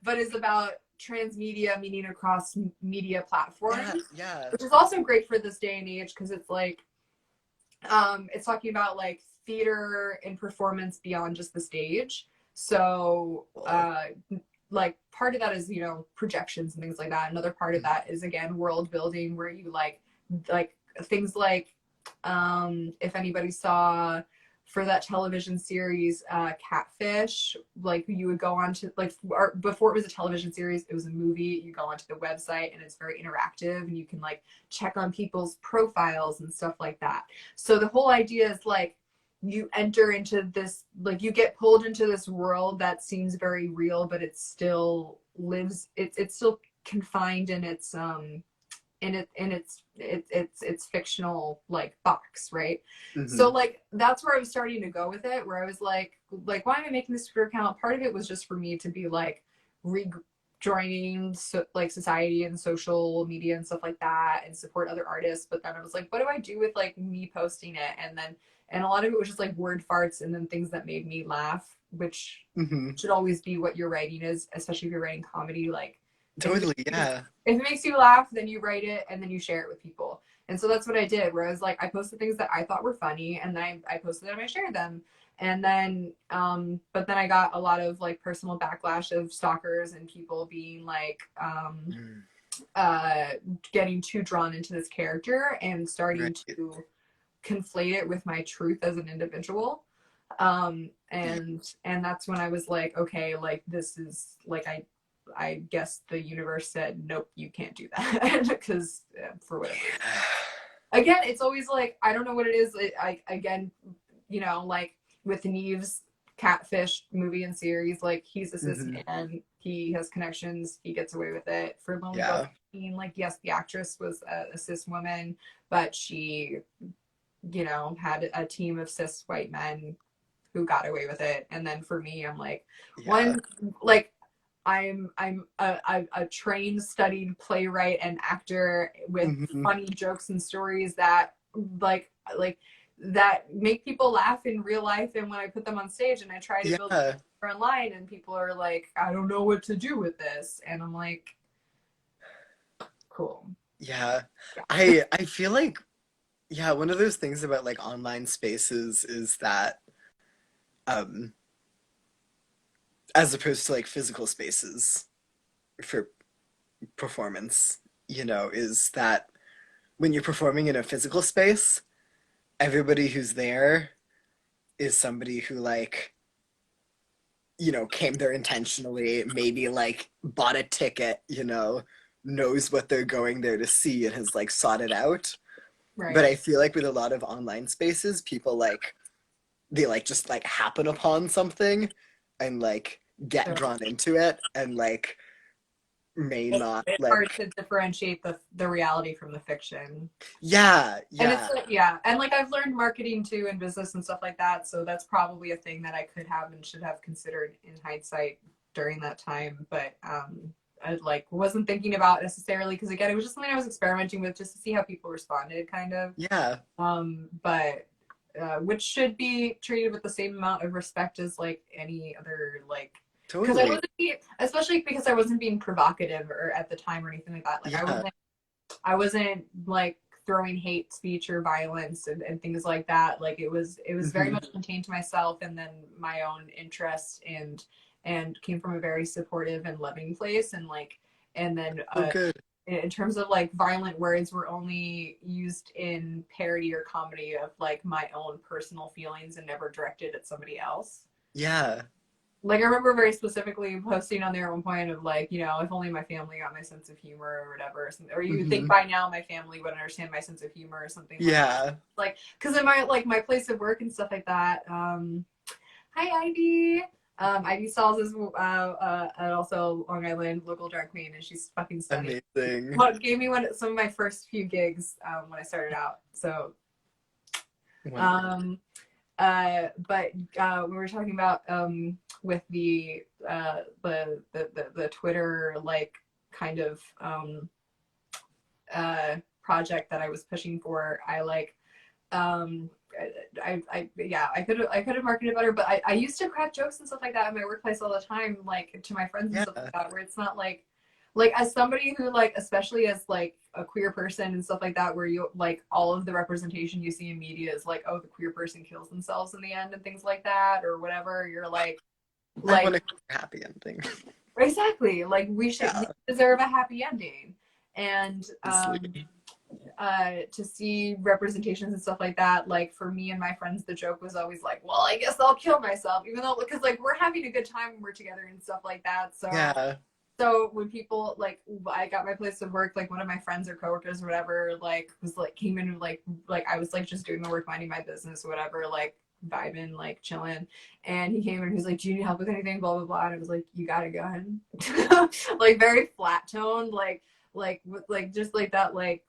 but is about transmedia, meaning across media platforms. Yeah. Which is also great for this day and age, because it's like it's talking about like theater and performance beyond just the stage. So like part of that is projections and things like that. Another part of that is again world building, where you like things like if anybody saw for that television series Catfish, like you would go on to before it was a television series, it was a movie. You go onto the website and it's very interactive, and you can like check on people's profiles and stuff like that. So the whole idea is like you enter into this, like you get pulled into this world that seems very real, but it still lives, it's still confined in its its fictional like box, right? So Mm-hmm. like that's where I was starting to go with it, where I was like why am I making this Twitter account? Part of it was just for me to be like rejoining like society and social media and stuff like that and support other artists. But then I was like, what do I do with like me posting it? And a lot of it was just like word farts and then things that made me laugh, which Mm-hmm. should always be what your writing is, especially if you're writing comedy. Like if Totally, yeah. if it makes you laugh, then you write it and then you share it with people. And so that's what I did, where I was like, I posted things that I thought were funny and then I posted them and I shared them. And then, but then I got a lot of like personal backlash of stalkers and people being like, Mm, uh, getting too drawn into this character and starting right. to conflate it with my truth as an individual. Yeah. And that's when I was like, okay, like this is like I guess the universe said, nope, you can't do that because for whatever reason. Again, it's always like I don't know what it is. Again, you know, like with Neve's Catfish movie and series, like he's a cis Mm-hmm. man, he has connections, he gets away with it. For Lonely Girl Yeah. 13, like yes, the actress was a cis woman, but she, you know, had a team of cis white men who got away with it. And then for me, I'm like, Yeah. one, like I'm a trained, studied playwright and actor with Mm-hmm. funny jokes and stories that like that make people laugh in real life and when I put them on stage and I try to build Yeah. online and people are like, I don't know what to do with this. And I'm like, cool. Yeah. Yeah. I feel like, yeah, one of those things about like online spaces is that um as opposed to like physical spaces for performance, is that when you're performing in a physical space, everybody who's there is somebody who like, came there intentionally, maybe like bought a ticket, knows what they're going there to see and has like sought it out. But Right. I feel like with a lot of online spaces, people like they like just like happen upon something and like get So drawn into it and like may not it's hard like to differentiate the reality from the fiction. yeah, And it's yeah, like, yeah, and like I've learned marketing too and business and stuff like that, so that's probably a thing that I could have and should have considered in hindsight during that time, but I like wasn't thinking about necessarily because again it was just something I was experimenting with just to see how people responded kind of. yeah, But which should be treated with the same amount of respect as like any other like because I totally. wasn't being, especially because I wasn't being provocative or at the time or anything like that. Like Yeah. I wasn't like throwing hate speech or violence and things like that. Like it was very Hmm. much contained to myself and then my own interests and came from a very supportive and loving place and like and then Oh, good. in terms of like violent words were only used in parody or comedy of like my own personal feelings and never directed at somebody else. Yeah. Like I remember very specifically posting on there at one point of like, you know, if only my family got my sense of humor or whatever, or you would think Hmm. by now my family would understand my sense of humor or something like that. Yeah. Like, because in my like my place of work and stuff like that. Hi Ivy. Ivy Stalls is also Long Island local drag queen, and she's fucking stunning. Amazing. What gave me some of my first few gigs when I started out. So, Wonderful. um, but we were talking about with the Twitter like kind of project that I was pushing for. I like um yeah, I could have marketed better, but I used to crack jokes and stuff like that in my workplace all the time, like to my friends and Yeah. stuff like that, where it's not like as somebody who like especially as like a queer person and stuff like that where you like all of the representation you see in media is like, oh, the queer person kills themselves in the end and things like that or whatever, you're I want like a happy ending. exactly, like we Yeah. deserve a happy ending. And Obviously. to see representations and stuff like that, like for me and my friends the joke was always like, well, I guess I'll kill myself, even though because like we're having a good time when we're together and stuff like that. Yeah. So when people like I got my place of work, like one of my friends or coworkers or whatever, like was like came in like I was like just doing my work, minding my business or whatever, like vibing, like chilling. And he came in and he's like, do you need help with anything? Blah blah blah. And I was like, you got a gun? Like very flat toned, like just like that, like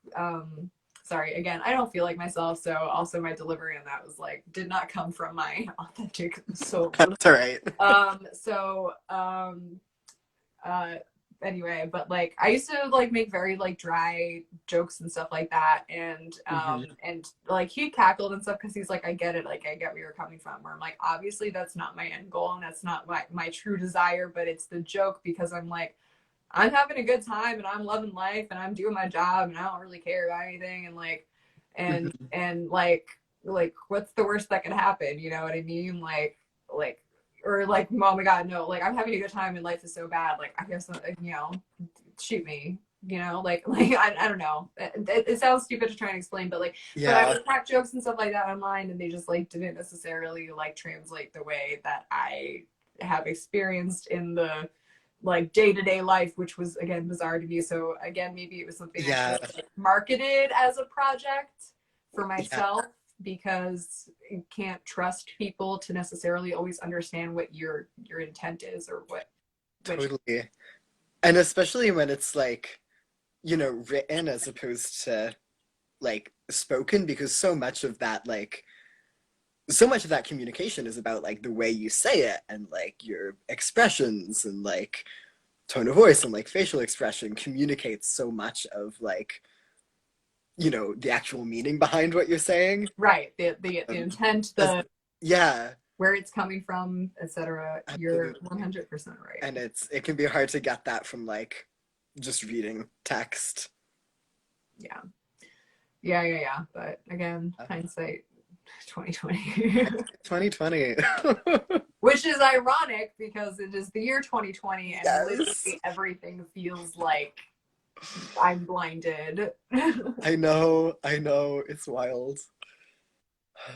sorry, again, I don't feel like myself, so also my delivery on that was like did not come from my authentic soul. That's all right. So uh anyway, but like I used to like make very like dry jokes and stuff like that, and like he cackled and stuff because he's like, I get it, like I get where you're coming from, where I'm like, obviously that's not my end goal and that's not my true desire, but it's the joke because I'm like, I'm having a good time and I'm loving life and I'm doing my job and I don't really care about anything, and like and like what's the worst that could happen, you know what I mean? Like or like, oh my god, no, like I'm having a good time and life is so bad, like I guess, you know, shoot me, you know, like I don't know, it sounds stupid to try and explain, but like, but I would crack jokes and stuff like that online and they just like didn't necessarily like translate the way that I have experienced in the like day-to-day life, which was again bizarre to me. So again, maybe it was something I should have like marketed as a project for myself, because you can't trust people to necessarily always understand what your intent is or what. Totally. And especially when it's like, you know, written as opposed to like spoken, because so much of that communication is about like the way you say it and like your expressions and like tone of voice and like facial expression communicates so much of like, you know, the actual meaning behind what you're saying. Right. The intent, where it's coming from, etc. You're 100% right. And it can be hard to get that from like just reading text. Yeah. But again, hindsight 2020. 2020. Which is ironic because it is the year 2020 and literally everything feels like I'm blinded. I know. It's wild.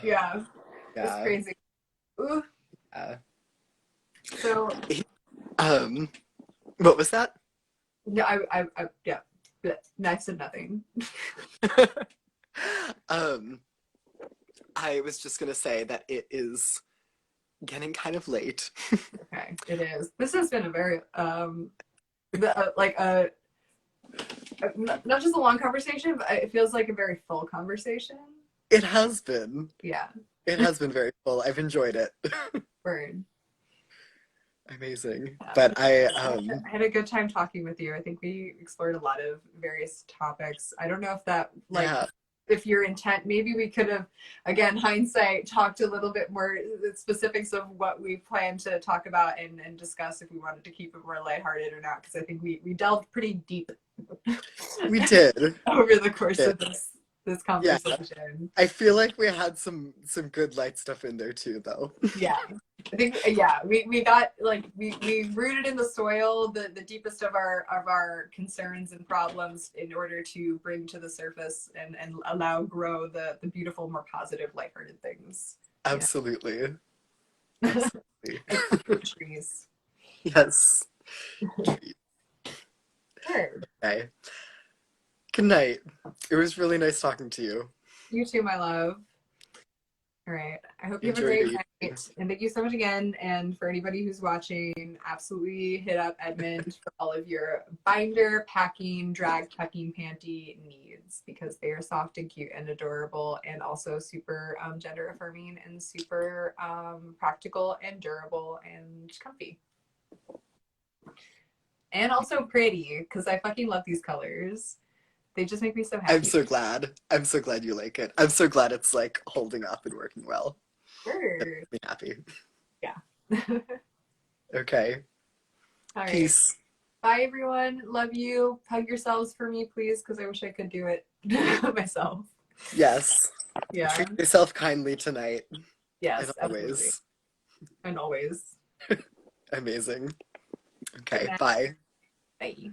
Yeah. It's crazy. Ooh. So. What was that? Yeah, yeah. I said nothing. I was just gonna say that it is getting kind of late. Okay, it is. This has been a very not just a long conversation, but it feels like a very full conversation. It has been. Yeah. It has been very full. I've enjoyed it. Word. Amazing. But I had a good time talking with you. I think we explored a lot of various topics. I don't know if that if your intent, maybe we could have, again, hindsight, talked a little bit more specifics of what we plan to talk about and discuss if we wanted to keep it more lighthearted or not, because I think we delved pretty deep. We did. Over the course of this conversation. Yeah. I feel like we had some good light stuff in there too, though. Yeah. I think we got like we rooted in the soil the deepest of our concerns and problems in order to bring to the surface and allow grow the beautiful, more positive, lighthearted things. Absolutely. Yeah. Absolutely. Trees. Yes. Sure. Okay. Good night. It was really nice talking to you. You too, my love. All right. I hope you have a great night. And thank you so much again. And for anybody who's watching, absolutely hit up Edmund for all of your binder, packing, drag tucking panty needs, because they are soft and cute and adorable and also super gender affirming and super practical and durable and comfy. And also pretty, because I fucking love these colors. They just make me so happy. I'm so glad you like it. I'm so glad it's like holding up and working well. Sure. That makes me happy. Yeah. Okay. All right. Peace. Bye, everyone. Love you. Hug yourselves for me, please, because I wish I could do it myself. Yes. Yeah. Treat yourself kindly tonight. Yes, and always. And always. Amazing. Okay, bye. Bye.